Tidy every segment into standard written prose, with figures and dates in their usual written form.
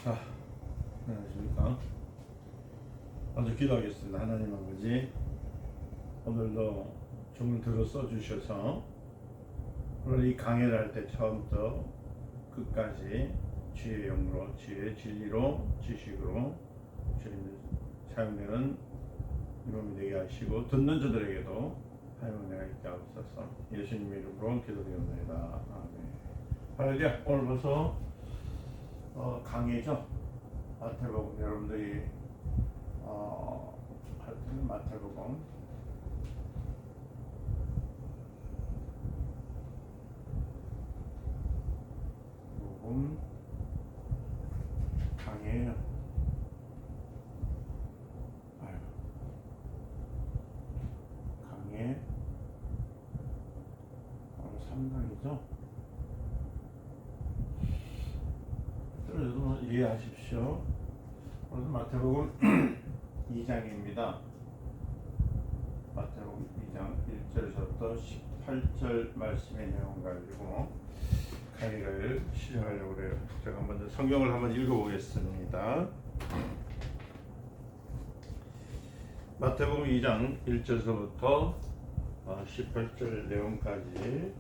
자, 안녕하십니까. 먼저 기도하겠습니다. 하나님 아버지, 오늘도 주문 들어 써주셔서 오늘 이 강의를 할 때 처음부터 끝까지 주의 영으로, 주의 진리로, 지식으로 주님 사용되는 이름이 되게 하시고 듣는 자들에게도 사용되게 있게 하옵소서. 예수님 이름으로 기도드립니다. 아멘. 할렐루야. 오늘 벌써 강의죠. 마태복음 여러분들이 하여튼 마태복음 강의예요. 강의 오늘 3강이죠. 그래도 이해하십시오. 오늘 마태복음 2장입니다. 마태복음 2장 1절에서부터 18절 말씀의 내용 가지고 강의를 시작하려고 해요. 제가 먼저 성경을 한번 읽어보겠습니다. 마태복음 2장 1절에서부터 18절 내용까지.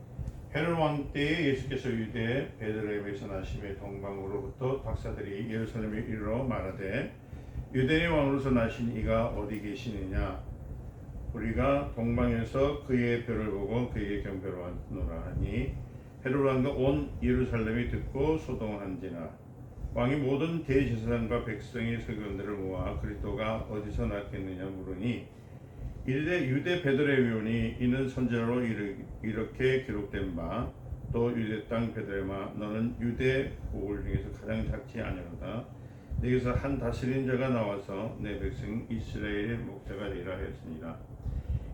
헤롯 왕 때에 예수께서 유대 베들레헴에서 나심에 동방으로부터 박사들이 예루살렘에 이르러 말하되 유대인의 왕으로서 나신 이가 어디 계시느냐? 우리가 동방에서 그의 별을 보고 그에게 경배로 왔노라 하니 헤롯 왕과 온 예루살렘이 듣고 소동한지나 왕이 모든 대제사장과 백성의 서기관들을 모아 그리스도가 어디서 났겠느냐 물으니 이르되 유대 베들레헴에 오니 이는 선지자로 이렇게 기록된 바 또 유대 땅 베들레헴아 너는 유대 고을 중에서 가장 작지 아니하다. 내게서 한 다스리는 자가 나와서 내 백성 이스라엘의 목자가 되리라 하였으니라.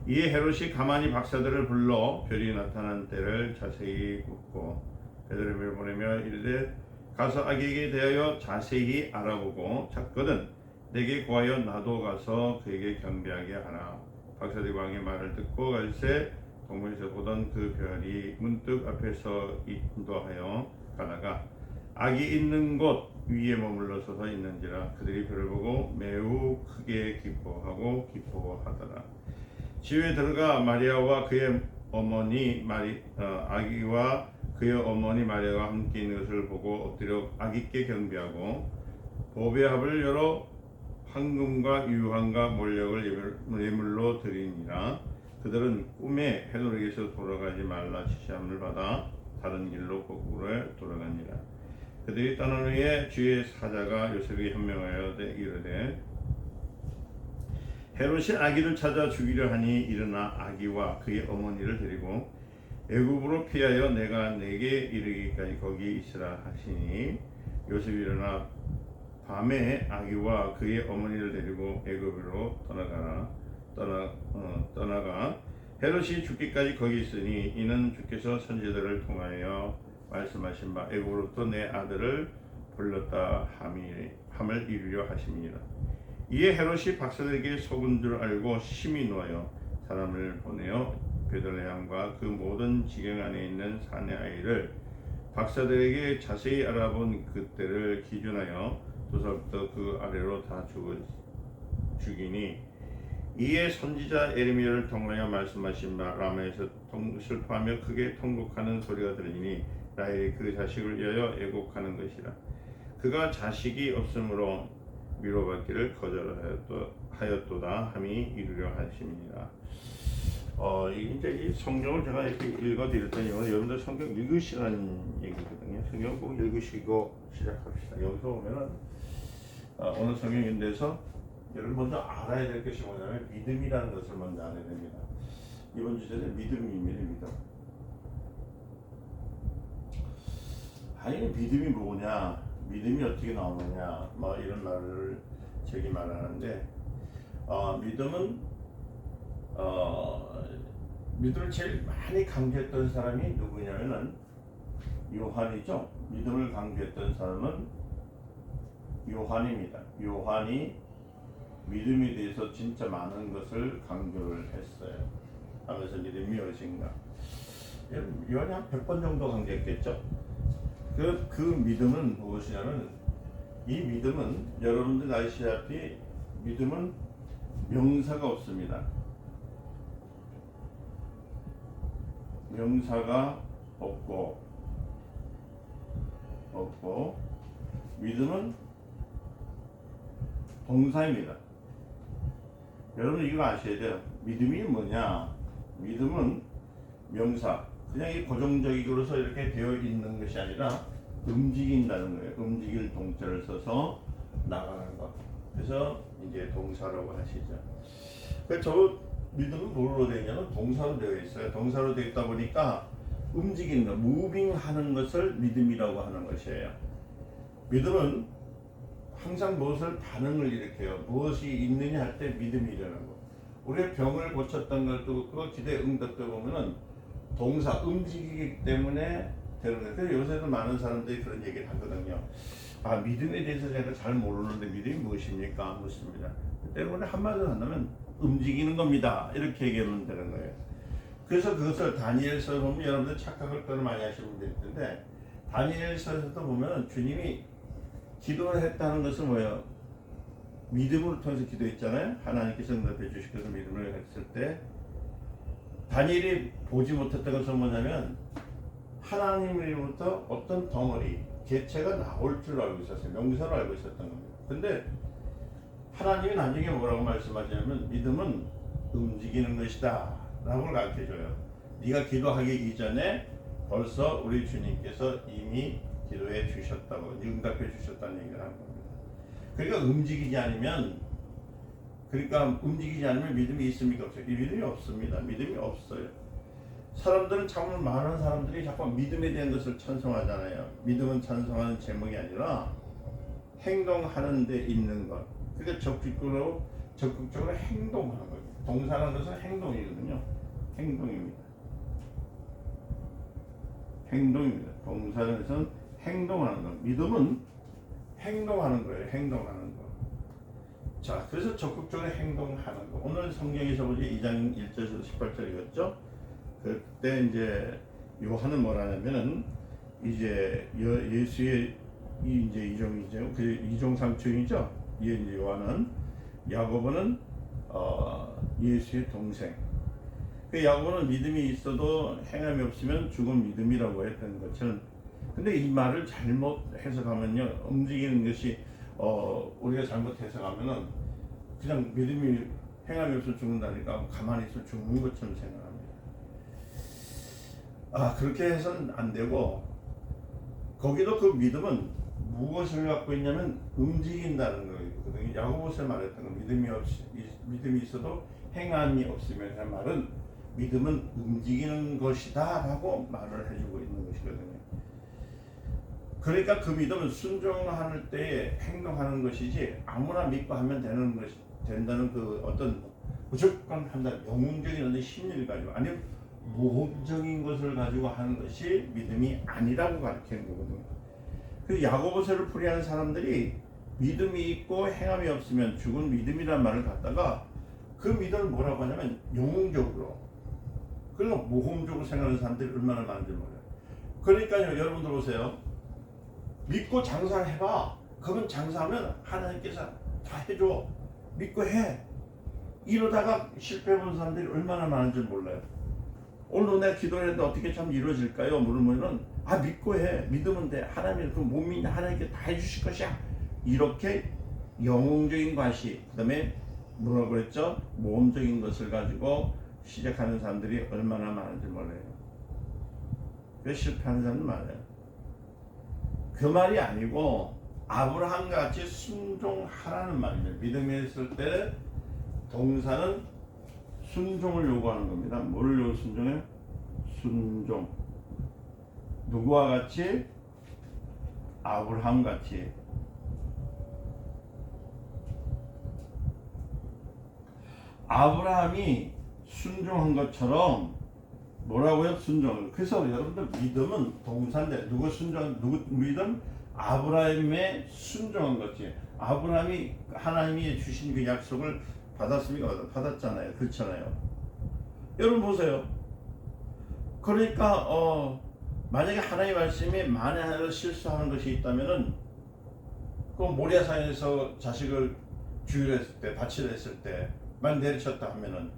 이에 헤롯이 가만히 박사들을 불러 별이 나타난 때를 자세히 묻고 베들레헴에 보내며 이르되 가서 아기에게 대하여 자세히 알아보고 찾거든 내게 구하여 나도 가서 그에게 경배하게 하라. 박사들이 왕의 말을 듣고 갈새 동방에서 보던 그 별이 문득 앞에서 인도하여 가다가 아기 있는 곳 위에 머물러 서서 있는지라. 그들이 별을 보고 매우 크게 기뻐하더라. 집에 들어가 마리아와 그의 어머니 아기와 그의 어머니 마리아가 함께 있는 것을 보고 엎드려 아기께 경배하고 보배 합을 열어 황금과 유황과 몰력을 예물로 드리니라. 그들은 꿈에 헤롯에게서 돌아가지 말라 지시함을 받아 다른 길로 거꾸로 돌아가니라. 그들이 떠난 후에 주의 사자가 요셉에게 현명하여 이르되 헤롯이 아기를 찾아 죽이려 하니 일어나 아기와 그의 어머니를 데리고 애굽으로 피하여 내가 내게 이르기까지 거기 있으라 하시니 요셉이 일어나 밤에 아기와 그의 어머니를 데리고 애굽으로 떠나가 헤롯이 죽기까지 거기 있으니 이는 주께서 선지자들을 통하여 말씀하신 바 애굽으로부터 내 아들을 불렀다 함을 이루려 하심이니라. 이에 헤롯이 박사들에게 속은 줄 알고 심히 노하여 사람을 보내어 베들레헴과 그 모든 지경 안에 있는 사내 아이를 박사들에게 자세히 알아본 그때를 기준하여 두 살부터 그 아래로 다 죽이니 이에 선지자 에레미야를 통하여 말씀하신 바 라마에서 슬퍼하며 크게 통곡하는 소리가 들리니 라헬이 그 자식을 위하여 애곡하는 것이라. 그가 자식이 없으므로 미워받기를 거절하였도다 함이 이루려 하심이니라. 이제 이 성경을 제가 이렇게 읽어드렸더니 여러분들 성경 읽으시라는 얘기거든요. 성경 꼭 읽으시고 시작합시다. 여기서 보면은 오늘 성경인데서 여러분 먼저 알아야 될 것이 뭐냐면 믿음이라는 것을 먼저 알아야 됩니다. 이번 주제는 믿음입니다. 믿음. 아니 믿음이 뭐냐, 믿음이 어떻게 나오느냐, 뭐 이런 말을 제기 말하는데 믿음은 믿음을 제일 많이 강조했던 사람이 누구냐면은 요한이죠. 믿음을 강조했던 사람은 요한입니다. 요한이 믿음에 대해서 진짜 많은 것을 강조를 했어요. 하면서 믿음이 무엇인가? 요한이 한 100번 정도 강조했겠죠. 그 믿음은 무엇이냐면 이 믿음은 여러분들 아시다시피 믿음은 명사가 없습니다. 명사가 없고 믿음은 동사입니다. 여러분 이거 아셔야 돼요. 믿음이 뭐냐? 믿음은 명사, 그냥 이 고정적으로서 이렇게 되어 있는 것이 아니라 움직인다는 거예요. 움직일 동사를 써서 나가는 것. 그래서 이제 동사라고 하시죠. 그래서 저 믿음은 뭐로 되어 있냐면 동사로 되어 있어요. 동사로 되어 있다 보니까 움직이는 것, 무빙하는 것을 믿음이라고 하는 것이에요. 믿음은 항상 무엇을 반응을 일으켜요. 무엇이 있느냐 할 때 믿음이 일어나고, 우리의 병을 고쳤던 것도 그 기대 응답도 보면은 동사 움직이기 때문에 되는 거예요. 그래서 요새도 많은 사람들이 그런 얘기를 하거든요. 아, 믿음에 대해서 제가 잘 모르는데 믿음이 무엇입니까? 묻습니다. 때문에 한마디로 한다면 움직이는 겁니다. 이렇게 얘기하면 되는 거예요. 그래서 그것을 다니엘서에 보면 여러분들 착각을 또 많이 하시는 분들이 있는데, 다니엘서에서도 보면 주님이 기도를 했다는 것은 뭐예요? 믿음을 통해서 기도했잖아요. 하나님께서 응답해 주시고서 믿음을 했을 때 다니엘이 보지 못했던 것은 뭐냐면 하나님으로부터 어떤 덩어리, 개체가 나올 줄 알고 있었어요. 명사로 알고 있었던 겁니다. 근데 하나님이 나중에 뭐라고 말씀하시냐면 믿음은 움직이는 것이다 라고 가르쳐줘요. 네가 기도하기 이전에 벌써 우리 주님께서 이미 기도해 주셨다고, 응답해 주셨다는 얘기를 하는 겁니다. 그러니까 움직이지 않으면 믿음이 있습니까? 없어요? 이 믿음이 없습니다. 믿음이 없어요. 사람들은 참 많은 사람들이 자꾸 믿음에 대한 것을 찬송하잖아요. 믿음은 찬송하는 제목이 아니라 행동하는 데 있는 것. 그러니까 적극적으로 행동하는 거예요. 동사라는 것은 행동이거든요. 행동입니다. 동사라는 것은 행동하는 것. 믿음은 행동하는 거예요. 행동하는 거. 자, 그래서 적극적으로 행동하는 거. 오늘 성경에서 보지 2장 1절에서 18절이었죠. 그때 이제 요한은 뭐라냐면은 이제 예수의 이제 이종이죠. 그 이종 삼촌이죠. 이제 요한은, 야고보는 예수의 동생. 그 야고보는 믿음이 있어도 행함이 없으면 죽은 믿음이라고 했던 것처럼. 근데 이 말을 잘못 해석하면요, 움직이는 것이 우리가 잘못 해석하면은 그냥 믿음이 행함이 없어 죽는다니까 가만히 있어 죽는 것처럼 생각합니다. 아, 그렇게 해서는 안 되고, 거기도 그 믿음은 무엇을 갖고 있냐면 움직인다는 거거든요. 야고보서 말했던 건 믿음이 있어도 행함이 없으면, 그 말은 믿음은 움직이는 것이다 라고 말을 해주고 있는 것이거든요. 그러니까 그 믿음은 순종할 때에 행동하는 것이지 아무나 믿고 하면 된다는 그 어떤 무조건 한다는 영웅적인 어떤 심리를 가지고, 아니면 모험적인 것을 가지고 하는 것이 믿음이 아니라고 가르치는 거거든요. 그래서 야고보서를 풀이하는 사람들이 믿음이 있고 행함이 없으면 죽은 믿음이란 말을 갖다가 그 믿음을 뭐라고 하냐면 영웅적으로, 그리고 모험적으로 생각하는 사람들이 얼마나 많은지 몰라요. 그러니까요, 여러분들 보세요. 믿고 장사를 해봐. 그러면 장사하면 하나님께서 다 해줘. 믿고 해. 이러다가 실패해본 사람들이 얼마나 많은지 몰라요. 오늘 내가 기도를 했는데 어떻게 참 이루어질까요? 물으면은 믿고 해. 믿으면 돼. 하나님 못 믿냐? 하나님께 다 해주실 것이야. 이렇게 영웅적인 과시, 그 다음에 뭐라고 그랬죠? 모험적인 것을 가지고 시작하는 사람들이 얼마나 많은지 몰라요. 왜 실패하는 사람들 많아요? 그 말이 아니고 아브라함과 같이 순종하라는 말입니다. 믿음에 있을 때 동사는 순종을 요구하는 겁니다. 뭐를 순종해요? 순종. 누구와 같이? 아브라함 같이. 아브라함이 순종한 것처럼 뭐라고요? 순종. 그래서 여러분들 믿음은 동사인데 누구 믿음? 아브라함의 순종한 거지. 아브라함이 하나님이 주신 그 약속을 받았습니까? 받았잖아요. 그렇잖아요. 여러분 보세요. 그러니까 만약에 하나님의 말씀이 만에 하나 실수하는 것이 있다면은 또 모리아산에서 자식을 주의를 했을 때, 바치를 했을 때 만약 내리쳤다 하면은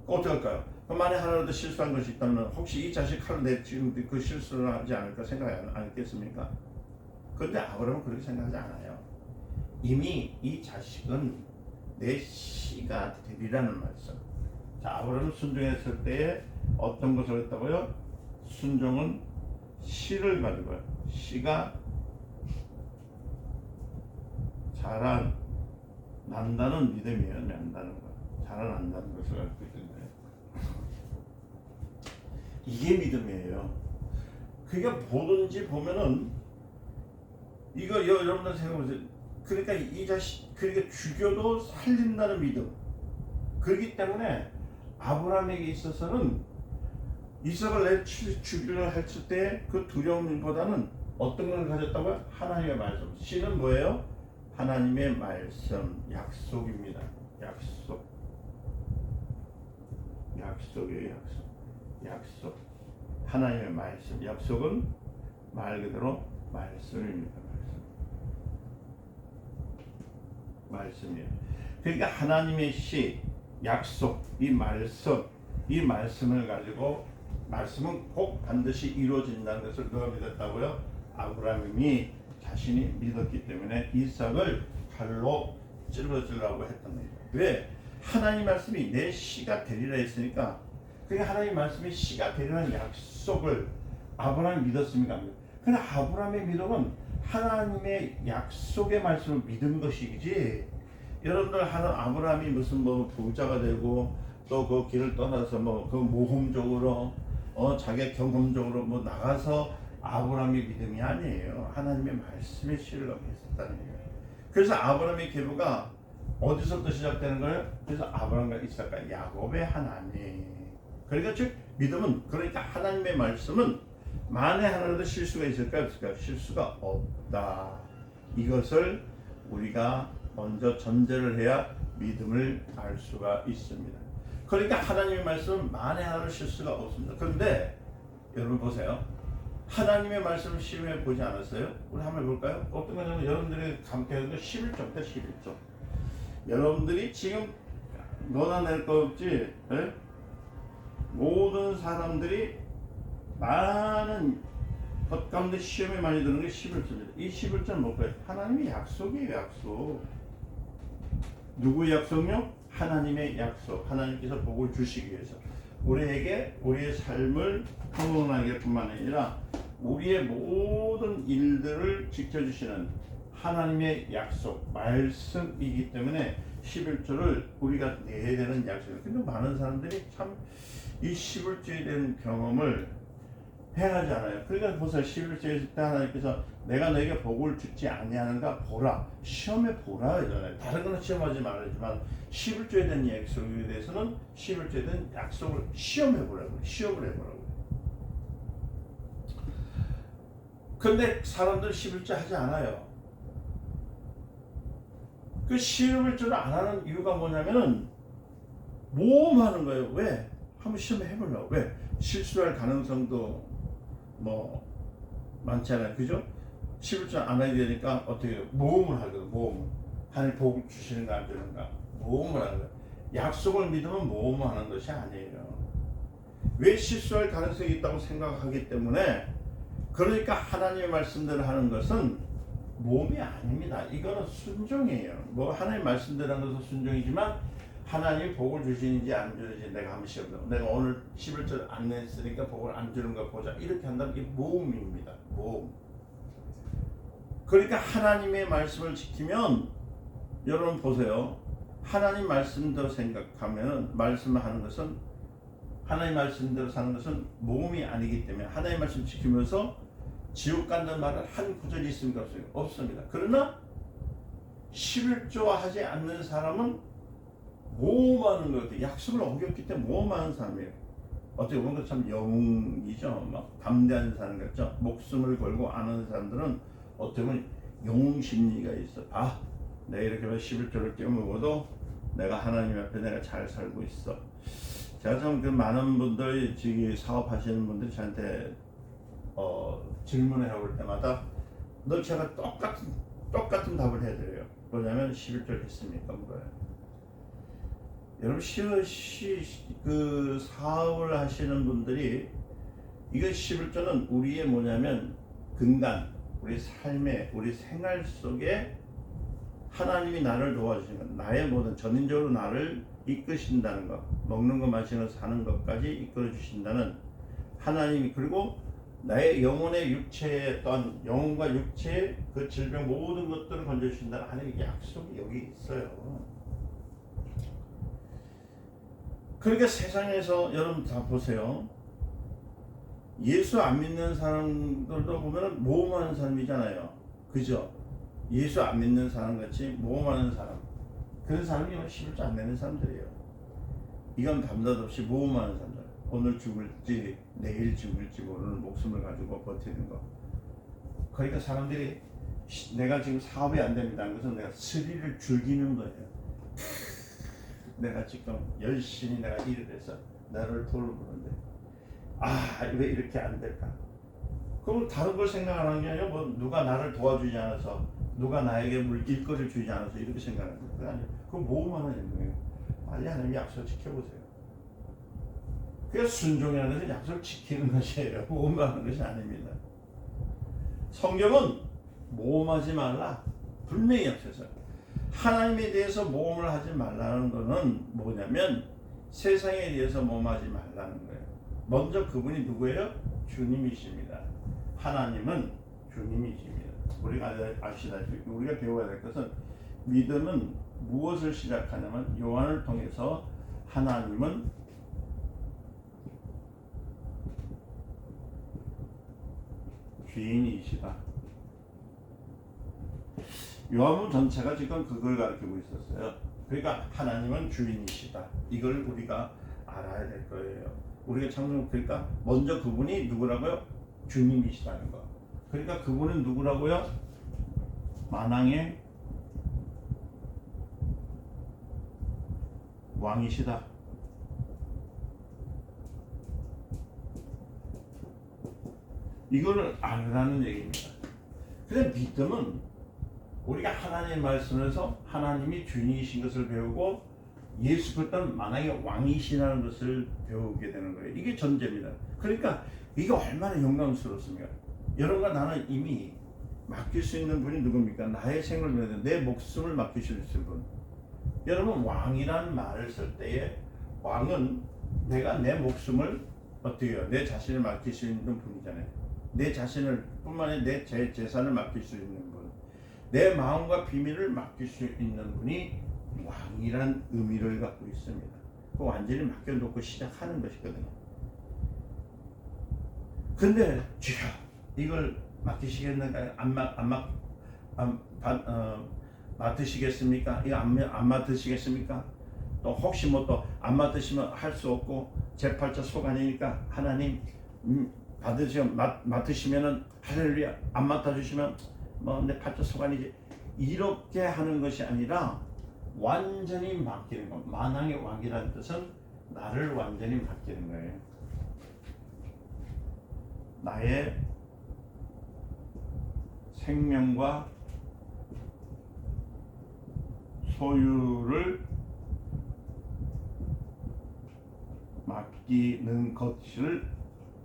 어떻게 할까요? 만에 하나라도 실수한 것이 있다면 혹시 이 자식 칼로 내치고 그 실수를 하지 않을까 생각 안 했겠습니까? 그런데 아브라함은 그렇게 생각하지 않아요. 이미 이 자식은 내 씨가 되리라는 말씀. 자, 아브라함은 순종했을 때에 어떤 것을 했다고요? 순종은 씨를 가지고요. 씨가 자라난다는 믿음이에요. 난다는 거. 자라난다는 것을 알고 있는데 이게 믿음이에요. 그러니까 뭐든지 보면은 이거 여러분들 생각해보세요. 그러니까 이 자식 그러니까 죽여도 살린다는 믿음. 그렇기 때문에 아브라함에게 있어서는 이삭을 죽이려 했을 때 그 두려움보다는 어떤 걸 가졌다고요? 하나님의 말씀. 씨는 뭐예요? 하나님의 말씀, 약속입니다. 약속이에요. 약속. 하나님의 말씀. 약속은 말 그대로 말씀입니다. 말씀이에요. 그러니까 하나님의 시, 약속, 이 말씀을 가지고 말씀은 꼭 반드시 이루어진다는 것을 누가 믿었다고요? 아브라함이 자신이 믿었기 때문에 이삭을 칼로 찔러주려고 했던 겁니다. 왜? 하나님 말씀이 내 씨가 되리라 했으니까 그러니까 하나님 말씀이 씨가 되리라는 약속을 아브라함이 믿었습니까? 그러나 아브라함의 믿음은 하나님의 약속의 말씀을 믿은 것이지 여러분들 하는 아브라함이 무슨 뭐 부자가 되고 또 그 길을 떠나서 뭐 그 모험적으로 자기 경험적으로 뭐 나가서 아브라함의 믿음이 아니에요. 하나님의 말씀에 신뢰하고 있었다는 거예요. 그래서 아브라함의 계보가 어디서부터 시작되는 거예요? 그래서 아브라함과 이삭과 야곱의 하나님. 그러니까 즉 믿음은 그러니까 하나님의 말씀은 만에 하나라도 실수가 있을까 없을까? 실수가 없다. 이것을 우리가 먼저 전제를 해야 믿음을 알 수가 있습니다. 그러니까 하나님의 말씀은 만에 하나도 실수가 없습니다. 그런데 여러분 보세요. 하나님의 말씀을 시험해 보지 않았어요? 우리 한번 볼까요? 어떤 거냐면 여러분들이 감격하는 거 11조입니다. 11조. 여러분들이 지금 너나 낼 거 없지? 에? 모든 사람들이 많은 것 가운데 시험에 많이 드는 게 11조입니다. 이 11조는 뭘까요? 하나님의 약속이에요. 약속. 누구의 약속요? 하나님의 약속. 하나님께서 복을 주시기 위해서 우리에게 우리의 삶을 평온하게 뿐만 아니라 우리의 모든 일들을 지켜주시는 하나님의 약속, 말씀이기 때문에 11조를 우리가 내야 되는 약속이에요. 근데 많은 사람들이 참 이 11조에 대한 경험을 행하지 않아요. 그러니까 보세요. 11조에 있을 때 하나님께서 내가 너에게 복을 주지 아니하는가 보라. 시험해 보라 이잖아요. 다른 거는 시험하지 말았지만 11조에 대한 약속에 대해서는 11조에 대한 약속을 시험해 보라고. 시험을 해보라고. 근데 사람들 11조 하지 않아요. 그 11조를 안 하는 이유가 뭐냐면은 모험하는 거예요. 왜? 한번 시험해 보려고. 왜? 실수할 가능성도 뭐 많잖아요. 그죠? 11조 안 하게 되니까 어떻게 해요? 모험을 하거든. 모험. 하나님 복을 주시는가 안 주는가. 모험을 하는 거예요. 약속을 믿으면 모험하는 것이 아니에요. 왜 실수할 가능성이 있다고 생각하기 때문에 그러니까 하나님의 말씀대로 하는 것은 모험이 아닙니다. 이거는 순종이에요. 뭐 하나님 말씀대로 하는 것은 순종이지만 하나님이 복을 주시는지 안 주는지 내가 한번 시험해. 내가 오늘 11절 안 냈으니까 복을 안 주는가 보자. 이렇게 한다면 이게 모험입니다. 모험. 그러니까 하나님의 말씀을 지키면 여러분 보세요. 하나님 말씀대로 생각하면 말씀을 하는 것은 하나님 말씀대로 사는 것은 모험이 아니기 때문에 하나님 말씀 지키면서 지옥 간다는 말을 한 구절이 있습니까? 없습니다. 그러나 11조 하지 않는 사람은 모험하는 것 같아요. 약속을 어겼기 때문에 모험하는 사람이에요. 어떻게 보면 참 영웅이죠. 막 담대한 사람 같죠. 목숨을 걸고 안 하는 사람들은 어떻게 보면 영웅 심리가 있어. 아, 내가 이렇게 11조를 깨먹어도 내가 하나님 앞에 내가 잘 살고 있어. 제가 참 그 많은 분들이 지금 사업하시는 분들이 저한테 질문을 해볼 때마다 너 제가 똑같은 똑같은 답을 해드려요. 뭐냐면 11절 했습니까? 물어요. 여러분 그 사업을 하시는 분들이 이거 11절은 우리의 뭐냐면 근간, 우리 삶의, 우리 생활 속에 하나님이 나를 도와주시는 것, 나의 모든 전인적으로 나를 이끄신다는 것, 먹는 것, 마시는 것, 사는 것까지 이끌어 주신다는 하나님이, 그리고 나의 영혼의 육체에 또한 영혼과 육체의 그 질병 모든 것들을 건져주신다는 하나님의 약속이 여기 있어요. 그러니까 세상에서 여러분 다 보세요. 예수 안 믿는 사람들도 보면 모험하는 사람이잖아요. 그죠? 예수 안 믿는 사람 같이 모험하는 사람, 그런 사람이 11조 안 내는 사람들이에요. 이건 감당 없이 모험하는 사람들, 오늘 죽을지 내일 죽을지 모르는 목숨을 가지고 버티는 거. 그러니까 사람들이 내가 지금 사업이 안 됩니다. 그래서 내가 스릴을 즐기는 거예요. 내가 지금 열심히 내가 일을 해서 나를 돌보는데 왜 이렇게 안 될까? 그럼 다른 걸 생각 안 하는 게 아니라 뭐 누가 나를 도와주지 않아서, 누가 나에게 일거리를 주지 않아서 이렇게 생각하는 거예요. 그게 아니에요. 그건 모험하는 거예요. 빨리 하나님 약속 지켜보세요. 그래서 순종이라는 것은 약속을 지키는 것이에요. 모험하는 것이 아닙니다. 성경은 모험하지 말라 분명히 약속했어요. 하나님에 대해서 모험을 하지 말라는 것은 뭐냐면 세상에 대해서 모험하지 말라는 거예요. 먼저 그분이 누구예요? 주님이십니다. 하나님은 주님이십니다. 우리가 아시다시피 우리가 배워야 될 것은, 믿음은 무엇을 시작하냐면 요한을 통해서 하나님은 주인이시다. 요한복음 전체가 지금 그걸 가르치고 있었어요. 그러니까 하나님은 주인이시다. 이걸 우리가 알아야 될 거예요. 우리가 창조, 그러니까 먼저 그분이 누구라고요? 주님이시다는 거. 그러니까 그분은 누구라고요? 만왕의 왕이시다. 이거를 알라는 얘기입니다. 그래서 믿음은 우리가 하나님의 말씀에서 하나님이 주인이신 것을 배우고 예수 그리스도는 만왕의 왕이시라는 것을 배우게 되는 거예요. 이게 전제입니다. 그러니까 이게 얼마나 영광스럽습니까? 여러분과 나는 이미 맡길 수 있는 분이 누굽니까? 나의 생명을, 내 목숨을 맡길 수 있는 분. 여러분, 왕이라는 말을 쓸 때에 왕은 내가 내 목숨을 어떻게 해요? 내 자신을 맡길 수 있는 분이잖아요. 내 자신을 뿐만 아니라 내 재산을 맡길 수 있는 분, 내 마음과 비밀을 맡길 수 있는 분이 왕이란 의미를 갖고 있습니다. 그 완전히 맡겨놓고 시작하는 것이거든요. 근데 주여 이걸 맡기시겠는가요? 맡으시겠습니까? 이거 안 맡으시겠습니까? 또 혹시 뭐 또 안 맡으시면 할 수 없고 제 팔자 속 아니니까 하나님 맡으시면은 할렐루야, 안 맡아주시면 뭐 내 팔자 속 아니지, 이렇게 하는 것이 아니라 완전히 맡기는 것. 만왕의 왕이라는 뜻은 나를 완전히 맡기는 거예요. 나의 생명과 소유를 맡기는 것을,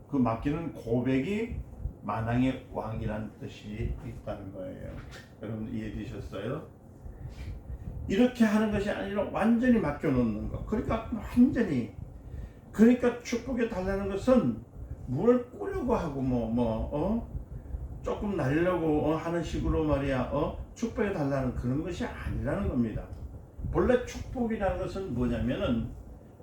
그 맡기는 고백이 만왕의 왕이라는 뜻이 있다는 거예요. 여러분 이해되셨어요? 이렇게 하는 것이 아니라 완전히 맡겨놓는 것. 그러니까 완전히, 그러니까 축복에 달라는 것은 뭘 꾸려고 하고 조금 날려고 하는 식으로 말이야 축복에 달라는 그런 것이 아니라는 겁니다. 본래 축복이라는 것은 뭐냐면은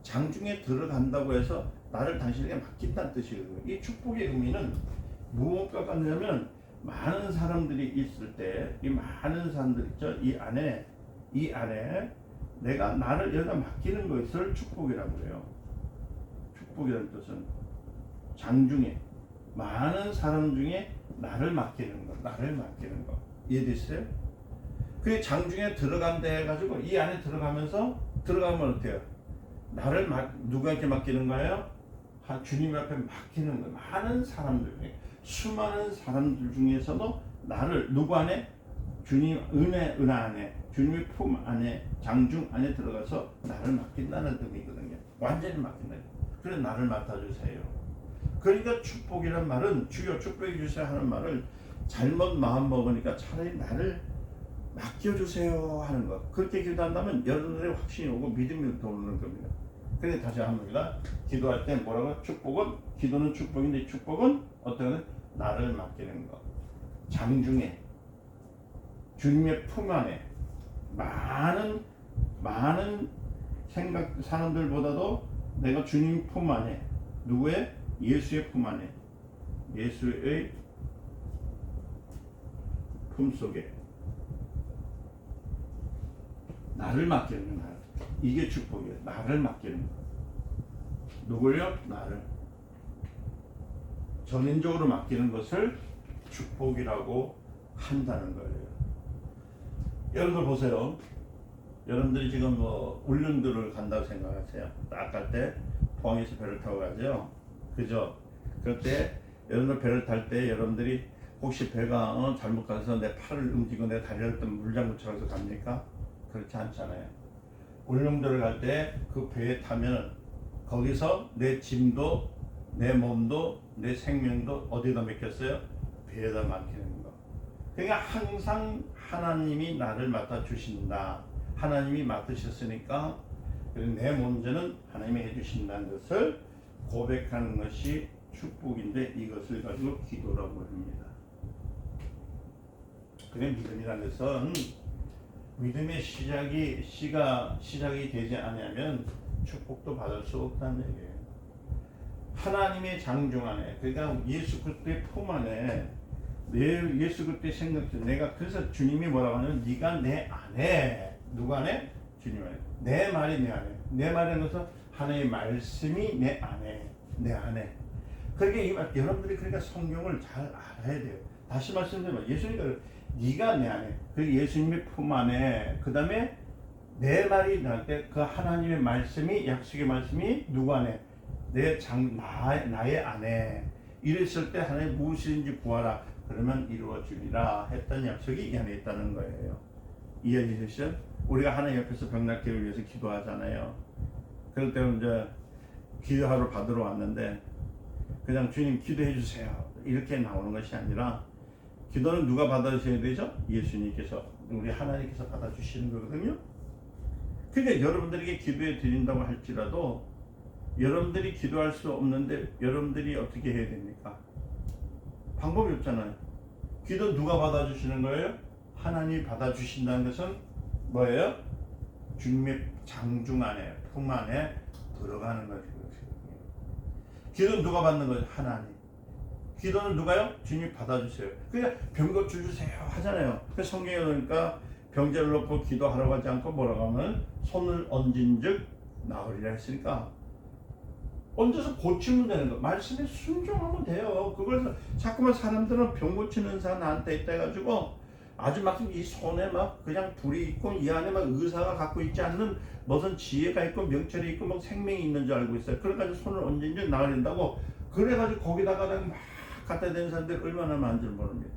장중에 들어간다고 해서 나를 당신에게 맡긴다는 뜻이거든요. 이 축복의 의미는 무엇과 같냐면, 많은 사람들이 있을 때 이 많은 사람들 있죠. 이 안에 내가 나를 여기다 맡기는 것을 축복이라고 해요. 축복이라는 뜻은 장중에 많은 사람 중에 나를 맡기는 것, 이해됐어요? 그 장중에 들어간다 해가지고 이 안에 들어가면 어때요? 나를 누구한테 맡기는 거예요? 주님 앞에 맡기는 거예요. 많은 사람들 중에, 수많은 사람들 중에서도 나를 누구 안에? 주님 은혜 안에, 주님의 품 안에, 장중 안에 들어가서 나를 맡긴다는 의미거든요. 완전히 맡긴다. 그래 나를 맡아주세요. 그러니까 축복이란 말은 주여 축복해 주세요 하는 말을 잘못 마음 먹으니까 차라리 나를 맡겨주세요 하는 것. 그렇게 기도한다면 여러분들의 확신이 오고 믿음이 도는 겁니다. 그런데 다시 한번입니다. 기도할 때 뭐라고? 축복은, 기도는 축복인데 축복은 어떻게 하는? 나를 맡기는 것. 장중에 주님의 품 안에 많은 생각 사람들보다도 내가 주님 품 안에, 누구의? 예수의 품 안에, 예수의 품 속에 나를 맡기는 거. 이게 축복이에요. 나를 맡기는 거. 누구요? 나를. 전인적으로 맡기는 것을 축복이라고 한다는 거예요. 여러분들 보세요. 여러분들이 지금 뭐 울릉도를 간다고 생각하세요. 딱 갈 때 포항에서 배를 타고 가죠. 그죠? 그럴 때 여러분들 배를 탈 때 여러분들이 혹시 배가 잘못 가서 내 팔을 움직이고 내 다리를 물장구 쳐서 갑니까? 그렇지 않잖아요. 울릉도를 갈 때 그 배에 타면 거기서 내 짐도, 내 몸도, 내 생명도 어디다 맡겼어요? 배에다 맡기는 거. 그러니까 항상 하나님이 나를 맡아주신다. 하나님이 맡으셨으니까 내 문제는 하나님이 해주신다는 것을 고백하는 것이 축복인데, 이것을 가지고 기도라고 합니다. 그래 믿음이라는 것은 믿음의 시작이 되지 않으면 축복도 받을 수 없다는 얘기예요. 하나님의 장중 안에, 그러니까 예수 그리스도의 품 안에, 예수 그리스도의 생각, 내가 그래서 주님이 뭐라고 하냐면 네가 내 안에, 누구 안에? 주님 안에. 내 말이 내 안에. 내 말이라는 것은 하나님의 말씀이 내 안에, 내 안에. 그러니까 여러분들이 그러니까 성경을 잘 알아야 돼요. 다시 말씀드리면 예수님이 네가 내 안에, 그 예수님의 품 안에, 그 다음에 내 말이 날 때 그 하나님의 말씀이, 약속의 말씀이 누구 안에? 나의 안에. 이랬을 때 하나님 무엇이든지 구하라 그러면 이루어주리라 했던 약속이 이 안에 있다는 거예요. 이해되셨어요? 우리가 하나님 옆에서 병낫기를 위해서 기도하잖아요. 그럴 때는 이제 기도하러 받으러 왔는데 그냥 주님 기도해 주세요 이렇게 나오는 것이 아니라, 기도는 누가 받아주셔야 되죠? 예수님께서, 우리 하나님께서 받아주시는 거거든요. 그러니까 여러분들에게 기도해 드린다고 할지라도 여러분들이 기도할 수 없는데 여러분들이 어떻게 해야 됩니까? 방법이 없잖아요. 기도 누가 받아주시는 거예요? 하나님이 받아주신다는 것은 뭐예요? 주님의 장중 안에, 품 안에 들어가는 것이거든요. 기도는 누가 받는 거예요? 하나님. 기도는 누가요? 주님이 받아주세요. 그냥 병 고쳐주세요 하잖아요. 그 성경에 보니까 병자를 놓고 기도하라고 하지 않고 뭐라고 하면 손을 얹은 즉 나으리라 했으니까 얹어서 고치면 되는 거. 말씀에 순종하면 돼요. 그걸 자꾸만 사람들은 병 고치는 사 나한테 있다 해가지고 아주 막 이 손에 막 그냥 불이 있고 이 안에 막 의사가 갖고 있지 않는 무슨 지혜가 있고 명철이 있고 막 생명이 있는 줄 알고 있어요. 그래가지고 손을 얹은 즉 나으린다고 그래가지고 거기다가 막 갖다 대는 사람들 얼마나 많은 줄 모릅니다.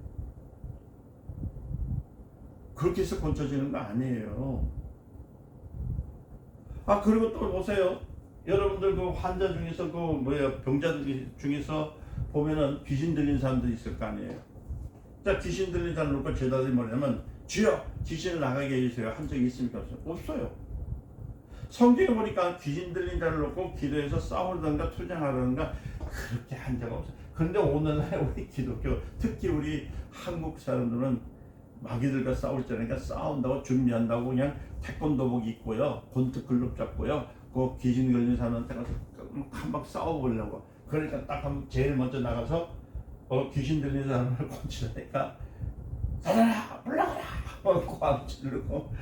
그렇게 해서 고쳐지는 거 아니에요. 그리고 또 보세요. 여러분들 그 환자 중에서 병자들 중에서 보면은 귀신 들린 사람도 있을 거 아니에요. 자, 귀신 들린 사람 놓고 제자들이 뭐냐면 주여 귀신을 나가게 해주세요 한 적이 있습니까? 없어요. 성경에 보니까 귀신 들린 자를 놓고 기도해서 싸우든가 투쟁하든가 그렇게 한 적 없어요. 그런데 오늘날 우리 기독교, 특히 우리 한국 사람들은 마귀들과 싸울 때 그러니까 싸운다고 준비한다고 그냥 태권도복 입고요, 권투 글럽 잡고요, 그 귀신 걸린 사람한테 가서 한방 싸워보려고. 그러니까 딱 한번 제일 먼저 나가서 귀신 들린 사람을 고치니까 살아라 올라가라 고함 지르고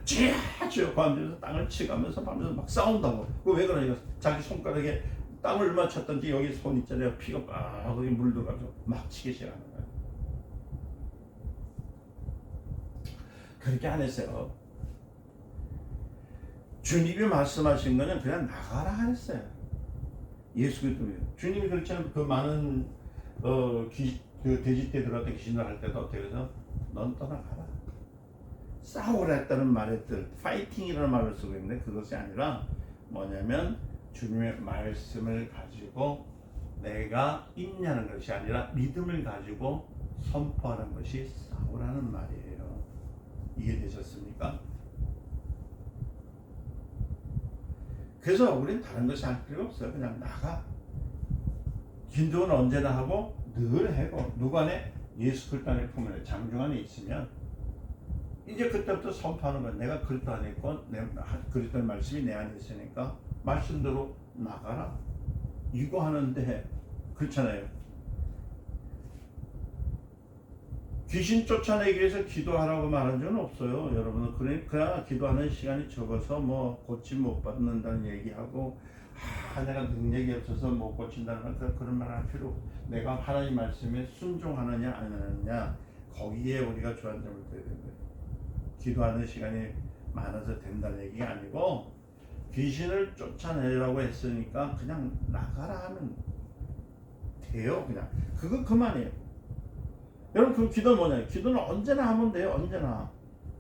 쥐야 고함 지르면서 땅을 치가면서 하면서 막 싸운다고. 그 왜 그러냐, 자기 손가락에 땅을 맞췄던지 여기 손 있잖아요, 피가 막 거기 물들어가지고 막 치기 시작하는 거예요. 그렇게 안 했어요. 주님이 말씀하신 거는 그냥 나가라 했어요. 예수 그리스도예요. 주님이 그렇지 않으면 그 많은 그 돼지떼 들어갔던 귀신을 할 때도 어떻게 해서 넌 떠나가라. 싸우라 했다는 말의 뜻, 파이팅이라는 말을 쓰고 있는데 그것이 아니라 뭐냐면 주님의 말씀을 가지고 내가 있냐는 것이 아니라 믿음을 가지고 선포하는 것이 싸우라는 말이에요. 이해되셨습니까? 그래서 우리는 다른 것이 할 필요 없어요. 그냥 나가. 기도는 언제나 하고 늘 하고 누구 안에? 예수 그리스도 안에 품에 장중 안에 있으면 이제 그때부터 선포하는 거야. 내가 그리스도 안에 있고 그리스도의 말씀이 내 안에 있으니까 말씀대로 나가라. 이거 하는데 그렇잖아요. 귀신 쫓아내기 위해서 기도하라고 말한 적은 없어요. 여러분은 그러니까 기도하는 시간이 적어서 뭐 고침 못 받는다는 얘기하고 내가 능력이 없어서 못 고친다는 그런 말 할 필요 없고 내가 하나님 말씀에 순종하느냐 안 하느냐 거기에 우리가 주안점을 둬야 되는 거예요. 기도하는 시간이 많아서 된다는 얘기가 아니고 귀신을 쫓아내라고 했으니까 그냥 나가라 하면 돼요. 그냥 그거 그만이에요. 여러분 그 기도는 뭐냐? 기도는 언제나 하면 돼요. 언제나.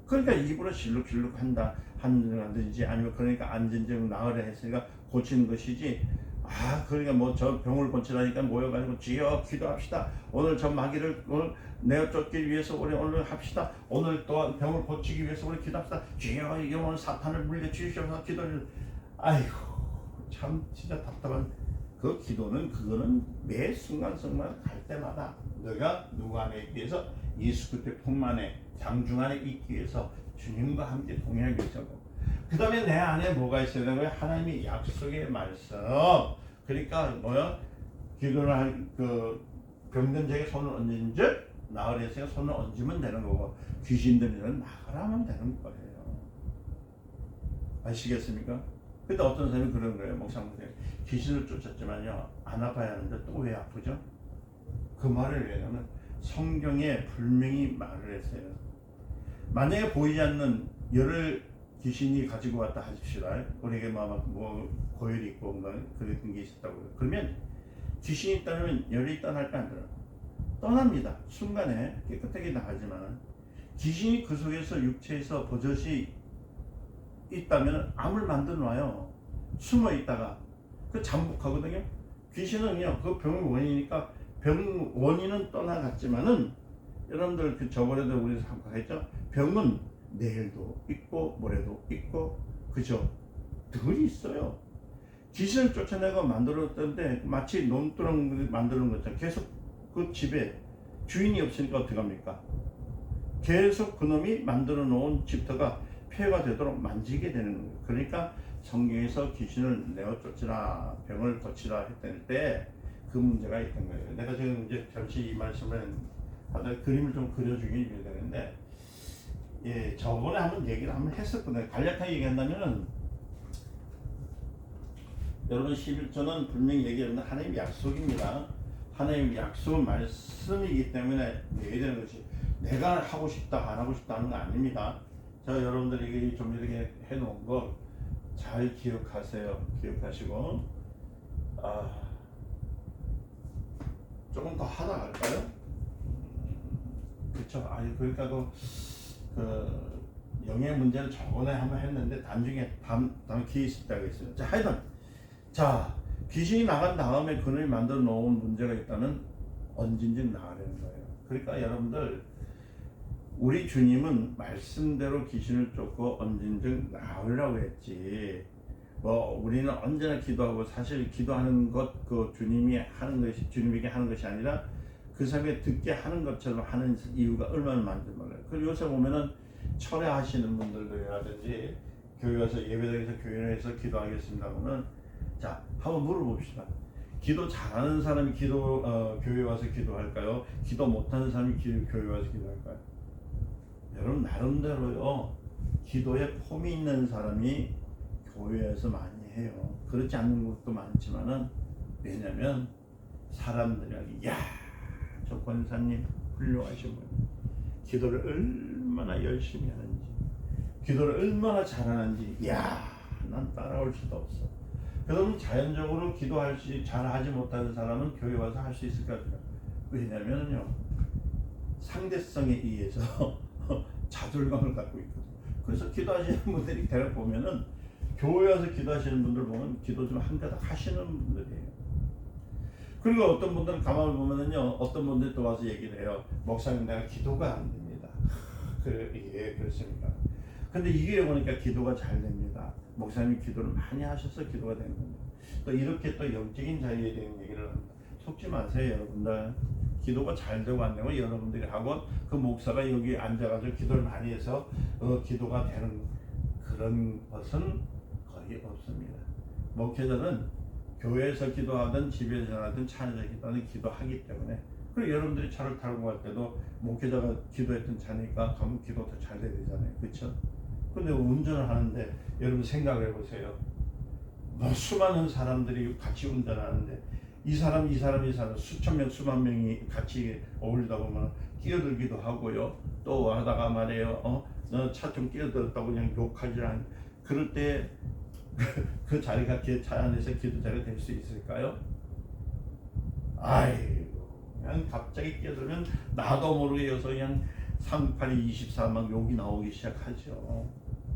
그러니까 입으로 실룩실룩 한다든지 아니면 그러니까 안진증 나으려 했으니까 고치는 것이지. 그러니까 뭐 저 병을 고치라니까 모여가지고 주여 기도합시다. 오늘 저 마귀를 오늘 내어 쫓기 위해서 우리 오늘 합시다. 오늘 또한 병을 고치기 위해서 우리 기도합시다. 주여 이게 오늘 사탄을 물려 주시옵소서 기도를. 아이고 참 진짜 답답한. 그 기도는 그거는 매 순간순간 갈 때마다 너가 누구 안에 있기 위해서 예수 그리스도의 품 안에 장중 안에 있기 위해서 주님과 함께 동행하기 위해서고 그 다음에 내 안에 뭐가 있어야 되는 거야? 하나님의 약속의 말씀. 그러니까 뭐야? 기도를 할 그 병든 자에게 손을 얹은 즉 나으리 했으니까 손을 얹으면 되는 거고 귀신들은 나가라면 되는 거예요. 아시겠습니까? 근데 어떤 사람이 그런 거예요. 목사님들 귀신을 쫓았지만요 안 아파야 하는데 또 왜 아프죠? 그 말을 왜냐면 성경에 분명히 말을 했어요. 만약에 보이지 않는 열을 귀신이 가지고 왔다 하십시다. 우리에게 뭐 고열이 있고 뭔가 그런 게 있었다고. 그러면 귀신이 있다면 열이 있다 할까 안 들어요? 떠납니다. 순간에 깨끗하게 나가지만 귀신이 그 속에서 육체에서 버젓이 있다면 암을 만들어 놔요. 숨어 있다가 그 잠복하거든요. 귀신은요 그 병의 원인이니까 병 원인은 떠나갔지만은 여러분들 그 저번에도 우리 생각했죠. 병은 내일도 있고 모레도 있고 그죠? 늘 있어요. 귀신을 쫓아내고 만들었던데 마치 논두렁 만드는 것처럼 계속 그 집에 주인이 없으니까 어떻게 합니까? 계속 그놈이 만들어 놓은 집터가 폐가 되도록 만지게 되는 거예요. 그러니까 성경에서 귀신을 내어 쫓으라 병을 고치라 했을 때 그 문제가 있던 거예요. 내가 지금 이제 잠시 이 말씀을 하다 그림을 좀 그려주긴 해야 되는데 저번에 한번 얘기를 한번 했었거든요. 간략하게 얘기한다면은 여러분 11조는 분명히 얘기했는데 하나님의 약속입니다. 하나님의 약속은 말씀이기 때문에 내야 되는 것이 내가 하고 싶다 안 하고 싶다 하는 거 아닙니다. 제가 여러분들에게 좀 이렇게 해놓은 거 잘 기억하세요. 기억하시고 조금 더 하다 갈까요? 그렇죠. 그러니까 그 영의 문제는 저번에 한번 했는데 나중에 다음 기회 있을 때가 있어요. 자, 하여튼 귀신이 나간 다음에 그놈이 만들어 놓은 문제가 있다면 언젠지 나가려는 거예요. 그러니까 여러분들 우리 주님은 말씀대로 귀신을 쫓고 언젠즉 나으라고 했지. 우리는 언제나 기도하고 사실 기도하는 것 그 주님이 하는 것이 주님에게 하는 것이 아니라 그 사람이 듣게 하는 것처럼 하는 이유가 얼마나 많은지 몰라요. 그리고 요새 보면은 철회하시는 분들이라든지 교회 와서 예배당에서 교회에서 기도하겠습니다 하면은 자 한번 물어봅시다. 기도 잘하는 사람이 교회 와서 기도할까요? 기도 못하는 사람이 교회 와서 기도할까요? 여러분 나름대로요 기도에 폼이 있는 사람이 교회에서 많이 해요. 그렇지 않는 것도 많지만은 왜냐면 사람들이 저 권사님 훌륭하신 분 기도를 얼마나 열심히 하는지 기도를 얼마나 잘하는지 난 따라올 수도 없어. 그러면 자연적으로 잘하지 못하는 사람은 교회 와서 할 수 있을 것 같아요. 왜냐면요 상대성에 의해서 자존감을 갖고 있거든요. 그래서 기도하시는 분들이 대략 보면은 교회 와서 기도하시는 분들 보면 기도 좀 한가닥 하시는 분들이에요. 그리고 어떤 분들은 가만히 보면은요, 어떤 분들이 또 와서 얘기를 해요. 목사님, 내가 기도가 안 됩니다. 그래, 예, 그렇습니까? 근데 이게 보니까 기도가 잘 됩니다. 목사님이 기도를 많이 하셔서 기도가 되는 겁니다. 또 이렇게 또 영적인 자유에 대한 얘기를 합니다. 속지 마세요, 여러분들. 기도가 잘 되고 안 되고 여러분들이 하고 그 목사가 여기 앉아가지고 기도를 많이 해서 기도가 되는 그런 것은 거의 없습니다. 목회자는 교회에서 기도하든 집에서 하든 차에서 기도하든 기도하기 때문에, 그리고 여러분들이 차를 타고 갈 때도 목회자가 기도했던 차니까 가면 기도도 잘 돼야 되잖아요. 그렇죠? 근데 운전을 하는데 여러분 생각을 해보세요. 뭐 수많은 사람들이 같이 운전하는데 이 사람 수천 명 수만 명이 같이 어울리다 보면 끼어들기도 하고요. 또 하다가 말이에요. 너 차 좀 끼어들었다고 그냥 욕하지 않. 그럴 때 그 자리가 차 안에서 기도 자리가 될 수 있을까요? 아이고, 그냥 갑자기 끼어들면 나도 모르게 여기서 그냥 38이 24막 욕이 나오기 시작하죠.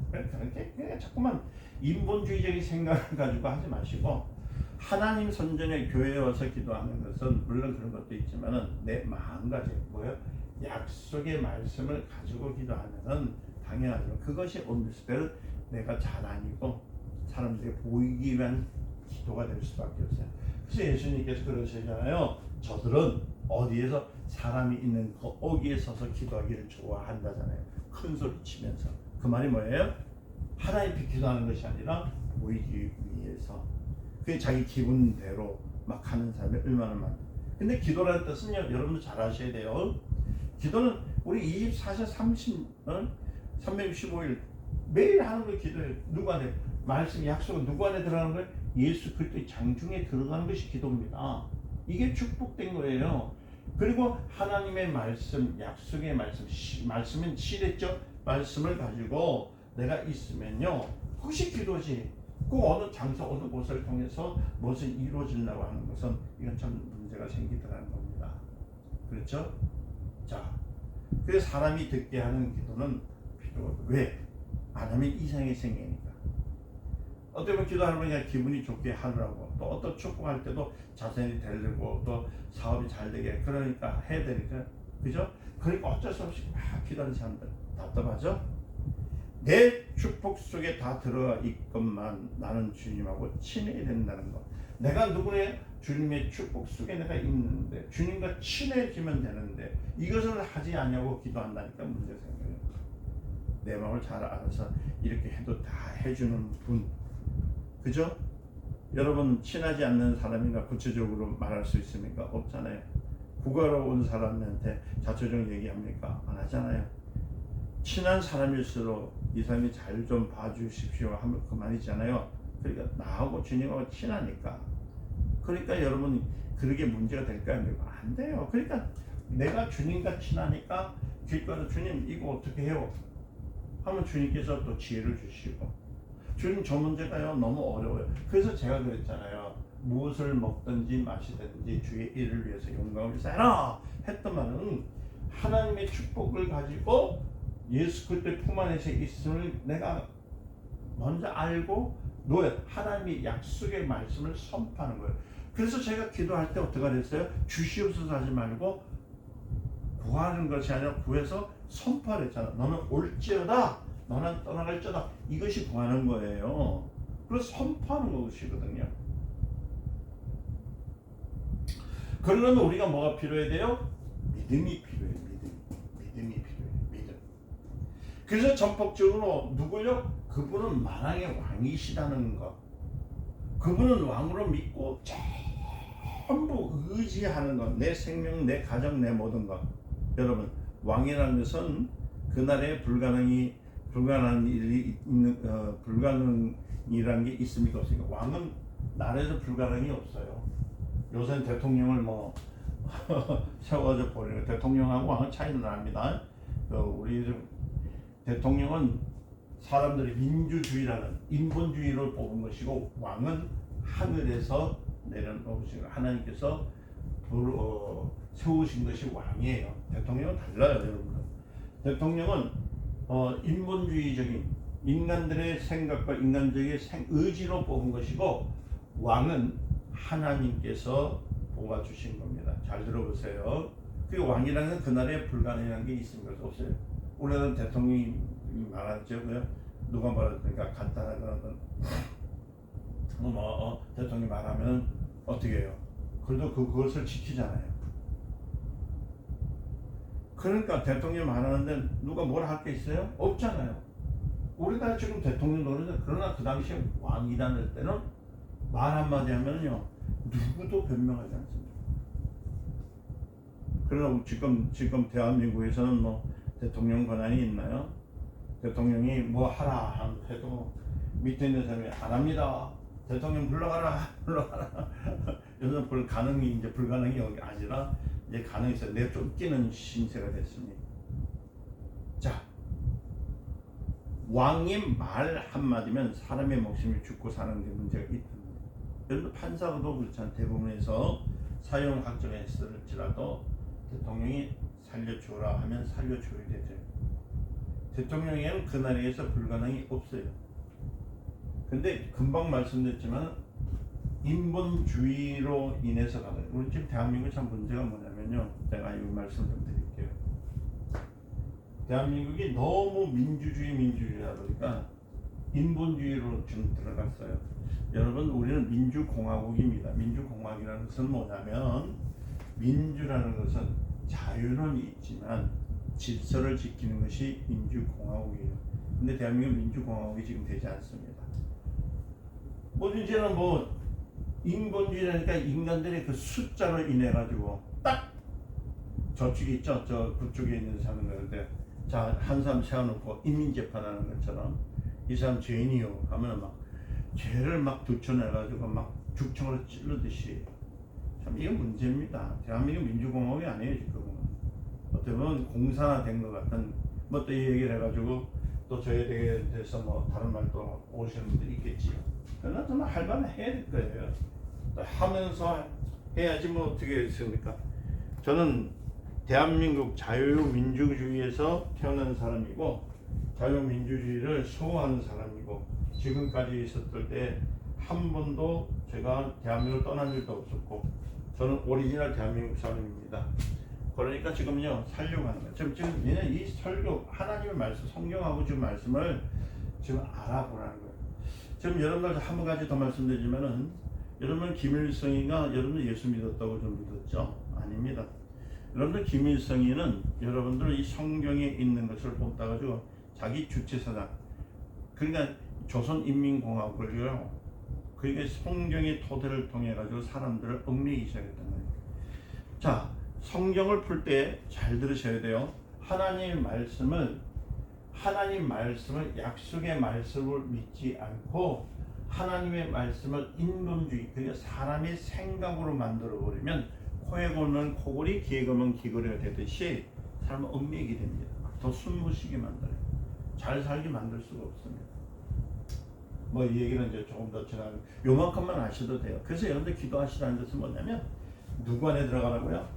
그러니까 자꾸만 인본주의적인 생각을 가지고 하지 마시고, 하나님 선전의 교회에 와서 기도하는 것은 물론 그런 것도 있지만은 내 마음가짐, 뭐예요? 약속의 말씀을 가지고 기도하면은 당연하지만 그것이 온리스페를 내가 잘 아니고 사람들이 보이기 위한 기도가 될 수밖에 없어요. 그래서 예수님께서 그러시잖아요. 저들은 어디에서 사람이 있는 거기에 서서 기도하기를 좋아한다잖아요. 큰 소리 치면서. 그 말이 뭐예요? 하나님 기도하는 것이 아니라 보이기 위해서. 그게 자기 기분대로 막 하는 사람이 얼마나 많아요. 근데 기도라는 뜻은요, 여러분도 잘 아셔야 돼요. 기도는 우리 24시 365일 매일 하는 걸 기도해요. 누구 안에? 말씀 약속은 누구 안에 들어가는 거예요? 예수 그리스도의 장중에 들어가는 것이 기도입니다. 이게 축복된 거예요. 그리고 하나님의 말씀, 약속의 말씀, 말씀은 시랬죠? 말씀을 가지고 내가 있으면요, 그것이 기도지. 그 어느 장소, 어느 곳을 통해서 무엇이 이루어지려고 하는 것은 이건 참 문제가 생기더라는 겁니다. 그렇죠? 자, 그래서 사람이 듣게 하는 기도는 필요하고, 왜? 안 하면 이상이 생기니까. 어떻게 보면 기도하는 그냥 기분이 좋게 하느라고, 또 어떤 축복할 때도 자선이 되려고, 또 사업이 잘 되게 그러니까 해야 되니까, 그죠? 그러니까 어쩔 수 없이 막 기도하는 사람들 답답하죠? 내 축복 속에 다 들어가 있건만 나는 주님하고 친해야 된다는 거. 내가 누구예요? 주님의 축복 속에 내가 있는데 주님과 친해지면 되는데 이것을 하지 않냐고 기도한다니까 문제가 생겨요. 내 마음을 잘 알아서 이렇게 해도 다 해주는 분, 그죠? 여러분 친하지 않는 사람인가 구체적으로 말할 수 있습니까? 없잖아요. 구가로 온 사람한테 자초적 얘기합니까? 안 하잖아요. 친한 사람일수록 이 사람이 잘 좀 봐주십시오 하면 그만이잖아요. 그러니까 나하고 주님하고 친하니까. 그러니까 여러분 그러게 문제가 될까요? 안 돼요. 그러니까 내가 주님과 친하니까 길가에서 주님 이거 어떻게 해요? 하면 주님께서 또 지혜를 주시고, 주님 저 문제가요 너무 어려워요. 그래서 제가 그랬잖아요. 무엇을 먹든지 마시든지 주의 일을 위해서 용감을 쌓아라 했던 말은 하나님의 축복을 가지고 예수 그리스도의 품 안에서 있음을 내가 먼저 알고 너의 하나님의 약속의 말씀을 선포하는 거예요. 그래서 제가 기도할 때 어떻게 그랬어요? 주시옵소서 하지 말고 구하는 것이 아니라 구해서 선포를 했잖아. 너는 올지어다, 너는 떠나갈지어다. 이것이 구하는 거예요. 그래서 선포하는 것이거든요. 그러려면 우리가 뭐가 필요해야 돼요? 믿음이 필요해요. 믿음이 필요해요. 믿음. 그래서 전폭적으로 누구요? 그분은 만왕의 왕이시라는 것. 그분은 왕으로 믿고 전부 의지하는 것. 내 생명, 내 가정, 내 모든 것. 여러분, 왕이라는 것은 그날에 불가능한 일이 있는 불가능이라는 게 있습니까? 없습니까? 왕은 나라에서 불가능이 없어요. 요새는 대통령을 뭐 세워져 버리고, 대통령하고 왕은 차이는 납니다. 우리 대통령은 사람들이 민주주의라는 인본주의를 뽑은 것이고, 왕은 하늘에서 내려오시고 하나님께서 세우신 것이 왕이에요. 대통령은 달라요, 여러분들. 대통령은 인본주의적인 인간들의 생각과 인간적인 의지로 뽑은 것이고, 왕은 하나님께서 뽑아주신 겁니다. 잘 들어보세요. 그 왕이라는 건 그 나라에 불가능한 게 있습니까? 없어요. 우리나라 대통령이 말하죠. 누가 말하니까 간단한 거는 대통령이 말하면 어떻게 해요? 그래도 그것을 지키잖아요. 그러니까 대통령이 말하는데 누가 뭘 할 게 있어요? 없잖아요. 우리나라 지금 대통령 노릇은, 그러나 그 당시에 왕이라는 때는 말 한마디 하면요 누구도 변명하지 않습니다. 그러나 지금 대한민국에서는 뭐 대통령 권한이 있나요? 대통령이 뭐 하라 해도 밑에 있는 사람이 안 합니다. 대통령 불러가라. 요즘 불가능이 아니라 이제 가능해서 내쫓기는 신세가 됐습니다. 자, 왕의 말 한마디면 사람의 목숨이 죽고 사는 데 문제가 있답니다. 여러분 판사도 그렇잖아요. 대부분에서 사형 확정했을지라도 대통령이 살려주라 하면 살려줘야 되죠. 대통령에는 그 나라에서 불가능이 없어요. 근데 금방 말씀드렸지만 인본주의로 인해서 가는, 우리 지금 대한민국 참 문제가 뭐냐면요, 제가 이 말씀 좀 드릴게요. 대한민국이 너무 민주주의다 보니까 인본주의로 좀 들어갔어요. 여러분, 우리는 민주공화국입니다. 민주공화국이라는 것은 뭐냐면, 민주라는 것은 자유는 있지만 질서를 지키는 것이 민주공화국이에요. 근데 대한민국 민주공화국이 지금 되지 않습니다. 이제는 인본주의라니까 인간들의 그 숫자로 인해 가지고 딱 저쪽에 있죠, 저 그쪽에 있는 사람은 그런데, 자, 한 사람 세워놓고 인민재판하는 것처럼 이 사람 죄인이요 하면 막 죄를 막 붙여내가지고 막 죽청으로 찔르듯이, 참 이게 문제입니다. 대한민국 민주공화국이 아니에요. 지금은 어떻게 보면 공산화된 것 같은, 또 이 얘기를 해가지고 또 저에 대해서 다른 말도 오시는 분들이 있겠지요. 그러나 정말 할 말은 해야 될 거예요. 하면서 해야지 어떻게 했습니까? 저는 대한민국 자유민주주의에서 태어난 사람이고 자유민주주의를 수호하는 사람이고, 지금까지 있었을 때 한 번도 제가 대한민국을 떠난 일도 없었고, 저는 오리지널 대한민국 사람입니다. 그러니까 지금요 살려고 하는 거예요. 지금 이 설교, 하나님의 말씀, 성경하고 지금 말씀을 지금 알아보라는 거예요. 지금 여러분들 한 가지 더 말씀드리면은, 여러분 김일성이가 여러분들 예수 믿었다고 좀 믿었죠? 아닙니다. 여러분들 김일성이는 여러분들 이 성경에 있는 것을 본따 가지고 자기 주체사상, 그러니까 조선인민공화국을요, 그게 성경의 토대를 통해 가지고 사람들을 얽매이기 시작했단 말이에요. 자, 성경을 풀 때 잘 들으셔야 돼요. 하나님 말씀을 약속의 말씀을 믿지 않고 하나님의 말씀을 인본주의, 그러니까 사람의 생각으로 만들어 버리면 코에 걸면 코골이, 귀에 걸면 귀걸이가 되듯이 사람은 얽매이게 됩니다. 더 숨못 쉬게 만들어요. 잘 살게 만들 수가 없습니다. 이 얘기는 이제 조금 더 지나가, 요만큼만 아셔도 돼요. 그래서 여러분들 기도하시라는 것은 뭐냐면, 누구 안에 들어가라고요?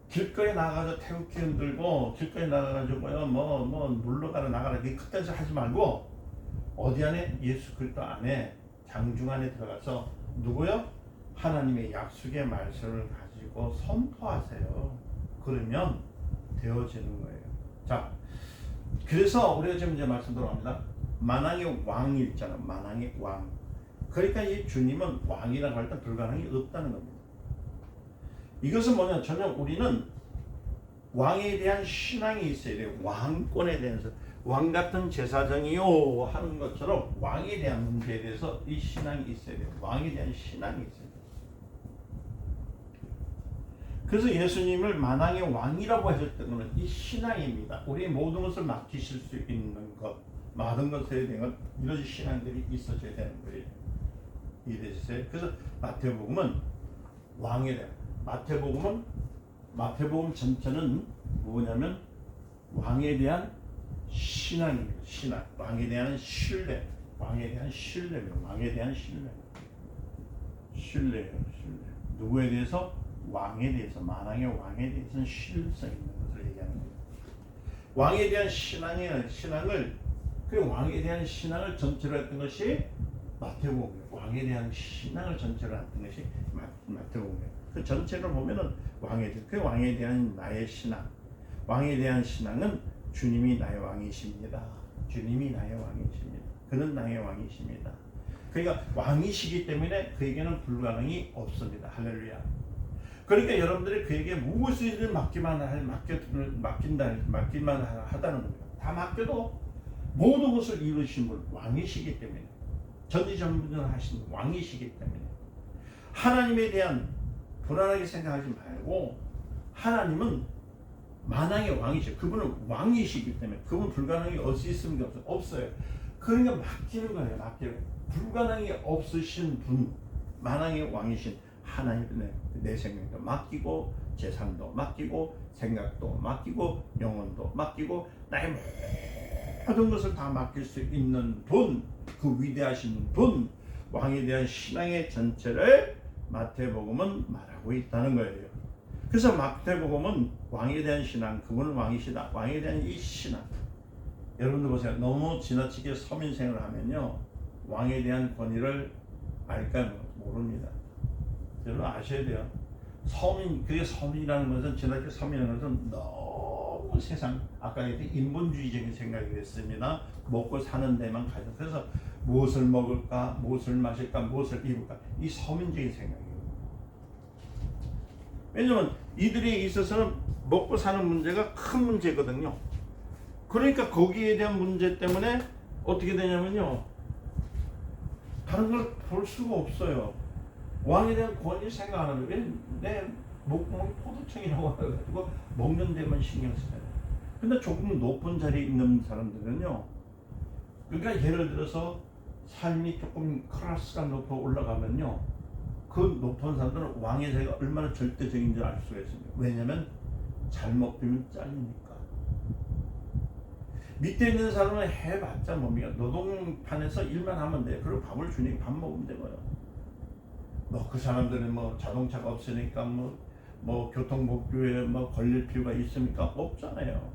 길거리에 나가서 태극기 흔들고 길거리에 나가가지고요 물러가라 나가라, 그딴 소 하지 말고 어디 안에? 예수 그리스도 안에, 장중 안에 들어가서 누구요? 하나님의 약속의 말씀을 가지고 선포하세요. 그러면 되어지는 거예요. 자, 그래서 우리가 지금 이제 말씀 들어갑니다. 만왕의 왕이 있잖아. 만왕의 왕. 그러니까 이 주님은 왕이라고 할 때 불가능이 없다는 겁니다. 이것은 뭐냐? 전혀 우리는 왕에 대한 신앙이 있어야 돼요. 왕권에 대해서 왕 같은 제사장이요 하는 것처럼 왕에 대한 문제에 대해서 이 신앙이 있어야 돼요. 왕에 대한 신앙이 있어야 돼요. 그래서 예수님을 만왕의 왕이라고 하셨던 것은 이 신앙입니다. 우리의 모든 것을 맡기실 수 있는 것, 모든 것에 대한 이런 신앙들이 있어져야 되는 거예요. 이해되셨어요? 그래서 마태복음은 왕에 대한, 마태복음 전체는 뭐냐면 왕에 대한 신앙입니다. 신앙, 왕에 대한 신뢰, 신뢰예요. 누구에 대해서? 왕에 대해서 만왕의 왕에 대해서는 신뢰성 있는 것을 얘기하는 거예요. 왕에 대한 신앙을 그 왕에 대한 신앙을 전체로 했던 것이 마태복음이에요. 왕에 대한 신앙을 전체로 했던 것이 마태복음이에요. 그 전체로 보면은 왕에 대한 나의 신앙, 왕에 대한 신앙은 주님이 나의 왕이십니다. 주님이 나의 왕이십니다. 그는 나의 왕이십니다. 그러니까 왕이시기 때문에 그에게는 불가능이 없습니다. 할렐루야. 그러니까 여러분들이 그에게 무엇이든 맡기만 하다는 겁니다. 다 맡겨도 모든 것을 이루신 분 왕이시기 때문에 전지전능을 하신 왕이시기 때문에 하나님에 대한 불안하게 생각하지 말고 하나님은 만왕의 왕이시죠. 그분은 왕이시기 때문에 그분 불가능이 어디 있습니까? 없어요. 그러니까 맡기는 거예요. 맡기는 불가능이 없으신 분 만왕의 왕이신 하나님 내 생명도 맡기고 재산도 맡기고 생각도 맡기고 영혼도 맡기고 나의 모든 것을 다 맡길 수 있는 분, 그 위대하신 분, 왕에 대한 신앙의 전체를 마태복음은 말하고 있다는 거예요. 그래서 마태복음은 왕에 대한 신앙, 그분은 왕이시다. 왕에 대한 이 신앙. 여러분들 보세요. 너무 지나치게 서민생활을 하면요, 왕에 대한 권위를 알까 모릅니다. 여러분 아셔야 돼요. 그게 서민이라는 것은 지나치게 서민이라는 것은 너무 세상 아까 얘기했던 인본주의적인 생각이 됐습니다. 먹고 사는 데만 가져. 그래서 무엇을 먹을까, 무엇을 마실까, 무엇을 입을까 이 서민적인 생각이에요. 왜냐하면 이들에 있어서는 먹고 사는 문제가 큰 문제거든요. 그러니까 거기에 대한 문제 때문에 어떻게 되냐면요, 다른 걸 볼 수가 없어요. 왕에 대한 권위 생각하는 거예요. 내 목구멍이 포도청이라고 해가지고 먹는 데만 신경 쓰잖아요. 근데 조금 높은 자리에 있는 사람들은요, 그러니까 예를 들어서 삶이 조금 클래스가 높아 올라가면요, 그 높은 사람들은 왕의 자리가 얼마나 절대적인 줄 알 수가 있습니다. 왜냐하면 잘못 비면 잘리니까. 밑에 있는 사람은 해봤자 뭡니까? 노동판에서 일만 하면 돼. 그리고 밥을 주니까 밥 먹으면 되고요. 그 사람들은 자동차가 없으니까 교통법규에 걸릴 필요가 있습니까? 없잖아요.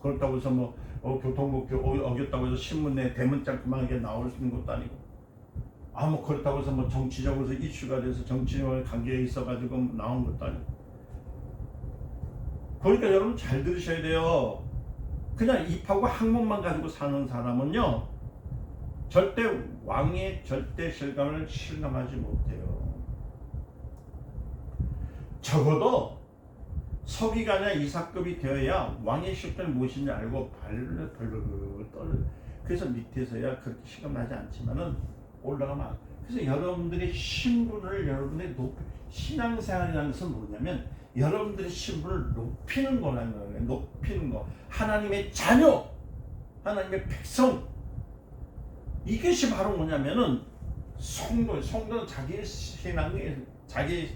그렇다고 해서 교통법규 어겼다고 해서 신문에 대문짝만하게 나올 수 있는 것도 아니고, 그렇다고 해서 정치적으로 이슈가 돼서 정치와 관계에 있어가지고 나온 것도 아니고. 그러니까 여러분 잘 들으셔야 돼요. 그냥 입하고 학문만 가지고 사는 사람은요, 절대 왕의 절대 실감을 실감하지 못해요. 적어도 서기관이나 이사급이 되어야 왕의 실권이 무엇인지 알고 발을 떨려. 그래서 밑에서야 그렇게 실감나지 않지만은 올라가면. 그래서 여러분들의 신분을 여러분의 신앙생활이라는 것은 뭐냐면 여러분들의 신분을 높이는 거라는 거예요. 높이는 거. 하나님의 자녀, 하나님의 백성. 이것이 바로 뭐냐면은 성도는 자기의 신앙에 자기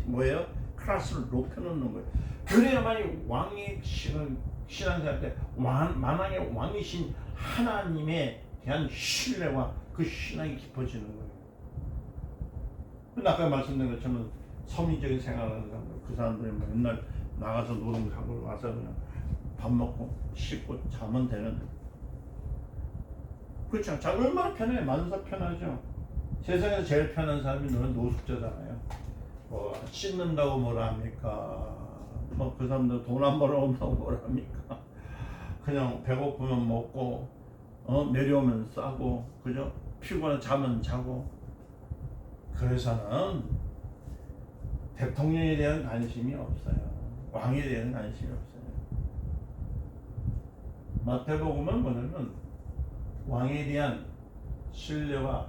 클래스를 높여놓는 거예요. 그래야만이 왕의 신앙생활 때 만왕의 왕이신 하나님에 대한 신뢰와 그 신앙이 깊어지는 거예요. 아까 말씀드린 것처럼 서민적인 생활하는 사람들, 그 사람들이 맨날 나가서 노는 가고 와서 그냥 밥 먹고 씻고 자면 되는. 그렇죠. 자, 얼마나 편해요. 만사 편하죠. 세상에서 제일 편한 사람이 노숙자잖아요. 씻는다고 뭐라 합니까? 그 사람들 돈 안 벌어온다고 뭐라 합니까? 그냥 배고프면 먹고, 내려오면 싸고, 그죠? 피곤해 자면 자고. 그래서는 대통령에 대한 관심이 없어요. 왕에 대한 관심이 없어요. 마태복음은 뭐냐면 왕에 대한 신뢰와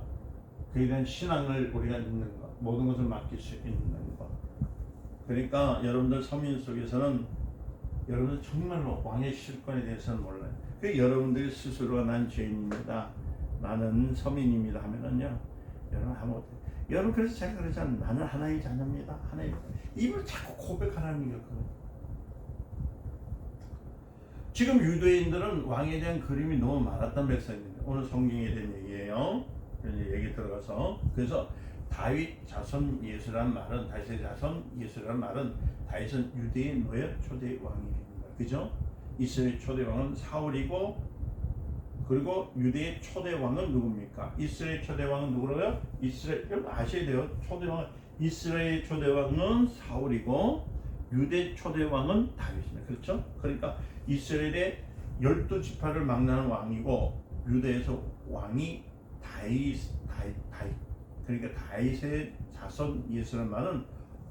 그에 대한 신앙을 우리가 있는 것, 모든 것을 맡길 수 있는 것. 그러니까 여러분들 서민 속에서는 여러분 정말로 왕의 실권에 대해서는 몰라요. 그 여러분들이 스스로가 난 죄인입니다, 나는 서민입니다 하면은요, 여러분 아무것도. 여러분 그래서 제가 그러잖아요. 나는 하나님의 자녀입니다. 하나님 입을 자꾸 고백하라는 거거든요. 지금 유대인들은 왕에 대한 그림이 너무 많았던 백성입니다. 오늘 성경에 대한 얘기예요. 얘기 들어가서 그래서 다윗 자손 예수란 말은 다윗의 자손 예수란 말은 다윗은 유대의 뭐예요? 초대 왕입니다. 그죠? 이스라엘 초대 왕은 사울이고 그리고 유대의 초대 왕은 누굽니까? 이스라엘 초대 왕은 누구라고요? 이스라엘 여러분 아셔야 돼요. 초대 왕 이스라엘 초대 왕은 사울이고 유대 초대 왕은 다윗입니다. 그렇죠? 그러니까 이스라엘의 12지파를 망라하는 왕이고 유대에서 왕이 다윗 그러니까 다윗의 자손 예수라는 말은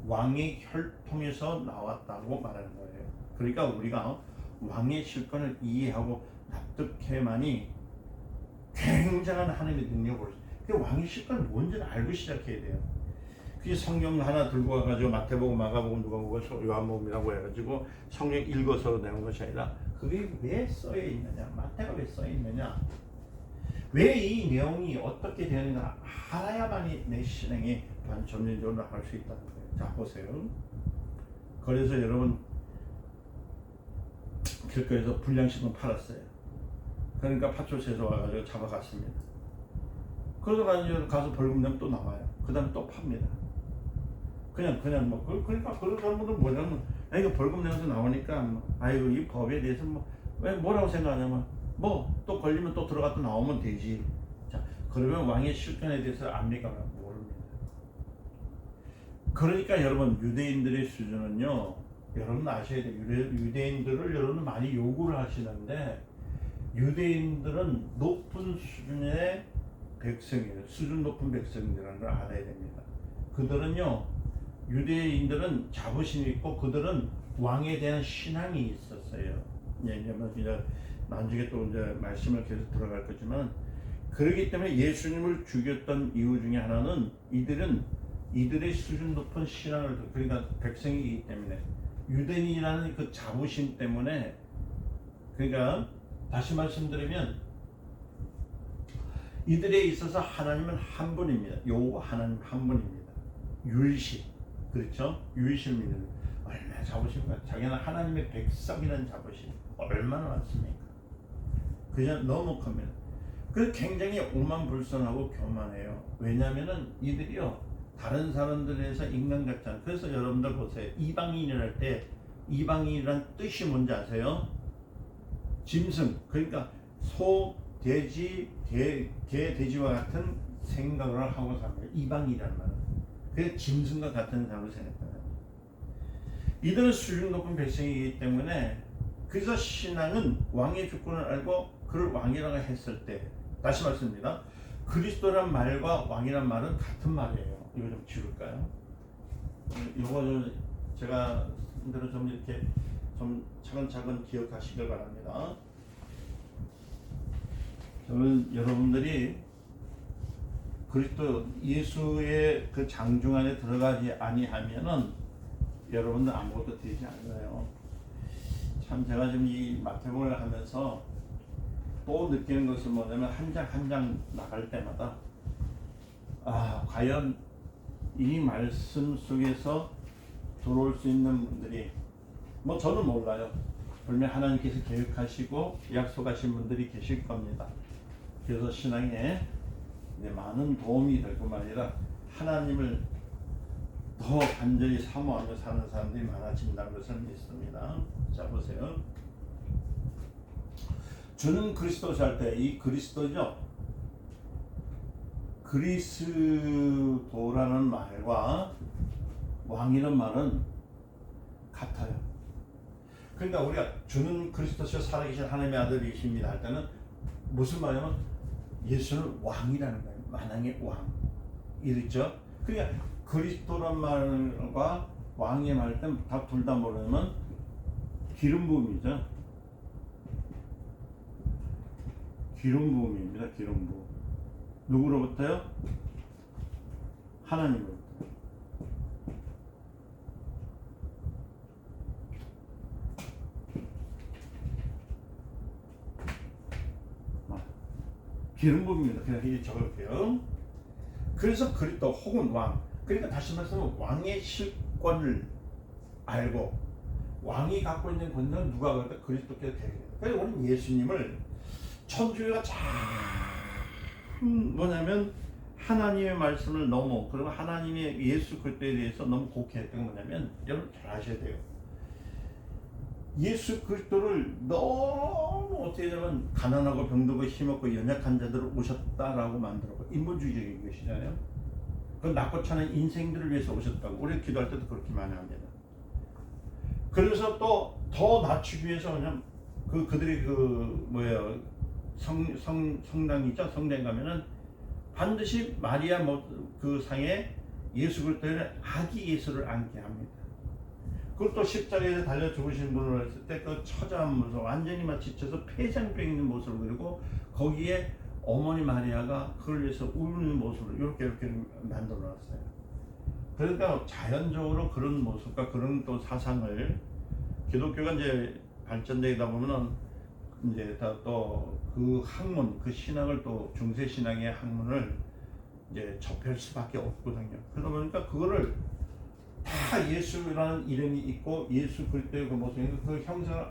왕의 혈통에서 나왔다고 말하는 거예요. 그러니까 우리가 왕의 실권을 이해하고 납득해야만이 굉장한 하나님의 능력을 그 왕의 실권이 뭔지를 알고 시작해야 돼요. 그게 성경 하나 들고 와가지고 마태복음, 마가복음, 누가복음, 요한복음이라고 해가지고 성경 읽어서 내는 것이 아니라 그게 왜 써여 있느냐, 마태가 왜 써여 있느냐, 왜 이 내용이 어떻게 되는가 알아야만이 내 신앙이 점진적으로 나갈 수 있다는 거예요. 자 보세요. 그래서 여러분 길거리에서 불량식품 팔았어요. 그러니까 파출소에서 와가지고 잡아갔습니다. 그러다 가서 벌금 내면 또 나와요. 그 다음에 또 팝니다. 그냥 뭐 그러니까 그런 사람들은 뭐냐면 이거 벌금 내면서 나오니까 아이고 이 법에 대해서 왜 뭐라고 생각하냐면 또 걸리면 또 들어갔다 나오면 되지. 자 그러면 왕의 실권에 대해서 압니까? 모릅니다. 그러니까 여러분 유대인들의 수준은요, 여러분 아셔야 돼요. 유대인들을 여러분 많이 요구를 하시는데 유대인들은 높은 수준의 백성이에요. 수준 높은 백성이라는 걸 알아야 됩니다. 그들은요, 유대인들은 자부심이 있고 그들은 왕에 대한 신앙이 있었어요. 왜냐면 이제 나중에 또 이제 말씀을 계속 들어갈 거지만 그렇기 때문에 예수님을 죽였던 이유 중에 하나는 이들의 수준 높은 신앙을 그러니까 백성이기 때문에 유대인이라는 그 자부심 때문에 그러니까 다시 말씀드리면 이들에 있어서 하나님은 한 분입니다. 요 하나님 한 분입니다. 율식 그렇죠? 율식을 믿는 얼마나 자부심인가. 자기는 하나님의 백성이라는 자부심 얼마나 많습니까? 그냥 너무 큽니다. 그 굉장히 오만불선하고 교만해요. 왜냐하면은 이들이요 다른 사람들에서 인간 같지 않아요. 그래서 여러분들 보세요. 이방인이랄 때 이방인이란 뜻이 뭔지 아세요? 짐승 그러니까 소, 돼지, 개, 돼지와 같은 생각을 하고 삽니다. 이방인이라는 말은 그게 짐승과 같은 사람을 생각해요. 이들은 수준 높은 백성이기 때문에 그래서 신앙은 왕의 주권을 알고 그를 왕이라고 했을 때 다시 말씀드립니다. 그리스도란 말과 왕이란 말은 같은 말이에요. 이거 좀 지울까요? 이거 제가 좀 이렇게 좀 차근차근 기억하시길 바랍니다. 저는 여러분들이 그리스도 예수의 그 장중 안에 들어가지 아니하면은 여러분들 아무것도 되지 않아요. 참 제가 지금 이 마태복음을 하면서 또 느끼는 것은 뭐냐면 한 장 한 장 나갈 때마다 과연 이 말씀 속에서 들어올 수 있는 분들이 저는 몰라요. 분명 하나님께서 계획하시고 약속하신 분들이 계실 겁니다. 그래서 신앙에 많은 도움이 될 뿐만 아니라 하나님을 더 간절히 사모하며 사는 사람들이 많아진다는 것을 믿습니다. 자 보세요. 주는 그리스도서 할 때 이 그리스도죠. 그리스도라는 말과 왕이라는 말은 같아요. 그러니까 우리가 주는 그리스도시요 살아계신 하나님의 아들이십니다 할 때는 무슨 말이냐면 예수는 왕이라는 거예요. 만왕의 왕. 이랬죠. 그러니까 그리스도란 말과 왕의 말 때 다 둘 다 뭐냐면 기름 부음이죠. 기름 부음입니다. 기름 부음. 누구로부터요? 하나님으로부터. 기름 부음입니다. 그냥 이게 적을게요. 그래서 그리스도 혹은 왕. 그러니까 다시 말해서 왕의 실권을 알고 왕이 갖고 있는 권능은 누가 갖다 그리스도께서 되겠다. 그래서 우리는 예수님을 천주교가 참 뭐냐면 하나님의 말씀을 너무, 그리고 하나님의 예수 그리스도에 대해서 너무 곡해했던 건 뭐냐면, 여러분 잘 아셔야 돼요. 예수 그리스도를 너무 어떻게 되면 가난하고 병들고 힘없고 연약한 자들을 오셨다라고 만들었고, 인본주의적인 것이잖아요. 그 낮고 차는 인생들을 위해서 오셨다고 우리 기도할 때도 그렇게 많이 합니다. 그래서 또 더 낮추기 위해서 그냥 그들이 성당이죠. 성당 가면은 반드시 마리아 그 상에 예수 그리스도의 아기 예수를 안게 합니다. 그리고 또 십자가에 달려 죽으신 분을 했을 때 그 처자한 모습, 완전히 막 지쳐서 폐장병 있는 모습을 그리고 거기에 어머니 마리아가 그걸 위해서 우는 모습을 이렇게 만들어 놨어요. 그러니까 자연적으로 그런 모습과 그런 또 사상을 기독교가 이제 발전되다 보면은 이제 다 또 그 학문, 그 신학을 또 중세 신앙의 학문을 이제 접할 수밖에 없거든요. 그러다 보니까 그거를 다 예수라는 이름이 있고 예수 그리스도의 그 모습이 그 형상을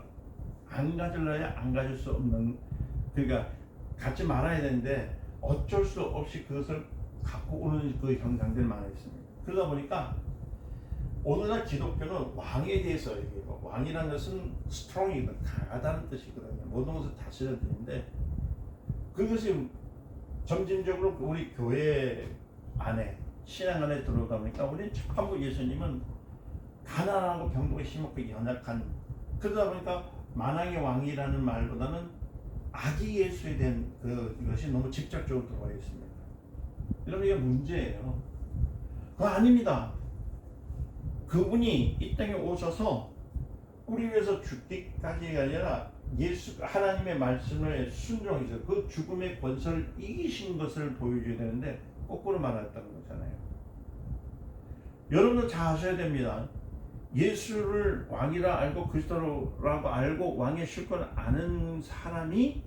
안 가질래야 안 가질 수 없는, 그러니까 갖지 말아야 되는데 어쩔 수 없이 그것을 갖고 오는 그 형상들이 많이 있습니다. 그러다 보니까 오늘날 기독교는 왕에 대해서 얘기해요. 왕이라는 것은 스트롱이거든, 강하다는 뜻이거든요. 모든 것을 다스려야 되는데 그것이 점진적으로 우리 교회 안에 신앙 안에 들어오다 보니까 우리 천부 예수님은 가난하고 병들고 힘없고 연약한, 그러다 보니까 만왕의 왕이라는 말보다는 아기 예수에 대한 그것이 너무 직접적으로 들어와 있습니다. 여러분 이게 문제예요. 그거 아닙니다. 그분이 이 땅에 오셔서 우리 위해서 죽기까지가 아니라 예수 하나님의 말씀을 순종해서 그 죽음의 권세를 이기신 것을 보여줘야 되는데 거꾸로 말했다는 거잖아요. 여러분도 잘 아셔야 됩니다. 예수를 왕이라 알고 그리스도라고 알고 왕의 실권을 아는 사람이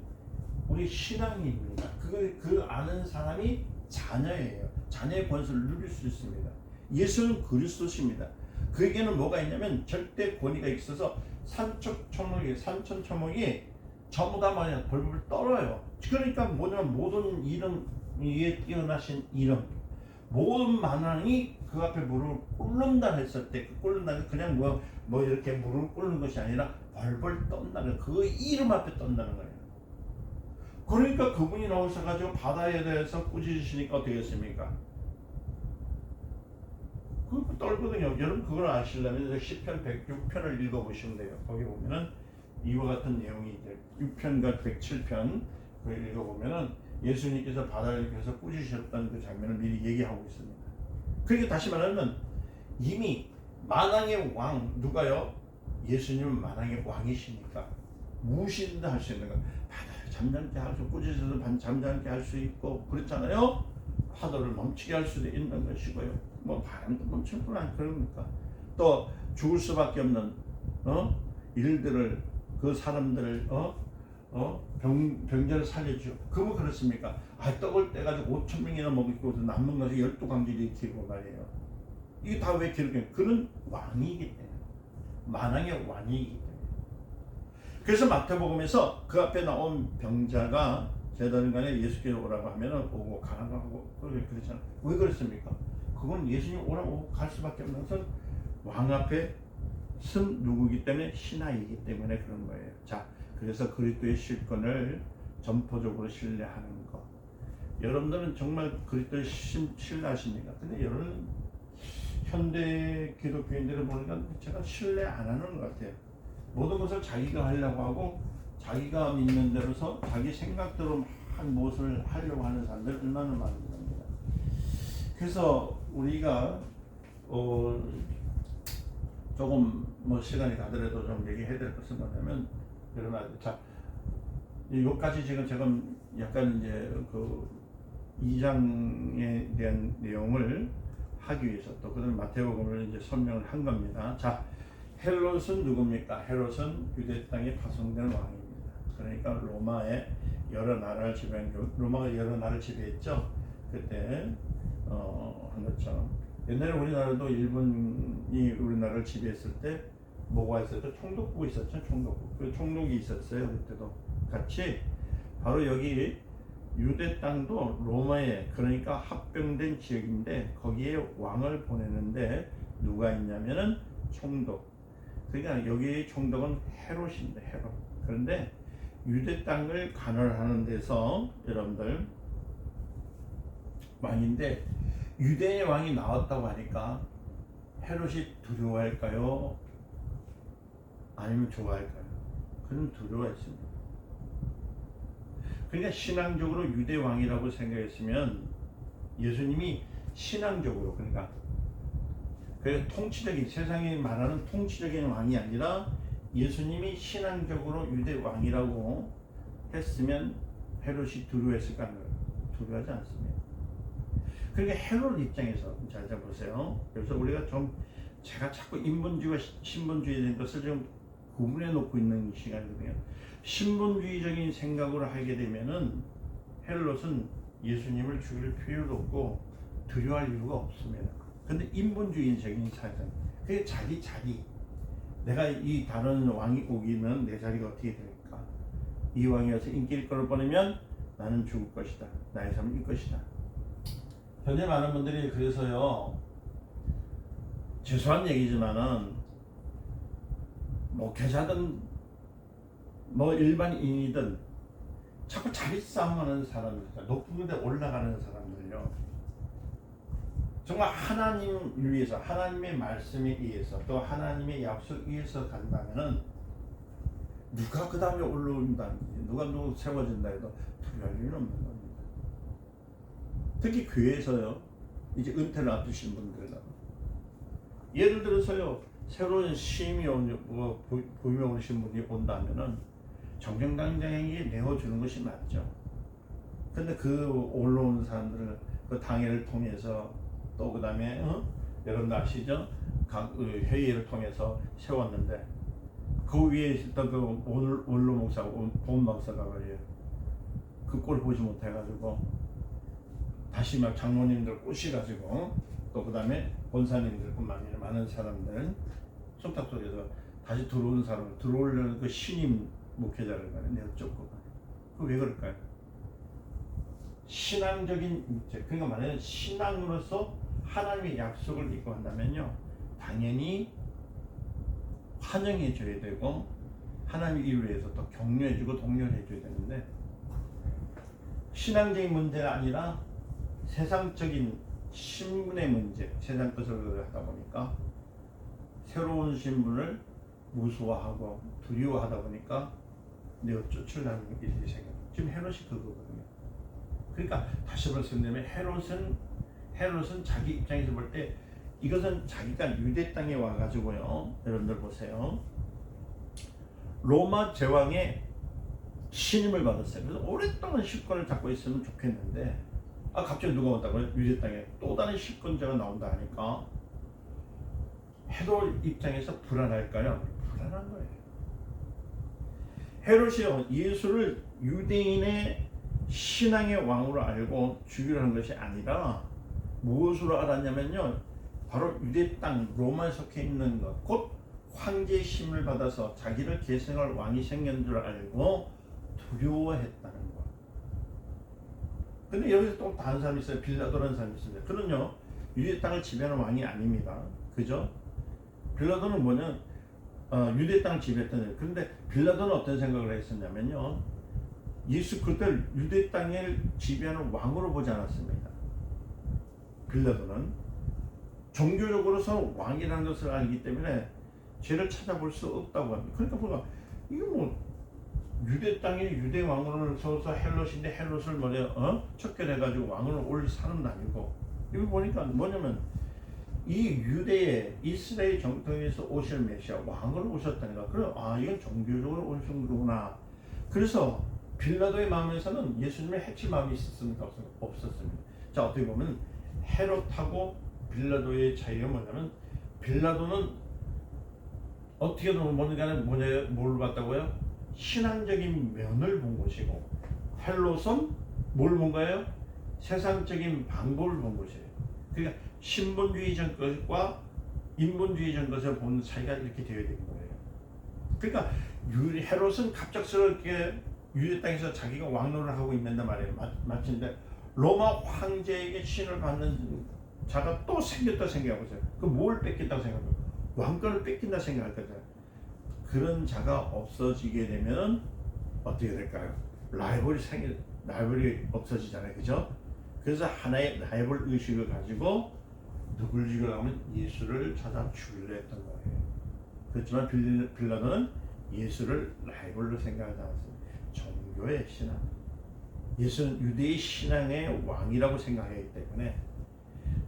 우리 신앙입니다. 그 아는 사람이 자녀예요. 자녀의 권세를 누릴 수 있습니다. 예수는 그리스도십니다. 그에게는 뭐가 있냐면 절대 권위가 있어서 산천초목이 전부 다 뭐냐 벌벌 떨어요. 그러니까 뭐냐면 모든 이름 위에 뛰어나신 이름, 모든 만왕이 그 앞에 무릎을 꿇는다 했을 때 그 꿇는다는 그냥 뭐 이렇게 무릎을 꿇는 것이 아니라 벌벌 떤다는 그 이름 앞에 떤다는 거예요. 그러니까 그분이 나오셔가지고 바다에 대해서 꾸짖으시니까 어떻게 했습니까? 그거 떨거든요. 여러분 그걸 아시려면 시편 106편을 읽어보시면 돼요. 거기 보면은 이와 같은 내용이 이제 6편과 107편 그걸 읽어보면은 예수님께서 바다를 위해서 꾸짖으셨다는 그 장면을 미리 얘기하고 있습니다. 그러니까 다시 말하면 이미 만왕의 왕 누가요? 예수님은 만왕의 왕이시니까 무엇이든 할 수 있는 거. 바다를 잠잠케 할 수, 꾸짖어서 잠잠케 할 수 있고 그렇잖아요. 파도를 멈추게 할 수도 있는 것이고요. 뭐 바람도 멈출 뿐 아니라 그럽니까? 또 죽을 수밖에 없는 일들을 그 사람들을 병자를 살려주죠. 그거 그렇습니까? 떡을 떼가지고 5,000명이나 먹이고 남는 것이 12광질이 일으키고 말이에요. 이게 다 왜 기록해? 그는 왕이기 때문에, 만왕의 왕이기 때문에. 그래서 마태복음에서 그 앞에 나온 병자가 제자들 간에 예수께서 오라고 하면은 오고 가라고 하고 그렇잖아요. 왜 그랬습니까? 그건 예수님 오라고 갈 수밖에 없는 것은 왕 앞에 쓴 누구이기 때문에 신하이기 때문에 그런 거예요. 자, 그래서 그리스도의 실권을 전포적으로 신뢰하는 것. 여러분들은 정말 그리스도를 신뢰하십니까? 근데 여러분 현대 기독교인들을 보니까 제가 신뢰 안 하는 것 같아요. 모든 것을 자기가 하려고 하고 자기가 믿는 대로서 자기 생각대로 한 무엇을 하려고 하는 사람들 얼마나 많은 겁니다. 그래서 우리가 조금 뭐 시간이 가더라도 좀 얘기해야 될 것은 뭐냐면 여러분 자 여기까지 지금 제가 약간 이제 그 2장에 대한 내용을 하기 위해서 또 그다음에 마태복음을 이제 설명을 한 겁니다. 자, 헤롯은 누굽니까? 헤롯은 유대 땅에 파송된 왕입니다. 그러니까 로마의 여러 나라를 지배한, 로마가 여러 나라를 지배했죠. 그때 한 것처럼 옛날에 우리나라도 일본이 우리나라를 지배했을 때 뭐가 있었죠? 총독부가 있었죠. 총독부. 그 총독이 있었어요. 그때도 같이 바로 여기 유대 땅도 로마에 그러니까 합병된 지역인데 거기에 왕을 보내는데 누가 있냐면은 총독. 그러니까 여기 총독은 헤롯인데 헤롯. 그런데 유대 땅을 관할하는 데서 여러분들 왕인데 유대의 왕이 나왔다고 하니까 헤롯이 두려워할까요? 아니면 좋아할까요? 그는 두려워했습니다. 그러니까 신앙적으로 유대 왕이라고 생각했으면 예수님이 신앙적으로 그러니까 통치적인 세상이 말하는 통치적인 왕이 아니라 예수님이 신앙적으로 유대 왕이라고 했으면 헤롯이 두려워했을까? 두려워하지 않습니다. 그러니까 헤롯 입장에서 잘 보세요. 그래서 우리가 좀 제가 자꾸 인본주의와 신본주의에 대한 것을 좀 구분해 놓고 있는 시간이거든요. 신본주의적인 생각으로 하게 되면은 헤롯은 예수님을 죽일 필요도 없고 두려워할 이유가 없습니다. 근데 인본주의적인 사상, 그게 자기 내가 이 다른 왕이 오기는 내 자리가 어떻게 될까? 이 왕이 와서 인기를 끌어버리면 나는 죽을 것이다. 나의 삶은 이 것이다. 현재 많은 분들이 그래서요, 죄송한 얘기지만은 목회자든 뭐 일반인이든 자꾸 자기 싸움하는 사람들, 높은 곳에 올라가는 사람들요, 정말 하나님 위해서, 하나님의 말씀에 의해서, 또 하나님의 약속 위해서 간다면은 누가 그 다음에 올라온다든지 누가 누구 세워진다 해도 두려울 일은 없는 겁니다. 특히 교회에서요, 이제 은퇴를 앞두신 분들, 예를 들어서요, 새로운 시임이 부임해 오신 분이 온다면은 정정당당하게 내어주는 것이 맞죠. 근데 그 올라오는 사람들을 그 당회를 통해서 또 그 다음에 여러분들 아시죠? 각 회의를 통해서 세웠는데 그 위에 있었던 그 원로 목사, 본 목사가 말이에요. 그 꼴 보지 못해가지고 다시 막 장로님들 꼬시가지고 또 그 다음에 본사님들뿐만 아니라 많은 사람들 속닥 속에서 다시 들어오는 사람, 들어오려는 그 신임 목회자를 내쫓고. 그 왜 그럴까요? 신앙적인 문제, 그러니까 말하는 신앙으로서 하나님의 약속을 믿고 한다면요, 당연히 환영해 줘야 되고 하나님 이를 위해서 또 격려해 주고 독려해 줘야 되는데, 신앙적인 문제가 아니라 세상적인 신분의 문제, 세상 것을 하다 보니까 새로운 신분을 무서워하고 두려워하다 보니까 내어 쫓으려는 일이 생겨요. 지금 헤롯이 그거거든요. 그러니까 다시 말씀드리면 헤롯은 자기 입장에서 볼 때 이것은 자기가 유대 땅에 와가지고요, 여러분들 보세요, 로마 제왕의 신임을 받았어요. 그래서 오랫동안 실권을 잡고 있으면 좋겠는데 갑자기 누가 온다고요? 유대 땅에 또 다른 실권자가 나온다 하니까 헤롯 입장에서 불안할까요? 불안한 거예요. 헤롯이요, 예수를 유대인의 신앙의 왕으로 알고 죽이려는 것이 아니라 무엇으로 알았냐면요, 바로 유대 땅 로마에 속해 있는 것, 곧 황제의 심을 받아서 자기를 계승할 왕이 생긴 줄 알고 두려워했다는 것. 근데 여기서 또 다른 사람이 있어요. 빌라도라는 사람이 있습니다. 그는요, 유대 땅을 지배하는 왕이 아닙니다. 그죠? 빌라도는 뭐냐, 유대 땅을 지배했던 애. 그런데 빌라도는 어떤 생각을 했었냐면요, 예수 그리스도를 유대 땅을 지배하는 왕으로 보지 않았습니다. 빌라도는 종교적으로서 왕이라는 것을 알기 때문에 죄를 찾아볼 수 없다고 합니다. 그러니까 뭐가 이게 뭐 유대 땅에 유대 왕으로 서서 헤롯인데 헤롯을 척결해가지고 왕으로 올 사람도 아니고, 이거 보니까 뭐냐면 이 유대의 이스라엘 정통에서 오실 메시아 왕으로 오셨다니까. 그래, 이건 종교적으로 오신 거구나. 그래서 빌라도의 마음에서는 예수님을 해칠 마음이 있었습니까? 없었습니다. 자, 어떻게 보면 헤롯하고 빌라도의 차이가 뭐냐면, 빌라도는 어떻게든 뭘 봤다고요? 신앙적인 면을 본 것이고, 헤롯은 뭘 본 거예요? 세상적인 방법을 본 것이에요. 그러니까 신본주의적 것과 인본주의적 것을 보는 차이가 이렇게 되어야 되는 거예요. 그러니까 헤롯은 갑작스럽게 유대 땅에서 자기가 왕노를 하고 있는데 말이에요. 마침내 로마 황제에게 신을 받는 자가 또 생겼다 생각해보세요. 그 뭘 뺏긴다고 생각해요? 왕권을 뺏긴다 생각할 거잖아요. 그런 자가 없어지게 되면 어떻게 될까요? 라이벌이 없어지잖아요. 그죠? 그래서 하나의 라이벌 의식을 가지고 누굴 죽이려고 하면 예수를 찾아 죽이려 했던 거예요. 그렇지만 빌라도는 예수를 라이벌로 생각하지 않았습니다. 종교의 신앙. 예수는 유대의 신앙의 왕이라고 생각하기 때문에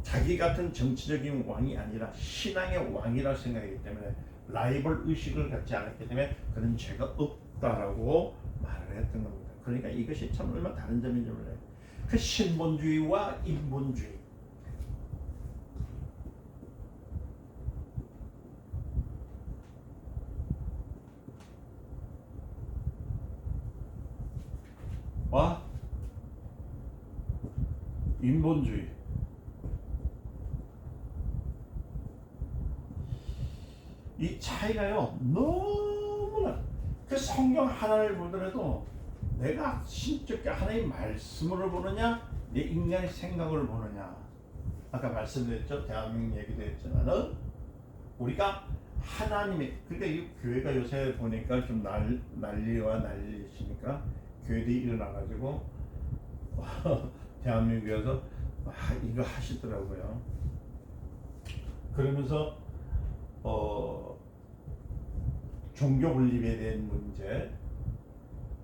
자기 같은 정치적인 왕이 아니라 신앙의 왕이라고 생각하기 때문에 라이벌 의식을 갖지 않았기 때문에 그는 죄가 없다라고 말을 했던 겁니다. 그러니까 이것이 참 얼마나 다른 점인지 몰라요. 그 신본주의와 인본주의. 와 인본주의. 이 차이가요 너무나 그 성경 하나를 보더라도 내가 신적인 하나의 말씀으로 보느냐 내 인간의 생각을 보느냐. 아까 말씀드렸죠. 대한민국 얘기도 했지만은 우리가 하나님의 그러니까 이 교회가 요새 보니까 좀 난리와 난리시니까 교회들이 일어나가지고 대한민국에서 이거 하시더라고요. 그러면서 종교 분립에 대한 문제,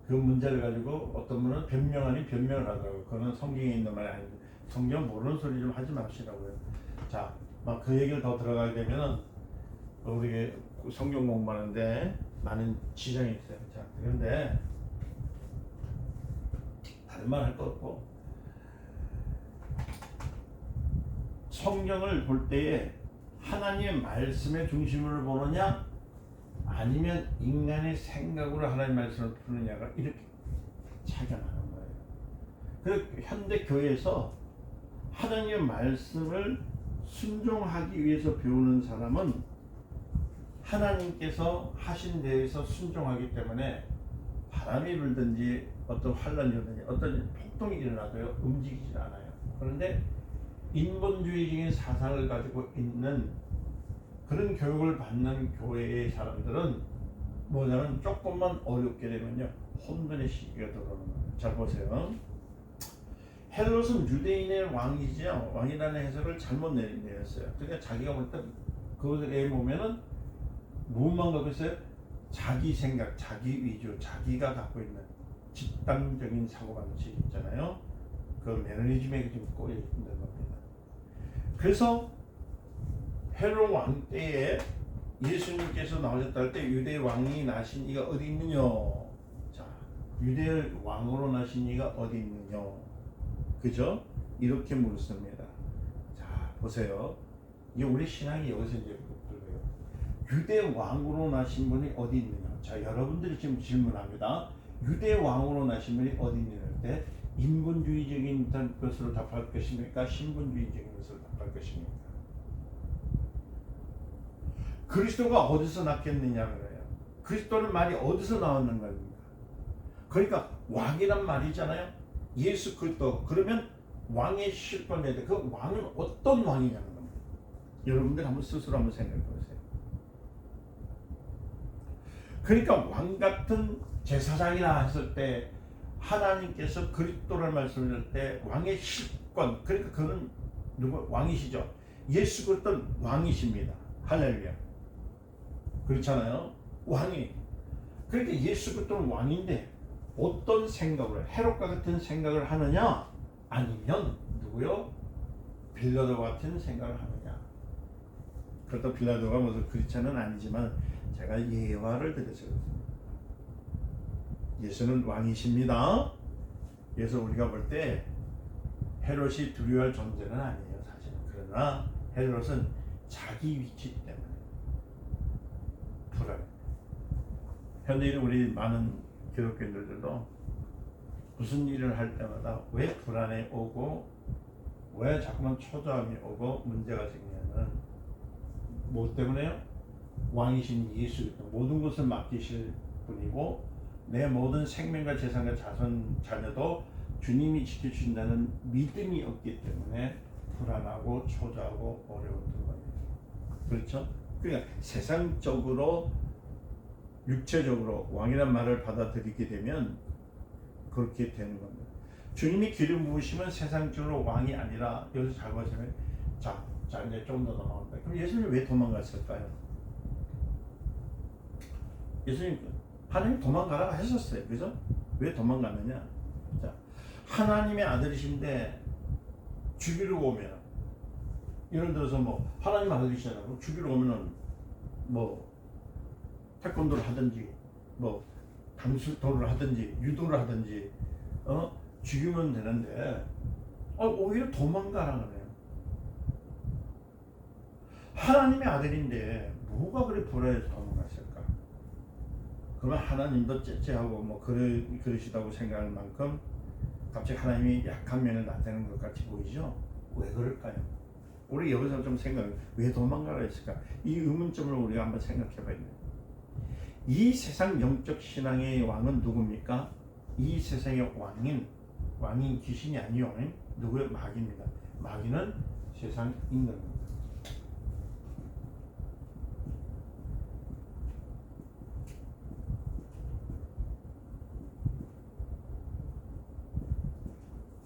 그 문제를 가지고 어떤 분은 변명 아닌 변명을 하더라고요. 그거는 성경에 있는 말이 아닌데 성경 모르는 소리 좀 하지 마시라고요. 자, 막 그 얘기를 더 들어가게 되면은 우리 성경 공부하는데 많은 지장이 있어요. 자, 그런데 다른 말 할 거 없고 성경을 볼 때에 하나님의 말씀의 중심으로 보느냐 아니면 인간의 생각으로 하나님의 말씀을 푸느냐가 이렇게 차이가 나는 거예요. 그 현대 교회에서 하나님의 말씀을 순종하기 위해서 배우는 사람은 하나님께서 하신 대에서 순종하기 때문에 바람이 불든지 어떤 환란이 오든지 어떤 폭동이 일어나도요 움직이지 않아요. 그런데 인본주의적인 사상을 가지고 있는 그런 교육을 받는 교회의 사람들은 뭐냐면 조금만 어렵게 되면요 혼돈의 시기가 들어오는 거예요. 잘 보세요. 헬롯은 유대인의 왕이죠. 왕이라는 해석을 잘못 내렸어요. 그러니까 자기가 볼 때 그것에 보면은 무엇만 갖고 있어요? 자기 생각, 자기 위주, 자기가 갖고 있는 집단적인 사고방식 있잖아요. 그 매너리즘에 좀 꼬여 있는 겁니다. 그래서 헤롯 왕 때에 예수님께서 나오셨다 할 때 유대 왕이 나신 이가 어디 있느냐? 자, 유대 왕으로 나신 이가 어디 있느냐? 그죠? 이렇게 물었습니다. 자, 보세요. 이게 우리 신앙이 여기서 이제 그래요. 유대 왕으로 나신 분이 어디 있느냐? 자, 여러분들이 지금 질문합니다. 유대 왕으로 나신 분이 어디 있느냐 할 때 인본주의적인 것으로 답할 것입니까? 신본주의적인 것으로 답할 것입니까? 그리스도가 어디서 났겠느냐 그래요. 그리스도는 말이 어디서 나왔는 겁니까? 그러니까 왕이란 말이잖아요. 예수 그리스도. 그러면 왕의 실권에 대해 그 왕은 어떤 왕이냐는 겁니다. 여러분들 한번 스스로 한번 생각해 보세요. 그러니까 왕 같은 제사장이나 했을 때 하나님께서 그리스도를 말씀하실 때 왕의 실권 그러니까 그는 누구 왕이시죠. 예수 그리스도는 왕이십니다. 할렐루야. 그렇잖아요. 왕이. 그러니까 예수 그리스도는 왕인데 어떤 생각을 헤롯과 같은 생각을 하느냐 아니면 누구요? 빌라도 같은 생각을 하느냐. 그렇다고 빌라도가 무슨 크리스찬은 아니지만 제가 예화를 드려서 그렇습니다. 예수는 왕이십니다. 그래서 우리가 볼 때 헤롯이 두려워할 존재는 아니에요 사실은. 그러나 헤롯은 자기 위치 때문에 불안. 현대인 우리 많은 기독교인들도 무슨 일을 할 때마다 왜 불안에 오고 왜 자꾸만 초조함이 오고 문제가 생기냐면 뭐 때문에요? 왕이신 예수 모든 것을 맡기실 분이고 내 모든 생명과 재산과 자손 자녀도 주님이 지켜주신다는 믿음이 없기 때문에 불안하고 초조하고 어려웠던 거예요. 그렇죠? 그러니까 세상적으로 육체적으로 왕이란 말을 받아들이게 되면 그렇게 되는 겁니다. 주님이 기름 부으시면 세상적으로 왕이 아니라 여기서 잘 보시면 자 이제 좀 더 넘어갑니다. 그럼 예수님이 왜 도망갔을까요? 예수님 하나님 도망가라고 하셨어요. 그죠? 왜 도망갔느냐? 자, 하나님의 아들이신데 죽이러 오면 예를 들어서 뭐 하나님 아들이시잖아요. 죽이러 오면은 뭐 태권도를 하든지 뭐 담술도를 하든지 유도를 하든지 죽이면 되는데 오히려 도망가라 그래요. 하나님의 아들인데 뭐가 그리 불안해서 도망갔을까? 그러면 하나님도 째째하고 뭐 그러시다고 생각할 만큼 갑자기 하나님이 약한 면을 나타내는 것 같이 보이죠? 왜 그럴까요? 우리 여기서 좀 왜 도망가라 했을까? 이 의문점을 우리가 한번 생각해 봐야 돼요. 이 세상 영적 신앙의 왕은 누굽니까? 이 세상의 왕인 귀신이 아니요. 누구의 마귀입니다. 마귀는 세상 임금입니다.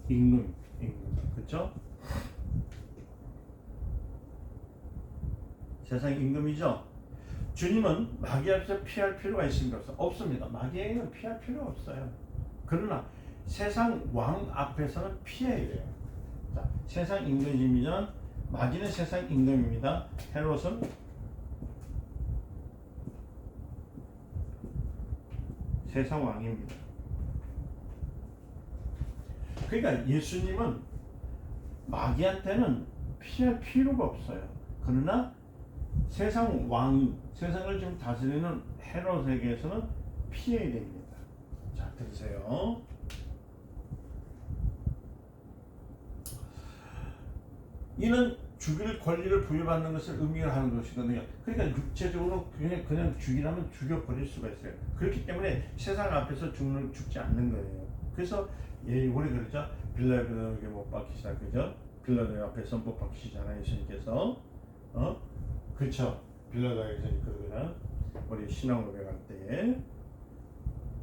임금, 그렇죠? 세상 임금이죠. 주님은 마귀 앞에서 피할 필요가 있습니까? 없습니다. 마귀에게는 피할 필요가 없어요. 그러나 세상 왕 앞에서는 피해야 돼요. 자, 세상 임금이면 마귀는 세상 임금입니다. 헤롯은 세상 왕입니다. 그러니까 예수님은 마귀한테는 피할 필요가 없어요. 그러나 세상 왕, 세상을 지금 다스리는 헤롯에게서는 피해야 됩니다. 자, 들으세요. 이는 죽일 권리를 부여받는 것을 의미하는 것이거든요. 그러니까 육체적으로 그냥 죽이라면 죽여버릴 수가 있어요. 그렇기 때문에 세상 앞에서 죽지 않는 거예요. 그래서 우리 그러죠. 빌라도에게 못 박히시다, 그죠? 빌라도 앞에서 못 박히시잖아요, 예수님께서. 그렇죠. 빌라도에서 그러거든. 우리 신앙 고백할 때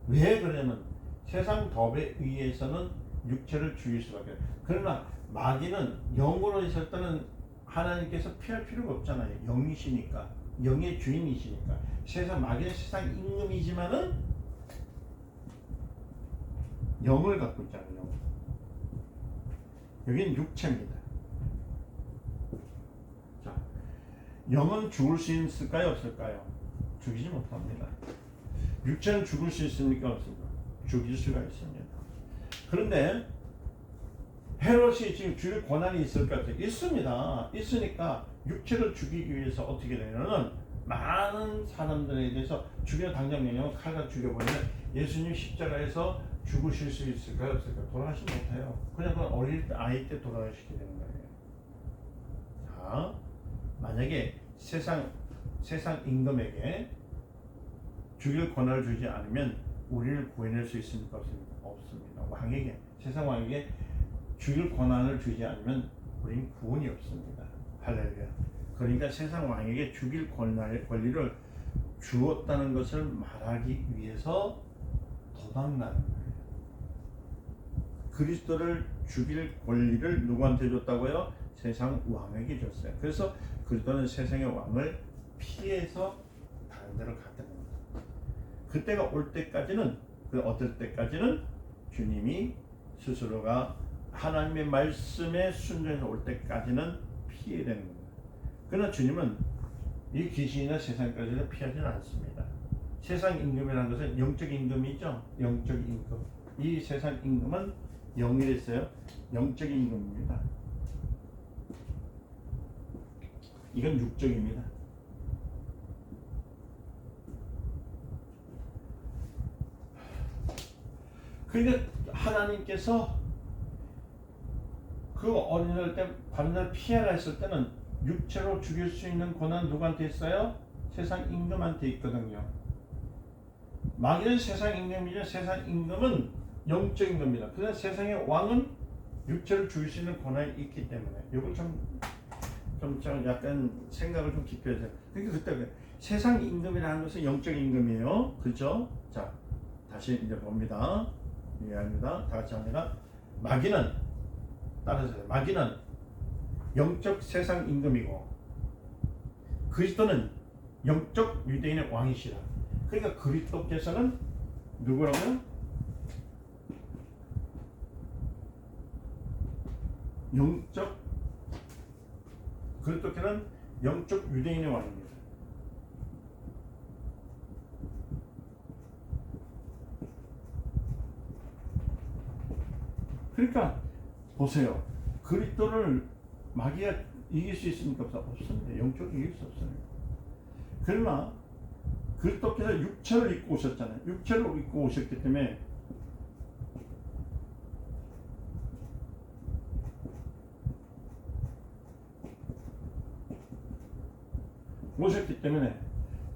왜 그러냐면 세상 법에 의해서는 육체를 죽일 수밖에. 그러나 마귀는 영으로 있을 때는 하나님께서 피할 필요가 없잖아요. 영이시니까, 영의 주인이시니까. 마귀는 세상 임금이지만은 영을 갖고 있잖아요. 영. 여기는 육체입니다. 자, 영은 죽을 수 있을까요, 없을까요? 죽이지 못합니다. 육체는 죽을 수 있습니까, 없습니까? 죽일 수가 있습니다. 그런데 헤롯이 지금 죽일 권한이 있을까? 있습니다. 있으니까 육체를 죽이기 위해서 어떻게 되냐면 많은 사람들에 대해서 당장 명령을 칼과 죽여버리면 예수님 십자가에서 죽으실 수 있을까요? 없을까요? 돌아가시지 못해요. 그냥 그 어릴 때, 아이 때 돌아가시게 되는 거예요. 자, 만약에 세상 임금에게 죽일 권한을 주지 않으면 우리를 구해낼 수 있습니까? 없습니까? 없습니다. 세상 왕에게 죽일 권한을 주지 않으면 우리는 구원이 없습니다. 할렐루야. 그러니까 세상 왕에게 죽일 권리를 주었다는 것을 말하기 위해서 도망가는 거예요. 그리스도를 죽일 권리를 누구한테 줬다고요? 세상 왕에게 줬어요. 그래서 그리스도는 세상의 왕을 피해서 다른 데로 갔던 겁니다. 그때가 올 때까지는, 어떨 때까지는 주님이 스스로가 하나님의 말씀에 순종해서 올 때까지는 피해야 되는 겁니다. 그러나 주님은 이 귀신이나 세상까지는 피하지는 않습니다. 세상 임금이라는 것은 영적 임금이죠. 영적 임금. 이 세상 임금은 영이랬어요. 영적 임금입니다. 이건 육적입니다. 그러니까 하나님께서 그 어린이날 때 밤낮 피해가 있을 때는 육체로 죽일 수 있는 권한 누구한테 있어요? 세상 임금한테 있거든요. 마귀는 세상 임금이죠. 세상 임금은 영적 임금입니다. 그래서 세상의 왕은 육체를 죽일 수 있는 권한이 있기 때문에 이걸 좀 약간 생각을 좀 깊이 해야 돼요. 그러니까 그때 세상 임금이라는 것은 영적 임금이에요. 그렇죠? 자, 다시 이제 봅니다. 이해합니다. 다 같이 합니다. 마귀는 따라서요. 마귀는 영적 세상 임금이고 그리스도는 영적 유대인의 왕이시라. 그러니까 그리스도께서는 누구라고요? 그리스도께서는 영적 유대인의 왕입니다. 그러니까 보세요. 그리스도를 마귀가 이길 수 있습니까? 없습니다. 영적으로 이길 수 없어요. 그러나 그리스도께서 육체를 입고 오셨잖아요. 육체를 입고 오셨기 때문에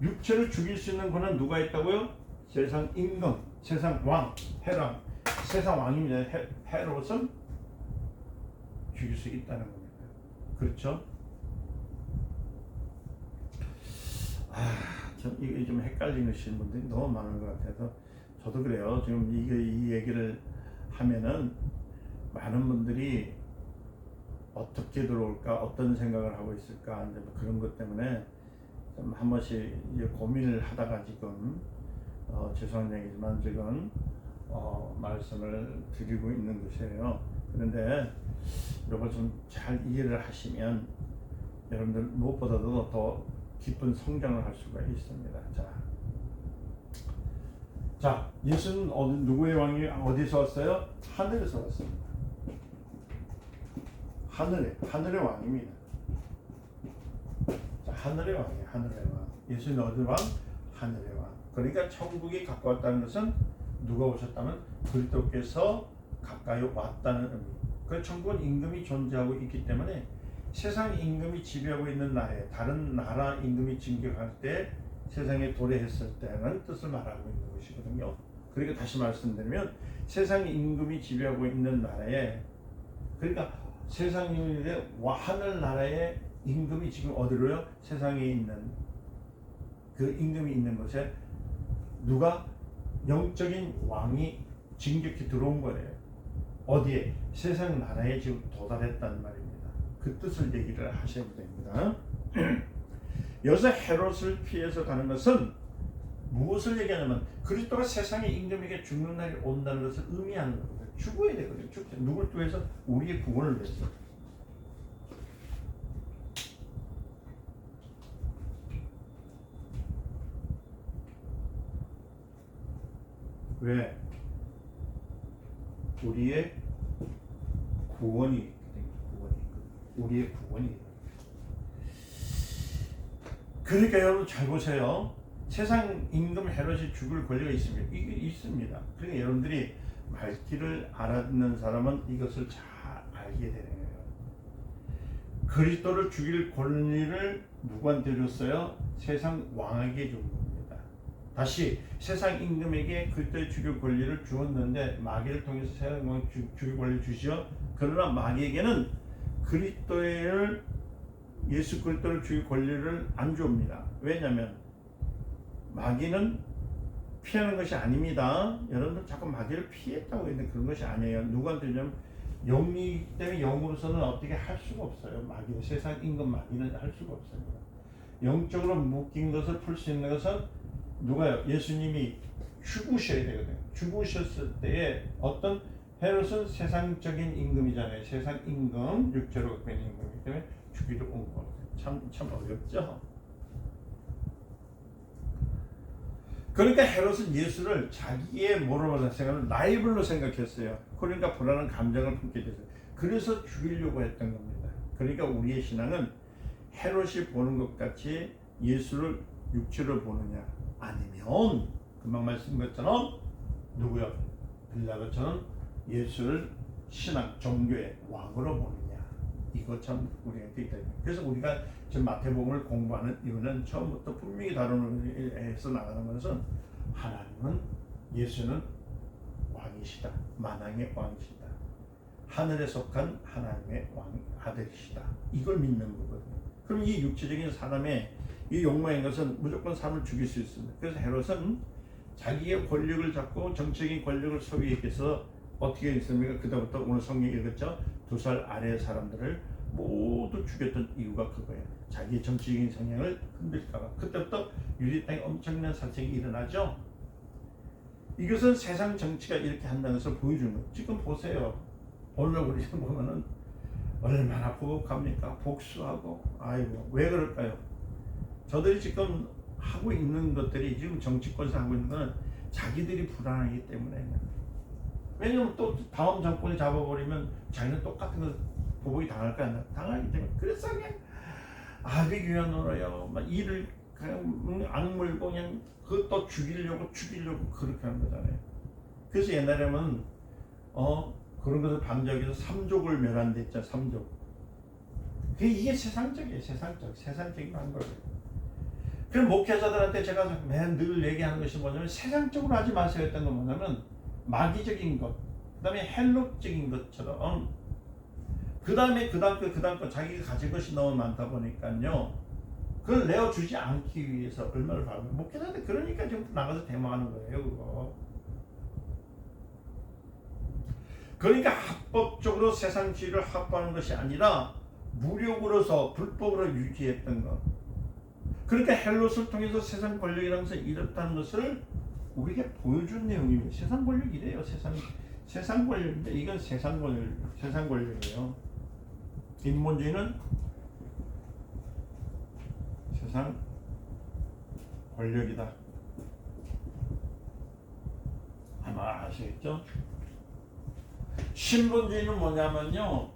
육체를 죽일 수 있는 권한 누가 있다고요? 세상 임금, 세상 왕, 헤롯, 세상 왕입니다. 헤롯은 죽일 수 있다는 겁니다. 그렇죠? 이게 좀 헷갈리시는 분들이 너무 많은 것 같아서 저도 그래요. 지금 이 얘기를 하면은 많은 분들이 어떻게 들어올까, 어떤 생각을 하고 있을까, 이제 뭐 그런 것 때문에 좀 한 번씩 이제 고민을 하다가 지금 죄송한 얘기지만 지금 말씀을 드리고 있는 것이에요. 그런데 이걸 좀 잘 이해를 하시면 여러분들 무엇보다도 더 깊은 성장을 할 수가 있습니다. 자, 예수는 누구의 왕이 어디서 왔어요? 하늘에서 왔습니다. 하늘의 왕입니다. 자, 하늘의 왕이에요. 하늘의 왕. 예수는 어디 왕? 하늘의 왕. 그러니까 천국이 가까웠다는 것은 누가 오셨다면 그리스도께서 가까이 왔다는 의미. 그 천국은 임금이 존재하고 있기 때문에 세상 임금이 지배하고 있는 나라에 다른 나라 임금이 진격할 때 세상에 도래했을 때라는 뜻을 말하고 있는 것이거든요. 그러니까 다시 말씀드리면 세상 임금이 지배하고 있는 나라에, 그러니까 세상 임금인데 하늘 나라의 임금이 지금 어디로요? 세상에 있는 그 임금이 있는 곳에 누가 영적인 왕이 진격해 들어온 거예요. 어디에? 세상 나라에 지금 도달했다는 말입니다. 그 뜻을 얘기를 하셔야 됩니다. 여기서 헤롯을 피해서 가는 것은 무엇을 얘기하냐면 그리스도가 세상의 임금에게 죽는 날이 온다는 것을 의미하는 겁니다. 죽어야 되거든요. 누굴 위해서? 우리의 구원을 위해서. 왜? 우리의 구원이 우리의 구원이. 그러니까 여러분 잘 보세요. 세상 임금 헤롯이 죽을 권리가 있습니다. 이게 있습니다. 그러니까 여러분들이 말귀를 알아듣는 사람은 이것을 잘 알게 되는 거예요. 그리스도를 죽일 권리를 누구한테 줬어요? 세상 왕에게 준 겁니다. 다시 세상 임금에게 그리스도의 죽일 권리를 주었는데 마귀를 통해서 세상 왕 죽일 권리를 주시죠. 그러나 마귀에게는 예수 그리스도를 죽일 권리를 안 줍니다. 왜냐하면 마귀는 피하는 것이 아닙니다. 여러분들 자꾸 마귀를 피했다고 했는데 그런 것이 아니에요. 누구한테 주냐면 영이기 때문에 영으로서는 어떻게 할 수가 없어요. 마귀는 세상 임금 마귀는 할 수가 없습니다. 영적으로 묶인 것을 풀 수 있는 것은 누가요? 예수님이 죽으셔야 되거든요. 죽으셨을 때에 어떤 헤롯은 세상적인 임금이잖아요. 세상 임금, 육체로 갖고 있는 임금이기 때문에 죽이러 온 거예요. 참 어렵죠? 그러니까 헤롯은 예수를 자기의 뭐로 생각을 라이벌로 생각했어요. 그러니까 불안한 감정을 품게 됐어요. 그래서 죽이려고 했던 겁니다. 그러니까 우리의 신앙은 헤롯이 보는 것 같이 예수를 육체로 보느냐, 아니면 금방 말씀드린 것처럼 누구요? 빌라도처럼 예수를 신앙, 종교의 왕으로 보느냐. 이거 참 우리한테 있다. 그래서 우리가 지금 마태복음을 공부하는 이유는 처음부터 분명히 다루는 에서 나가는 것은 하나님은 예수는 왕이시다. 만왕의 왕이시다. 하늘에 속한 하나님의 왕 아들이시다. 이걸 믿는 거거든요. 그럼 이 육체적인 사람의 이 욕망인 것은 무조건 사람을 죽일 수 있습니다. 그래서 헤롯은 자기의 권력을 잡고 정치적인 권력을 소유해서 어떻게 했습니까? 그다음부터 오늘 성경 읽었죠? 2살 아래의 사람들을 모두 죽였던 이유가 그거예요. 자기의 정치적인 성향을 흔들까봐. 그때부터 유대 땅에 엄청난 사건이 일어나죠. 이것은 세상 정치가 이렇게 한다는 것을 보여주는 거예요. 지금 보세요. 오늘 우리 보면은 얼마나 부복합니까? 복수하고. 아이고, 왜 그럴까요? 저들이 지금 하고 있는 것들이, 지금 정치권에서 하고 있는 것은 자기들이 불안하기 때문에. 왜냐면 또 다음 정권이 잡아버리면 자기는 똑같은 거 보복이 당할까? 당하기 때문에. 그래서 그냥 악의 귀환으로요, 막 이를 그냥 악물고 그냥 그것도 죽이려고 그렇게 하는 거잖아요. 그래서 옛날에는 그런 것을 방지하기 위해서 삼족을 멸한댔죠. 삼족. 이게 세상적이에요. 세상적인 방법이에요. 그럼 목회자들한테 제가 맨 늘 얘기하는 것이 뭐냐면, 세상적으로 하지 마세요 했던 건 뭐냐면, 마귀적인 것, 그 다음에 헬롯적인 것처럼, 그 다음에 그 다음 거 자기가 가진 것이 너무 많다 보니까요, 그걸 내어주지 않기 위해서 얼마나 바랍니다. 목회자들 그러니까 지금 나가서 대모하는 거예요, 그거. 그러니까 합법적으로 세상주의를 확보하는 것이 아니라 무력으로서 불법으로 유지했던 것. 그러니까 헬롯을 통해서 세상 권력이라는 것을 이뤘다는 것을 우리에게 보여준 내용입니다. 세상 권력이래요. 세상 권력인데 이건 세상 권력이에요. 인본주의는 세상 권력이다. 아마 아시겠죠? 신본주의는 뭐냐면요,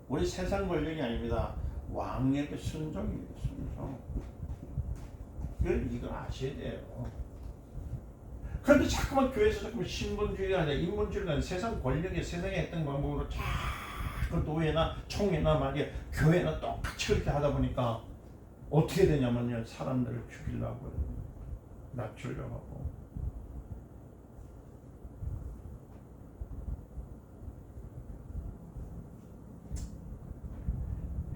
우리 세상 권력이 아닙니다. 왕에게 순종입니다. 순종. 이걸 아셔야 돼요. 그런데 자꾸만 교회에서 자꾸만 신본주의가 아니라 인본주의가 아니라 세상 권력이 세상에 했던 방법으로 자꾸 노예나 총회나 말이야 교회나 똑같이 그렇게 하다 보니까 어떻게 되냐면요, 사람들을 죽이려고 해요. 낮추려고 하고.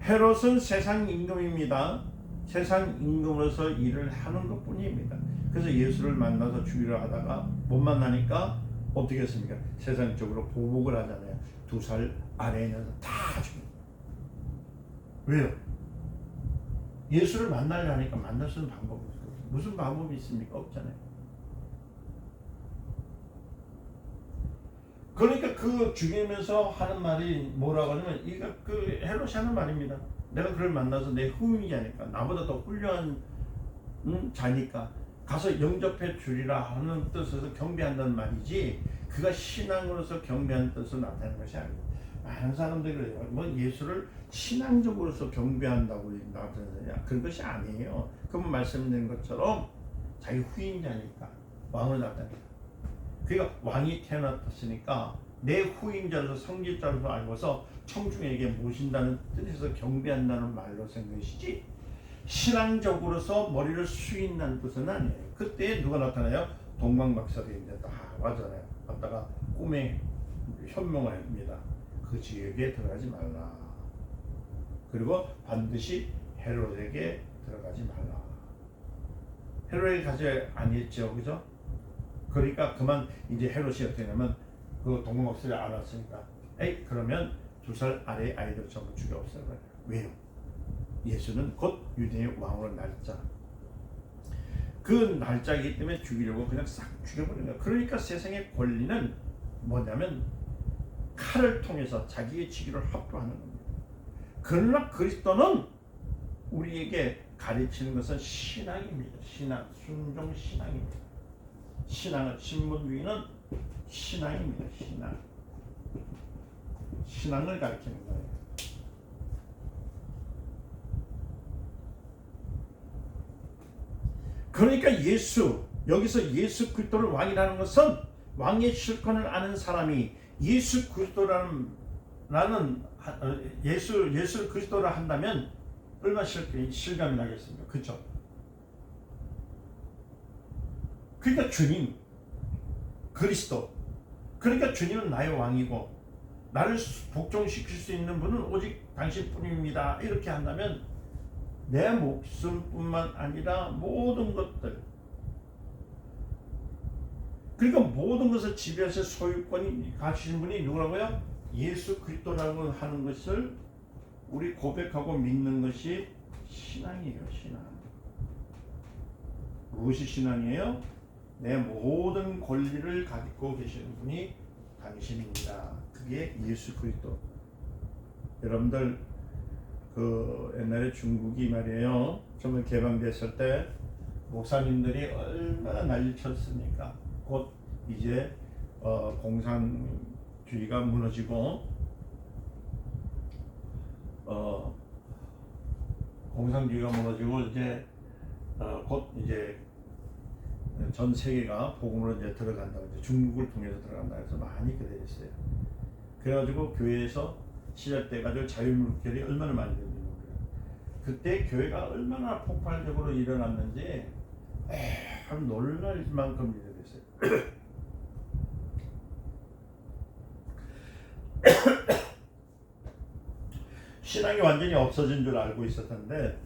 헤롯은 세상 임금입니다. 세상 임금으로서 일을 하는 것 뿐입니다. 그래서 예수를 만나서 죽이려 하다가 못 만나니까 어떻게 했습니까? 세상적으로 보복을 하잖아요. 2살 아래에 있는 다 죽입니다. 왜요? 예수를 만나려 하니까 만날 수 있는 방법이 없어요. 무슨 방법이 있습니까? 없잖아요. 그러니까 그 죽이면서 하는 말이 뭐라고 하냐면, 이거 그 헤롯이 하는 말입니다. 내가 그를 만나서 내 후임이니까, 나보다 더 훌륭한 자니까 가서 영접해 주리라 하는 뜻에서 경배한다는 말이지, 그가 신앙으로서 경배하는 뜻으로 나타내는 것이 아닙니다. 많은 사람들이 그래요. 뭐 예수를 신앙적으로서 경배한다고 나타내냐, 그런 것이 아니에요. 그분 말씀드린 것처럼 자기 후임자니까 왕을 나타냅니다. 그러니까 왕이 태어났으니까 내 후임자로서 성직자로서 알고서 청중에게 모신다는 뜻에서 경배한다는 말로 생각하시지, 신앙적으로서 머리를 숙인다는 뜻은 아니에요. 그때 누가 나타나요? 동방박사들이 이제 다 와잖아요. 왔다가 꿈에 현명을 합니다. 그 지역에 들어가지 말라. 그리고 반드시 헤롯에게 들어가지 말라. 헤롯에게 가지 아니했죠, 그죠? 그러니까 그만 이제 헤롯이 어떻게 하냐면, 그 동방박사를 알았으니까, 그러면 2살 아래 아이들 전부 죽여 없애버려요. 왜요? 예수는 곧 유대의 왕으로 날짜, 그 날짜이기 때문에 죽이려고 그냥 싹 죽여버리는 거예요. 그러니까 세상의 권리는 뭐냐면 칼을 통해서 자기의 직위를 확보하는 겁니다. 그러나 그리스도는 우리에게 가르치는 것은 신앙입니다. 신앙, 순종 신앙입니다. 신앙은, 신본주의는 신앙입니다. 신앙을 가르치는 거예요. 그러니까 여기서 예수 그리스도를 왕이라는 것은, 왕의 실권을 아는 사람이 예수 그리스도라는 예수 그리스도를 한다면 얼마나 실감이 나겠습니까? 그렇죠? 그러니까 주님, 그리스도. 그러니까 주님은 나의 왕이고 나를 복종시킬 수 있는 분은 오직 당신뿐입니다. 이렇게 한다면 내 목숨뿐만 아니라 모든 것들, 그러니까 모든 것을 지배하실 소유권이 가지신 분이 누구라고요? 예수 그리스도라고 하는 것을 우리 고백하고 믿는 것이 신앙이에요. 신앙. 무엇이 신앙이에요? 내 모든 권리를 가지고 계시는 분이 당신입니다. 그게 예수 그리스도. 여러분들 그 옛날에 중국이 말이에요. 처음에 개방됐을 때 목사님들이 얼마나 난리쳤습니까? 곧 이제 공산주의가 무너지고 공산주의가 무너지고 이제 곧 이제 전 세계가 복음으로 이제 들어간다. 이제 중국을 통해서 들어간다 해서 많이 기대했어요. 그래가지고 교회에서 시작돼가지고 자유물결이 얼마나 많이 되는지 모르겠어요. 그때 교회가 얼마나 폭발적으로 일어났는지 참 놀랄 만큼 일이 됐어요. 신앙이 완전히 없어진 줄 알고 있었는데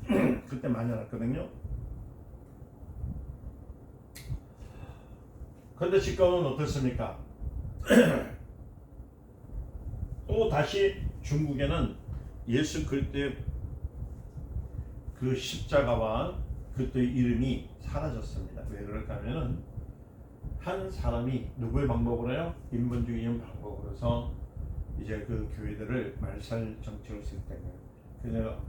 그때 많이 알았거든요. 그런데 지금은 어떻습니까? 또 다시 중국에는 예수 그리스도의 그 십자가와 그리스도의 이름이 사라졌습니다. 왜 그럴까 하면은 한 사람이 누구의 방법으로 해요? 인본주의의 방법으로서 이제 그 교회들을 말살 정책을 쓸 때문에. 그래서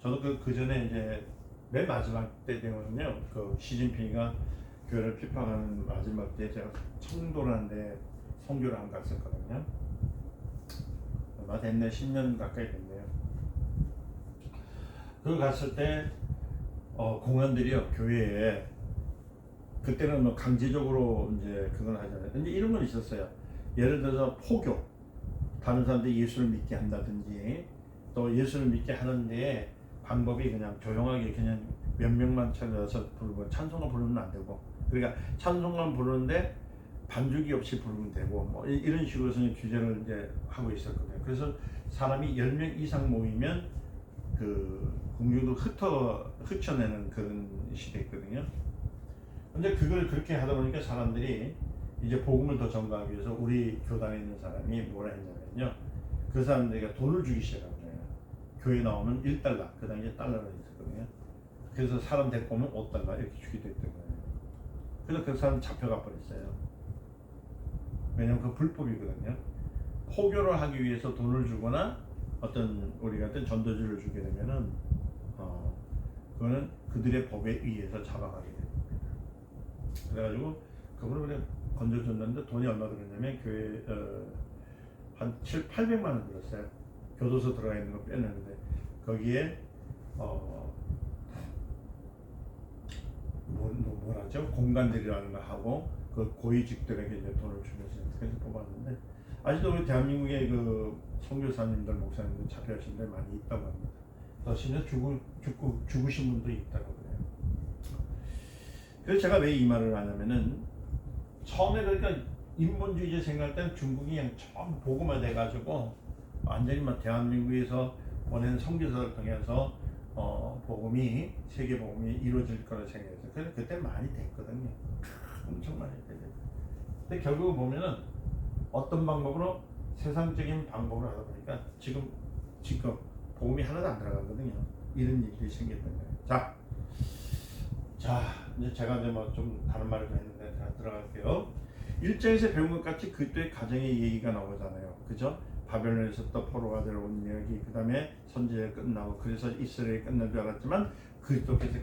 저도 그 전에 이제 맨 마지막 때 되면요, 그 시진핑이가 교회를 핍박하는 마지막 때 제가 청도라는데 선교를 한 갔었거든요. 얼마 됐네, 10년 가까이 됐네요. 그 갔을 때 공안들이요, 교회에 그때는 뭐 강제적으로 이제 그건 하잖아요. 근데 이런 건 있었어요. 예를 들어서 포교, 다른 사람들이 예수를 믿게 한다든지 또 예수를 믿게 하는데 방법이 그냥 조용하게 그냥 몇 명만 찾아서 부르고 찬송만 부르면 안 되고, 그러니까 찬송만 부르는데 반주기 없이 부르면 되고 뭐 이런 식으로 규제를 이제 하고 있었거든요. 그래서 사람이 10명 이상 모이면 그 공중도 흩어내는 그런 시대였거든요. 근데 그걸 그렇게 하다 보니까 사람들이 이제 복음을 더 전가하기 위해서 우리 교단에 있는 사람이 뭐라 했냐면요, 그 사람들이 돈을 주기 시작한 거예요. 교회 나오면 1달러, 그 당시에 달러가 있었거든요. 그래서 사람 데리고 오면 5달러 이렇게 주기도 했던 거예요. 그래서 그 사람 잡혀가 버렸어요. 왜냐면 그 불법이거든요. 포교를 하기 위해서 돈을 주거나 어떤 우리 같은 전도지를 주게 되면은 그거는 그들의 법에 의해서 잡아가게 됩니다. 그래가지고 그분을 그냥 건져줬는데 돈이 얼마 들었냐면 교회 한 800만 원 들었어요. 교도소 들어가 있는 거 빼내는데 거기에 뭐라죠? 공간들이라는 거 하고 그 고위직들에게 이제 돈을 주면서 그래서 뽑았는데 아직도 우리 대한민국의 그 선교사님들, 목사님들 잡혀가신 데 많이 있다고 합니다. 더 심지어 죽으신 분도 있다고 그래요. 그래서 제가 왜 이 말을 하냐면은 처음에 그러니까 인본주의제 생각할 때는 중국이 그냥 처음 보고만 돼가지고 완전히 막 대한민국에서 보낸 선교사를 통해서 복음이 세계 복음이 이루어질 거라 생각했어요. 그래서 그때 많이 됐거든요. 엄청 많이 됐어요. 근데 결국 보면은 어떤 방법으로 세상적인 방법으로 하다 보니까 지금 복음이 하나도 안 들어가거든요. 이런 일들이 생겼던 거예요. 자 이제 제가 이제 뭐 좀 다른 말을 좀 했는데 제가 들어갈게요. 1장에서 배운 것 같이 그때의 가정의 얘기가 나오잖아요. 그죠? 바벨론에서 또 포로가 들어온 이야기, 그 다음에 선지자 끝나고 그래서 이스라엘이 끝난 줄 알았지만 그리스도께서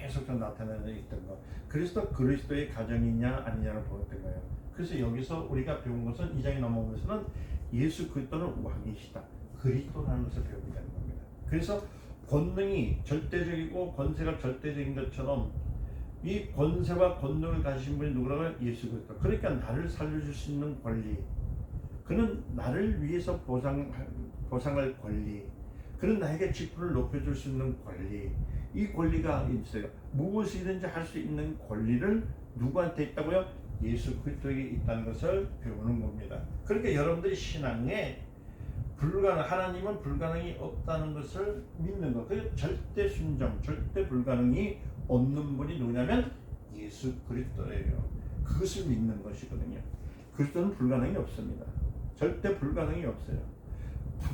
계속 나타나는 있던 거. 그리스도의 가정이냐 아니냐를 보였던 거예요. 그래서 여기서 우리가 배운 것은 2장에 넘어오면서는 예수 그리스도는 왕이시다, 그리스도라는 것을 배우게 되는 겁니다. 그래서 권능이 절대적이고 권세가 절대적인 것처럼 이 권세와 권능을 가지신 분이 누구라고요? 예수 그리스도. 그러니까 나를 살려줄 수 있는 권리, 그는 나를 위해서 보상할 권리, 그는 나에게 직분을 높여줄 수 있는 권리, 이 권리가 있어요. 무엇이든지 할 수 있는 권리를 누구한테 있다고요? 예수 그리스도에게 있다는 것을 배우는 겁니다. 그러니까 여러분들이 신앙에 하나님은 불가능이 없다는 것을 믿는 것. 그 절대 순종, 절대 불가능이 없는 분이 누구냐면 예수 그리스도예요. 그것을 믿는 것이거든요. 그리스도는 불가능이 없습니다. 절대 불가능이 없어요.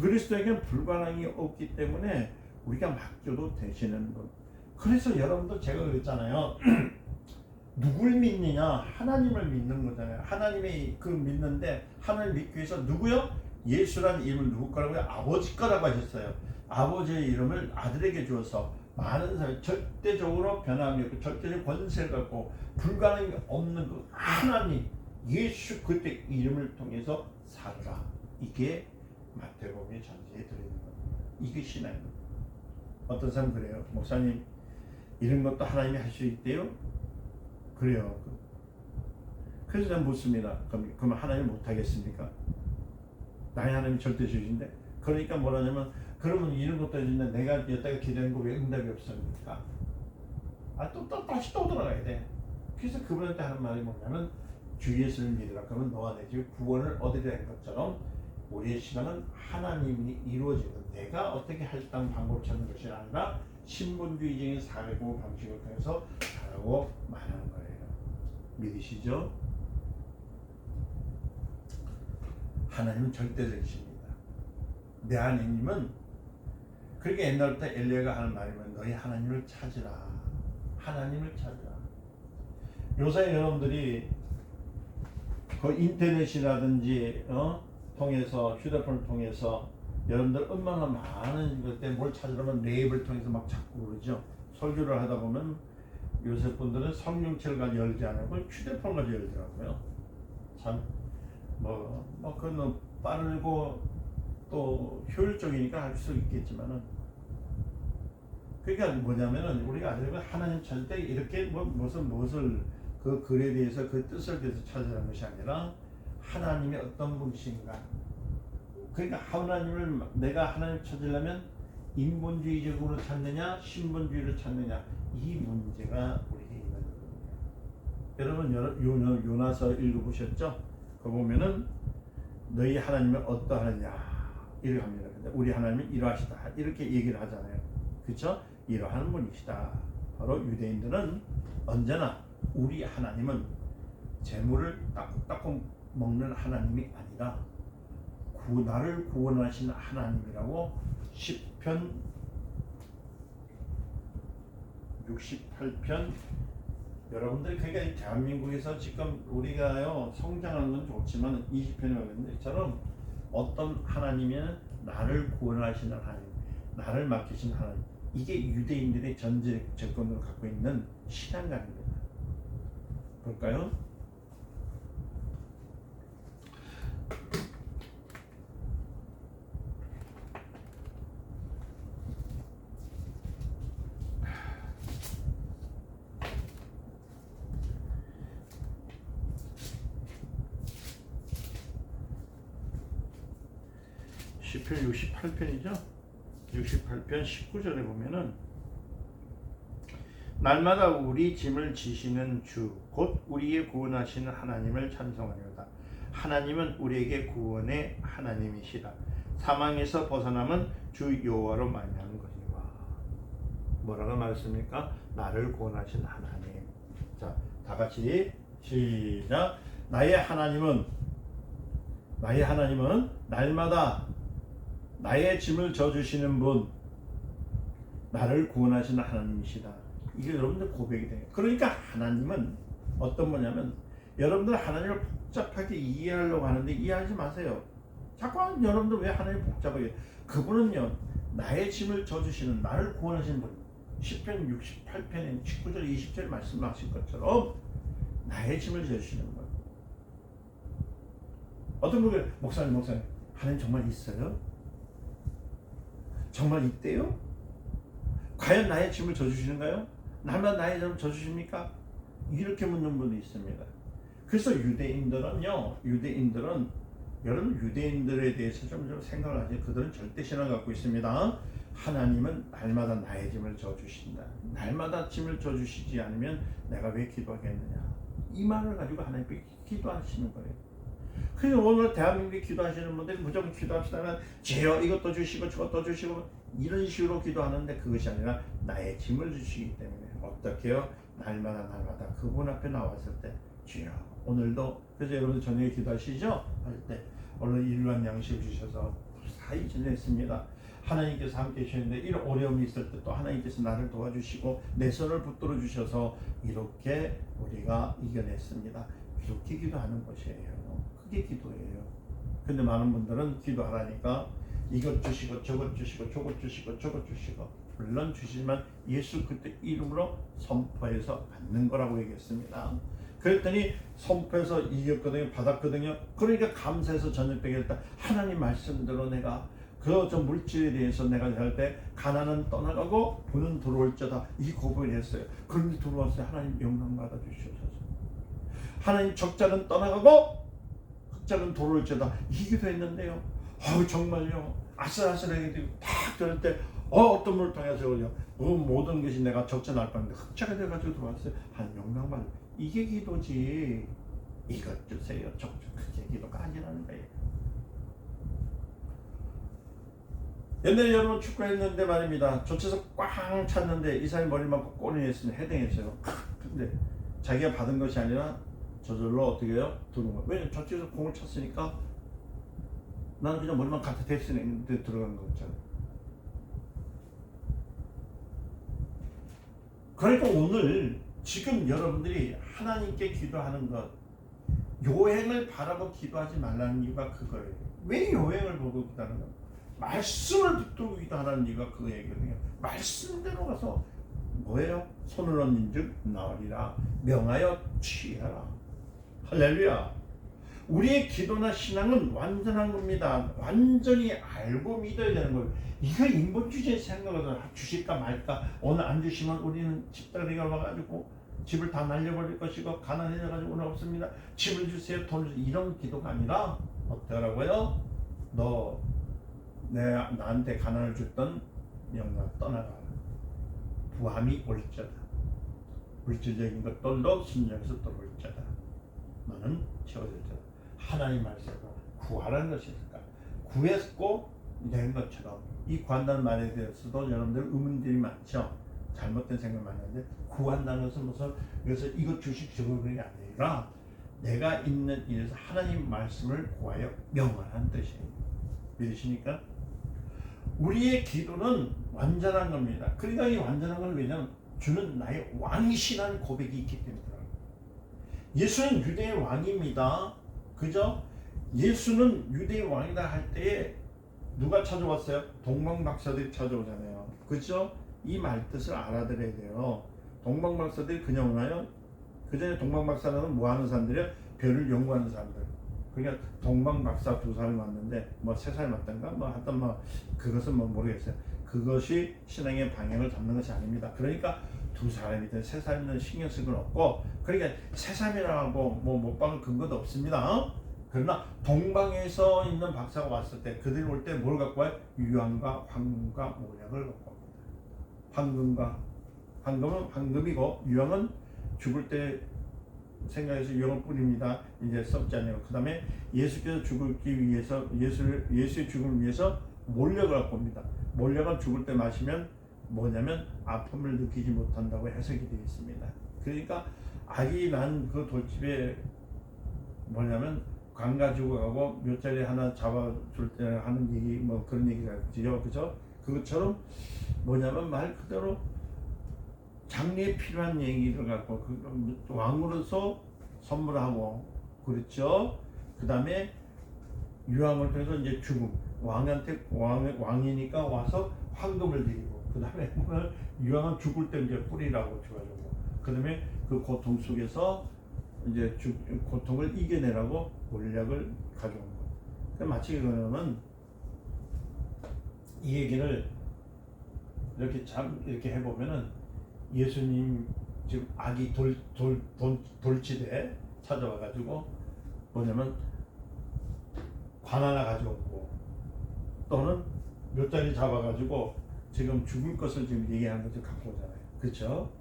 그리스도에게는 불가능이 없기 때문에 우리가 맡겨도 되시는 분. 그래서 여러분들 제가 그랬잖아요. 누굴 믿느냐? 하나님을 믿는 거잖아요. 하나님의 그 믿는데 하나님 믿기 위해서 누구요? 예수란 이름을 누구 거라고요? 아버지 거라고 하셨어요. 아버지의 이름을 아들에게 주어서 많은 사람이 절대적으로 변함이 없고 절대적 권세를 갖고 불가능이 없는 그 하나님 예수 그때 이름을 통해서 살아라. 이게 마태복음의 전제에 들어있는 겁니다. 이게 신앙입니다. 어떤 사람 그래요. 목사님 이런 것도 하나님이 할 수 있대요? 그래요. 그래서 저는 묻습니다. 그럼 하나님 못하겠습니까? 나의 하나님이 절대주의인데. 그러니까 뭐라냐면 그러면 이런 것도 해준다. 내가 여태가 기도한 거 왜 응답이 없습니까? 다시 돌아가야 돼. 그래서 그분한테 하는 말이 뭐냐면 주 예수를 믿으라. 그러면 너와 내 집에 구원을 얻으려 한 것처럼 우리의 신앙은 하나님이 이루어지는 내가 어떻게 할당 방법을 찾는 것이 아니라 신분주의적인 사고 방식을 통해서 하라고 말하는 거예요. 믿으시죠? 하나님은 절대적이십니다. 내 하나님은 그렇게 옛날부터 엘리야가 하는 말이면 너희 하나님을 찾으라. 하나님을 찾으라. 요새 여러분들이 그 인터넷이라든지 통해서 휴대폰을 통해서 여러분들 얼마나 많은 것 때문에 뭘 찾으려면 랩을 통해서 막 찾고 그러죠. 설교를 하다 보면 요새 분들은 성경책을 가지고 열지 않고 휴대폰 가지고 열더라고요. 참 그건 빠르고 또 효율적이니까 할 수 있겠지만은 그러니까 뭐냐면은 우리가 아직 하나님 찾을 때 이렇게 무엇을 그 글에 대해서 그 뜻을 대해서 찾으라는 것이 아니라 하나님의 어떤 분이신가. 그러니까 내가 하나님 찾으려면 인본주의적으로 찾느냐 신분주의를 찾느냐 이 문제가 우리에게 있는 겁니다. 여러분 요나서 읽어보셨죠? 거 보면은 너희 하나님은 어떠하느냐 이렇게 합니다. 근데 우리 하나님은 이러하시다 이렇게 얘기를 하잖아요. 그렇죠? 이러한 분이시다. 바로 유대인들은 언제나 우리 하나님은 재물을 따끔따끔 먹는 하나님이 아니라 나를 구원하시는 하나님이라고 시편 68편 여러분들 그러니까 대한민국에서 지금 우리가요 성장하는 건 좋지만 20편에 가는 것처럼 어떤 하나님이면 나를 구원하시는 하나님, 나를 맡기신 하나님 이게 유대인들의 전제 조건으로 갖고 있는 신앙관입니다. 볼까요? 시편 68편이죠. 68편 19절에 보면은 날마다 우리 짐을 지시는 주 곧 우리의 구원하시는 하나님을 찬송하려다. 하나님은 우리에게 구원의 하나님이시라. 사망에서 벗어남은 주 여호와로 말미암은 것이니라. 뭐라고 말했습니까? 나를 구원하신 하나님. 자, 다 같이 시작. 나의 하나님은 날마다 나의 짐을 져주시는 분, 나를 구원하시는 하나님이시다. 이게 여러분들 고백이 돼요. 그러니까 하나님은 어떤 분이냐면 여러분들 하나님을 복잡하게 이해하려고 하는데 이해하지 마세요. 자꾸 여러분들 왜 하나님을 복잡하게 그분은요 나의 짐을 져주시는 나를 구원하시는 분. 시편 68편에 19절 20절 말씀하신 것처럼 나의 짐을 져주시는 분. 어떤 분이 목사님 하나님 정말 있어요? 정말 있대요? 과연 나의 짐을 져주시는가요? 날마다 나의 짐을 져주십니까? 이렇게 묻는 분도 있습니다. 그래서 유대인들은 여러분 유대인들에 대해서 좀 생각을 하지. 그들은 절대 신앙을 갖고 있습니다. 하나님은 날마다 나의 짐을 져주신다. 날마다 짐을 져주시지 않으면 내가 왜 기도하겠느냐. 이 말을 가지고 하나님께 기도하시는 거예요. 그래서 오늘 대한민국에 기도하시는 분들이 무조건 기도합시다면 주여 이것도 주시고 저것도 주시고 이런 식으로 기도하는데 그것이 아니라 나의 짐을 주시기 때문에 어떻게요? 날마다 그분 앞에 나왔을 때 주여 오늘도 그래서 여러분 저녁에 기도하시죠? 할 때 오늘 일루한 양식을 주셔서 무사히 지냈습니다. 하나님께서 함께 해주시는데 이런 어려움이 있을 때 또 하나님께서 나를 도와주시고 내 손을 붙들어 주셔서 이렇게 우리가 이겨냈습니다. 이렇게 기도하는 것이에요. 그게 기도예요. 근데 많은 분들은 기도하라니까 이것 주시고 저것 주시고 저것 주시고 저것 주시고 물론 주시지만 예수 그때 이름으로 선포해서 받는 거라고 얘기했습니다. 그랬더니 선포해서 이겼거든요. 받았거든요. 그러니까 감사해서 저녁때에 일단 하나님 말씀대로 내가 그 저 물질에 대해서 내가 할 때 가난은 떠나가고 부는 들어올지어다 이 고백을 했어요. 그런데 들어왔어요. 하나님 영광 받아 주시옵소서. 하나님 적자는 떠나가고 흑자는 들어올지어다 이 기도했는데요. 정말요. 아슬아슬하게 딱 들을 때 어떤 물을 통해서 모든 것이 내가 적자 날 뻔했는데 흑자가 돼가지고 들어왔어요. 하나님 영광 받아. 이게 기도지. 이것 주세요. 그게 기도가 아니라는 거예요. 옛날에 여러분 축구했는데 말입니다. 저체서 꽝 찼는데 이 사람이 머리 맞고 골을 했으면 헤딩했어요. 근데 자기가 받은 것이 아니라 저절로 어떻게 해요? 들어온 거예요. 왜냐면 저체서 공을 쳤으니까 나는 그냥 머리만 갖다 댔으는데 들어간 거잖아요. 그러니까 오늘 지금 여러분들이 하나님께 기도하는 것 요행을 바라고 기도하지 말라는 이유가 그거예요. 왜 요행을 보고 기도하는 거예요? 말씀을 붙들고 기도하는 이유가 그 얘기거든요. 말씀대로 가서 뭐예요? 손을 얹는 즉 나으리라 명하여 취하라. 할렐루야. 우리의 기도나 신앙은 완전한 겁니다. 완전히 알고 믿어야 되는 거예요. 이거 인본주의의 생각을 주실까 말까. 오늘 안 주시면 우리는 집다리가 와가지고 집을 다 날려버릴 것이고 가난해져가지고 오늘 없습니다. 집을 주세요. 돈을 주세요. 이런 기도가 아니라 어떠라고요? 너 나한테 가난을 줬던 영광 떠나가. 부함이 올자다. 물질적인 것들도 순정에서 떨어올자다. 너는 채워질 자다. 하나님 말씀으로 구하라는 것이 있을까? 구했고 된 것처럼 이 구한다는 말에 대해서도 여러분들 의문들이 많죠. 잘못된 생각 많이 하는데 구한다는 것은 무슨 그래서 이것 주식 저것 그런 게 아니라 내가 있는 일에서 하나님 말씀을 구하여 명하라는 뜻이에요. 믿으시니까? 우리의 기도는 완전한 겁니다. 그러니까 이 완전한 건 왜냐하면 주는 나의 왕이시라는 고백이 있기 때문이다. 예수는 유대의 왕입니다. 그죠? 예수는 유대의 왕이다 할 때에 누가 찾아왔어요? 동방박사들이 찾아오잖아요. 그죠? 이 말뜻을 알아들어야 돼요. 동방박사들이 그냥 오나요? 그 전에 동방박사는 뭐 하는 사람들이에요? 별을 연구하는 사람들. 그러니까 동방박사 두 사람이 왔는데 뭐 세 사람이 왔던가 뭐 하여튼 뭐 그것은 뭐 모르겠어요. 그것이 신앙의 방향을 잡는 것이 아닙니다. 그러니까 두 사람이든 세 사람이든 신경 쓸 건 없고 그러니까 세 사람이라고 뭐 못 박을 근거도 없습니다. 그러나 동방에서 있는 박사가 왔을 때 그들이 올 때 뭘 갖고 와요? 유황과 황금과 모략을 갖고 옵니다. 황금은 황금이고 유황은 죽을 때 생각해서 유황을 뿌립니다. 이제 썩지 않냐고. 그 다음에 예수께서 죽기 위해서 예수의 죽음을 위해서 몰약을 갖고 옵니다. 몰약은 죽을 때 마시면 뭐냐면 아픔을 느끼지 못한다고 해석이 되어 있습니다. 그러니까 아기 난 그 돌집에 뭐냐면 관 가지고 가고 몇 자리 하나 잡아줄 때 하는 얘기 뭐 그런 얘기가 있죠. 그죠? 그것처럼 뭐냐면 말 그대로 장례에 필요한 얘기를 갖고 그 왕으로서 선물하고 그렇죠. 그 다음에 유황을 통해서 이제 죽음 왕한테 왕이니까 와서 황금을 드리고 그 다음에 유황은 죽을 때 이제 뿌리라고 줘가지고 그 다음에 그 고통 속에서 이제 고통을 이겨내라고 몰약을 가져온 거. 그러니까 마치 그러면 이 얘기를 이렇게 해보면은 예수님 지금 아기 돌집에 찾아와가지고 뭐냐면 관 하나 가져오고 또는 몇 자리 잡아가지고 지금 죽을 것을 지금 얘기하는 것을 갖고 오잖아요. 그렇죠?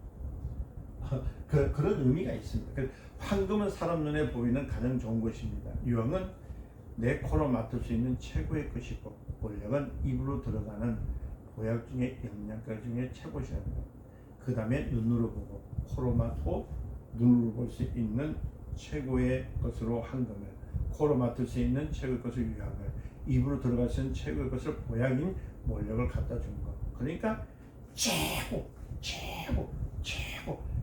그런 의미가 있습니다. 황금은 사람 눈에 보이는 가장 좋은 것입니다. 유황은 내 코로 맡을 수 있는 최고의 것이고, 몰약은 입으로 들어가는 보약 중에 영양가 중에 최고시랍니다. 그 다음에 눈으로 보고 코로 맡고 눈으로 볼 수 있는 최고의 것으로 황금을, 코로 맡을 수 있는 최고의 것을 유황을, 입으로 들어갈 수 있는 최고의 것을 보약인 몰약을 갖다 준 것. 그러니까 최고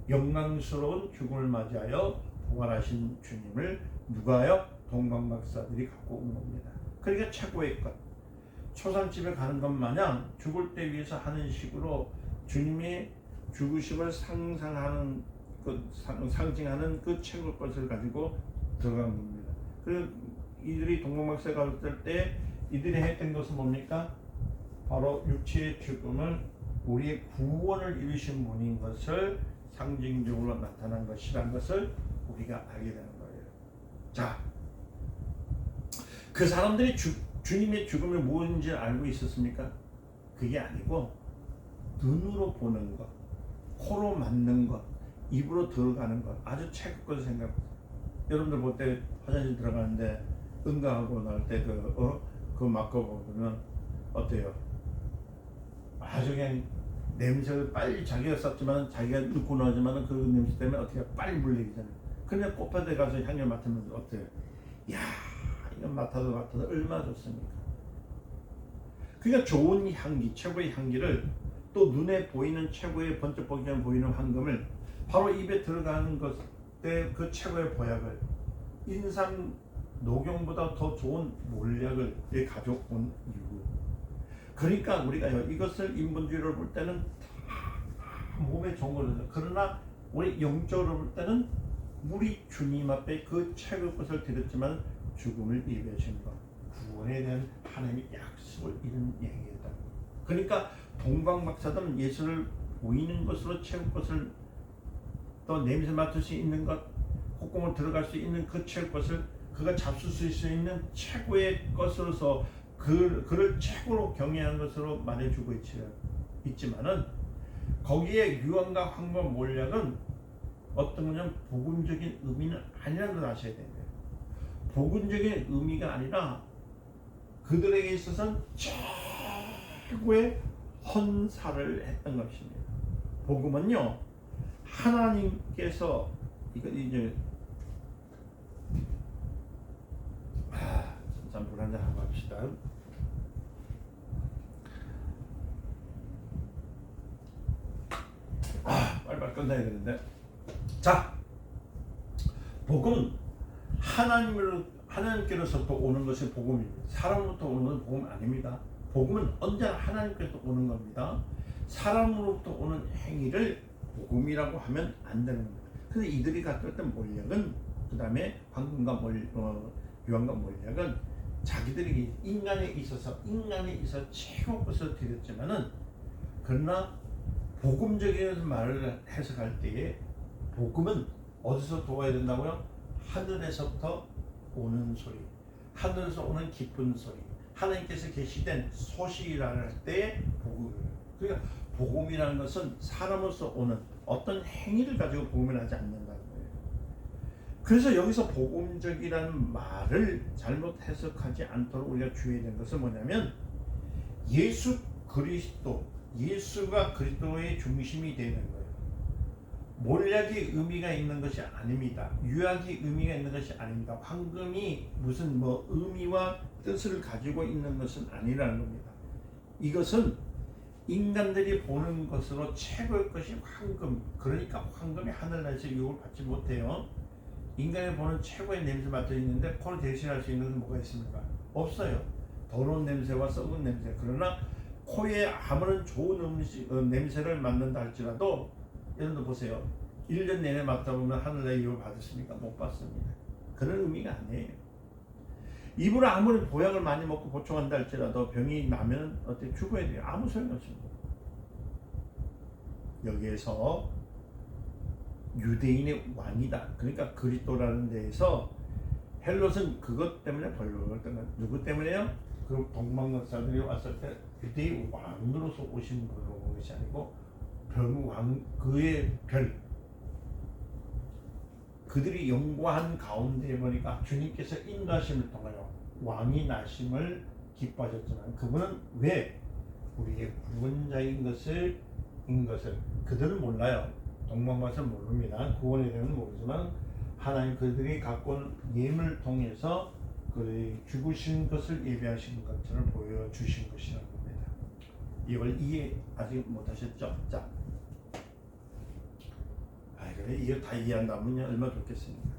영광스러운 죽음을 맞이하여 부활하신 주님을 누가요? 동방박사들이 갖고 온 겁니다. 그러니까 최고의 것. 초상집에 가는 것 마냥 죽을 때 위해서 하는 식으로 주님의 죽으심을 상징하는 그 최고의 것을 가지고 들어간 겁니다. 그리고 이들이 동방박사에 갔을 때 이들이 했던 것은 뭡니까? 바로 육체의 죽음을 우리의 구원을 이루신 분인 것을 상징적으로 나타난 것이라는 것을 우리가 알게 되는 거예요. 자, 그 사람들이 주님의 죽음이 무엇인지 알고 있었습니까? 그게 아니고 눈으로 보는 것, 코로 맞는 것, 입으로 들어가는 것, 아주 최고 것을 생각합니다. 여러분들 볼 때 화장실 들어가는데 응가하고 나올 때 그거 맡아보면 어때요? 아주 그냥 냄새를 빨리 자기가 썼지만 자기가 넣고 나지만 그 냄새 때문에 어떻게 빨리 물리잖아요. 그냥 꽃밭에 가서 향을 맡으면 어때요? 야, 이거 맡아도 얼마나 좋습니까? 그러니까 좋은 향기, 최고의 향기를 또 눈에 보이는 최고의 번쩍번쩍 보이는 황금을 바로 입에 들어가는 것에 그 최고의 보약을 인상 녹용보다 더 좋은 몰약을 가져온 이유. 그러니까 우리가 이것을 인본주의로 볼 때는 다 몸에 좋은 거죠. 그러나 우리 영적으로 볼 때는 우리 주님 앞에 그 최고의 것을 드렸지만 죽음을 예비하신 것, 구원에 대한 하나님의 약속을 이룬 얘기다. 그러니까 동방박사들은 예수를 보이는 것으로 최고의 것을, 또 냄새 맡을 수 있는 것, 콧구멍 들어갈 수 있는 그 최고의 것을 그가 잡수 수 있는 최고의 것으로서 그를 최고로 경외하는 것으로 말해주고 있지만은 거기에 유황과 황금 몰약은 어떤 거냐면 복음적인 의미는 아니라는 걸 아셔야 됩니다. 복음적인 의미가 아니라 그들에게 있어서는 최고의 헌사를 했던 것입니다. 복음은요, 하나님께서 이거 이제 잠깐 물 한잔 하고 합시다. 빨리빨리 끝내야 되는데. 자, 복음은 하나님께로부터 오는 것이 복음입니다. 사람으로부터 오는 것은 복음 아닙니다. 복음은 언제나 하나님께로부터 오는 겁니다. 사람으로부터 오는 행위를 복음이라고 하면 안 되는 겁니다. 근데 이들이 갖고 있던 몰약은, 그 다음에 황금과 유황과 몰약은 자기들에게 인간에 있어서 최고 것을 드렸지만은, 그러나 복음적인 말을 해석할 때에 복음은 어디서 도와야 된다고요? 하늘에서부터 오는 소리, 하늘에서 오는 기쁜 소리, 하나님께서 계시된 소식이라는 할 때에 복음이에요. 그러니까 복음이라는 것은 사람으로서 오는 어떤 행위를 가지고 복음을 하지 않는다는 거예요. 그래서 여기서 복음적이라는 말을 잘못 해석하지 않도록 우리가 주의해야 되는 것은 뭐냐면, 예수 그리스도, 예수가 그리스도의 중심이 되는 거예요. 몰약이 의미가 있는 것이 아닙니다. 유약이 의미가 있는 것이 아닙니다. 황금이 무슨 의미와 뜻을 가지고 있는 것은 아니라는 겁니다. 이것은 인간들이 보는 것으로 최고의 것이 황금. 그러니까 황금이 하늘나라에서 유혹을 받지 못해요. 인간이 보는 최고의 냄새 맡아 있는데 코를 대신할 수 있는 것은 뭐가 있습니까? 없어요. 더러운 냄새와 썩은 냄새. 그러나 코에 아무런 좋은 냄새를 맡는다 할지라도, 여러분들 보세요. 1년 내내 맡다 보면 하늘나라의 유혹을 받았습니까? 못 받습니다. 그런 의미가 아니에요. 입으로 아무리 보약을 많이 먹고 보충한다 할지라도 병이 나면 어떻게 죽어야 돼요? 아무 소용이 없습니다. 여기에서 유대인의 왕이다, 그러니까 그리스도라는 데에서 헬롯은 그것 때문에 벌거든. 누구 때문에요? 그 동방박사들이 왔을 때 유대의 왕으로서 오신 것이 아니고 그의 별, 그들이 연구한 가운데 보니까 주님께서 인도하심을 통하여 왕이 나심을 기뻐하셨지만 그분은 왜 우리의 구원자인 것을 그들은 몰라요. 동방밭을 모릅니다. 구원에 대해서는 모르지만 하나님 그들이 갖고 온 예물을 통해서 그들이 죽으신 것을 예배하신 것처럼 보여주신 것이라는 겁니다. 이걸 이해 아직 못하셨죠? 자, 그래 이거 다 이해한다면 얼마나 좋겠습니까?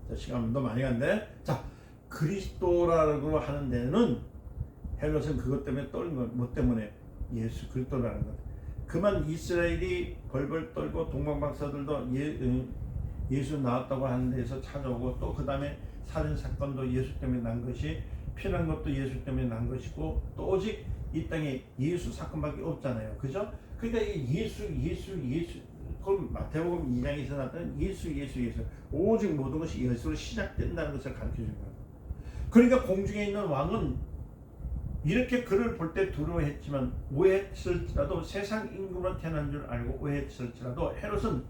자, 시간도 많이 간데, 자, 그리스도라고 하는 데는 헬롯은 그것 때문에 떨는 것, 뭐 때문에? 예수 그리스도라는 것. 그만 이스라엘이 벌벌 떨고 동방박사들도 예수 나왔다고 하는 데서 찾아오고, 또 그 다음에 살인 사건도 예수 때문에 난 것이, 피난 것도 예수 때문에 난 것이고, 또 오직 이 땅에 예수 사건밖에 없잖아요. 그죠? 그러니까 이 예수 그럼 마태복음 2장에서 나타난 예수 오직 모든 것이 예수로 시작된다는 것을 가르쳐주는 거예요. 그러니까 공중에 있는 왕은 이렇게 그를 볼 때 두려워했지만 오해했을지라도 세상 임금으로 태어난 줄 알고 오해했을지라도 헤롯은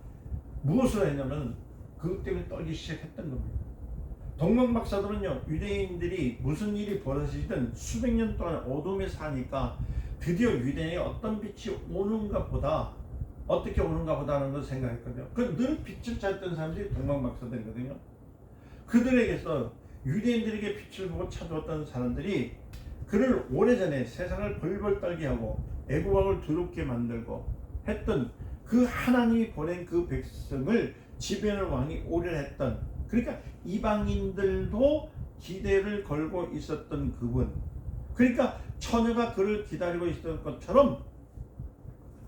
무엇을 했냐면 그것 때문에 떨기 시작했던 겁니다. 동방박사들은요, 유대인들이 무슨 일이 벌어지든 수백 년 동안 어둠에 사니까 드디어 유대인의 어떤 빛이 오는가 보다, 어떻게 오는가 보다는 걸 생각했거든요. 늘 빛을 찾던 사람들이 동방박사들이거든요. 그들에게서 유대인들에게 빛을 보고 찾아왔던 사람들이 그를 오래전에 세상을 벌벌 떨게 하고 애국왕을 두렵게 만들고 했던 그 하나님이 보낸 그 백성을 지배하는 왕이 오래 했던, 그러니까 이방인들도 기대를 걸고 있었던 그분, 그러니까 처녀가 그를 기다리고 있었던 것처럼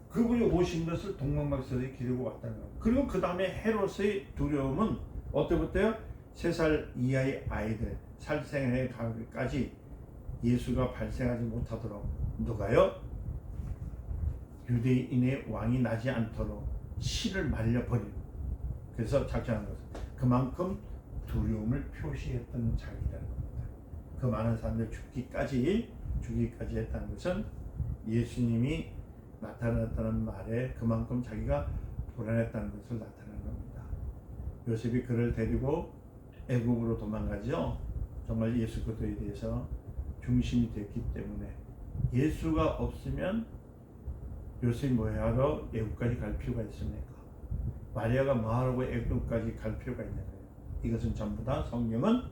그분이 오신 것을 동방박사들이 기다리고 왔다는 거예요. 그리고 그 다음에 헤롯의 두려움은 어때부터요? 3살 이하의 아이들 살생에 가기까지 예수가 발생하지 못하도록 누가요? 유대인의 왕이 나지 않도록 실을 말려버리는, 그래서 작정한 것은 그만큼 두려움을 표시했던 장이라는 겁니다. 그 많은 사람들 죽기까지 했다는 것은 예수님이 나타났다는 말에 그만큼 자기가 불안했다는 것을 나타내는 겁니다. 요셉이 그를 데리고 애굽으로 도망가죠. 정말 예수 그리스도에 대해서 중심이 됐기 때문에 예수가 없으면 요셉이 뭐하러 애굽까지 갈 필요가 있습니까? 마리아가 뭐하러 애굽까지 갈 필요가 있는 거예요. 이것은 전부 다 성경은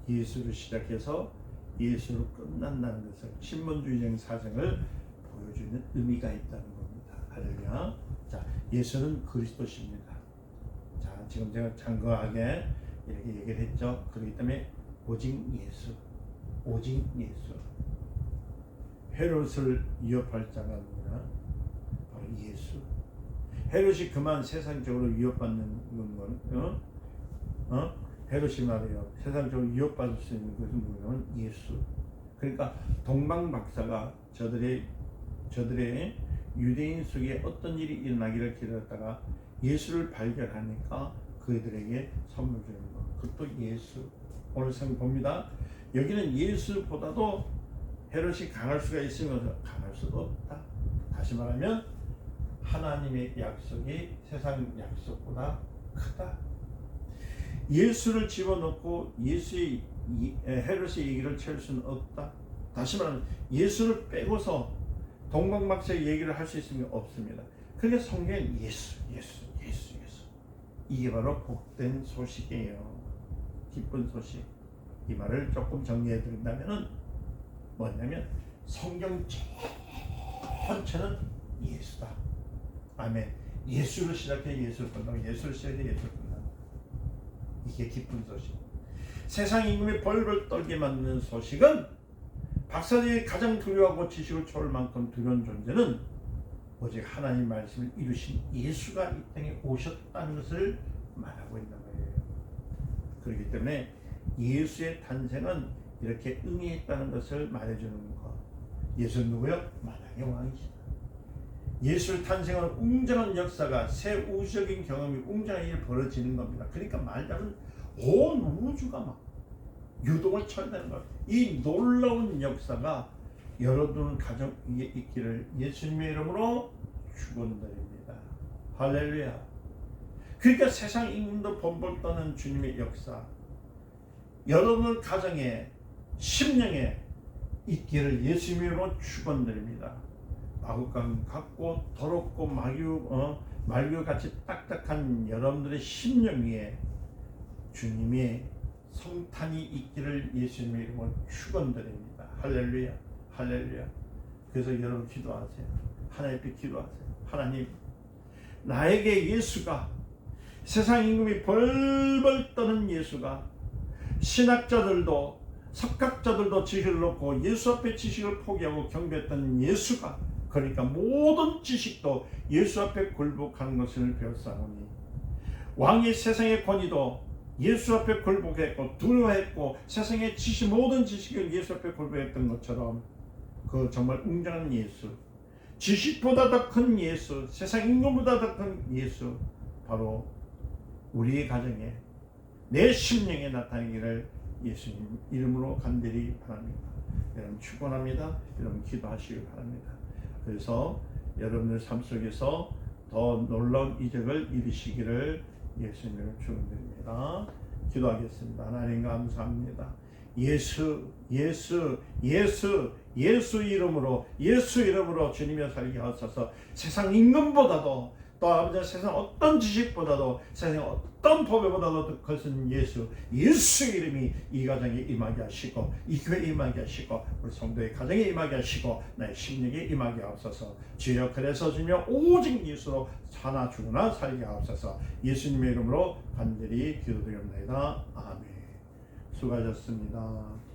예수로 시작해서 예수로 끝난다는 것을, 신분주의적인 사상을 보여주는 의미가 있다는 겁니다. 할렐루야. 자, 예수는 그리스도십니다. 자, 지금 제가 장거하게 이렇게 얘기를 했죠. 그렇기 때문에 오직 예수. 헤롯을 위협할 자가 누구냐? 바로 예수. 헤롯이 그만 세상적으로 위협받는 건, 헤롯이 말이에요. 세상적으로 위협받을 수 있는 것은 뭐냐면 예수. 그러니까 동방박사가 저들의 유대인 속에 어떤 일이 일어나기를 기다렸다가 예수를 발견하니까 그들에게 선물 주는 것. 그것도 예수. 오늘 성경 봅니다. 여기는 예수보다도 헤롯이 강할 수가 있으면서 강할 수도 없다. 다시 말하면 하나님의 약속이 세상 약속보다 크다. 예수를 집어넣고 헤롯의 얘기를 채울 수는 없다. 다시 말하면 예수를 빼고서 동방박사의 얘기를 할 수 있으면 없습니다. 그러니까 성경은 예수. 이게 바로 복된 소식이에요. 기쁜 소식. 이 말을 조금 정리해 드린다면 뭐냐면 성경 전체는 예수다. 아멘. 예수로 시작해 예수로 끝나고, 예수로 시작해 예수로 끝나고. 이게 기쁜 소식. 세상 임금이 벌벌 떨게 만드는 소식은 박사들이 가장 두려워하고 지식을 초월 만큼 두려운 존재는 오직 하나님 말씀을 이루신 예수가 이 땅에 오셨다는 것을 말하고 있는 거예요. 그렇기 때문에 예수의 탄생은 이렇게 응했다는 것을 말해주는 것. 예수는 누구요? 만왕의 왕이시다. 예수를 탄생하는 웅장한 역사가, 새 우주적인 경험이, 웅장한 일이 벌어지는 겁니다. 그러니까 말하자면 온 우주가 막 유동을 쳐내는 것. 이 놀라운 역사가 여러분 가정 위에 있기를 예수님의 이름으로 축원드립니다. 할렐루야. 그러니까 세상 임금도 범벌 떠는 주님의 역사, 여러분 가정에 심령에 있기를 예수님으로 축원드립니다. 마구간 같고 더럽고 말교같이 딱딱한 여러분들의 심령 위에 주님의 성탄이 있기를 예수님의 이름으로 축원드립니다. 할렐루야, 할렐루야. 그래서 여러분 기도하세요. 하나님 앞에 기도하세요. 하나님, 나에게 예수가, 세상 임금이 벌벌 떠는 예수가, 신학자들도 석학자들도 지식을 놓고 예수 앞에 지식을 포기하고 경배했던 예수가, 그러니까 모든 지식도 예수 앞에 굴복하는 것을 배웠사오니, 왕이 세상의 권위도 예수 앞에 굴복했고 두려워했고 세상의 지식, 모든 지식을 예수 앞에 굴복했던 것처럼 그 정말 웅장한 예수, 지식보다 더 큰 예수, 세상 임금보다 더 큰 예수, 바로 우리의 가정에, 내 심령에 나타나기를 예수님 이름으로 간절히 바랍니다. 여러분 축원합니다. 여러분 기도하시기 바랍니다. 그래서 여러분들 삶 속에서 더 놀라운 이적을 이루시기를 예수님을 축원드립니다. 기도하겠습니다. 하나님 감사합니다. 예수 이름으로 주님의 살게 하소서. 세상 임금보다도, 또 아버지 세상 어떤 지식보다도, 세상 어떤 법에보다도 더 크신 예수 이름이 이 가정에 임하게 하시고, 이 교회에 임하게 하시고, 우리 성도의 가정에 임하게 하시고, 나의 심령에 임하게 하옵소서. 주여, 그래서 주며 오직 예수로 사나 죽으나 살게 하옵소서. 예수님의 이름으로 간절히 기도드립니다. 아멘. 수고하셨습니다.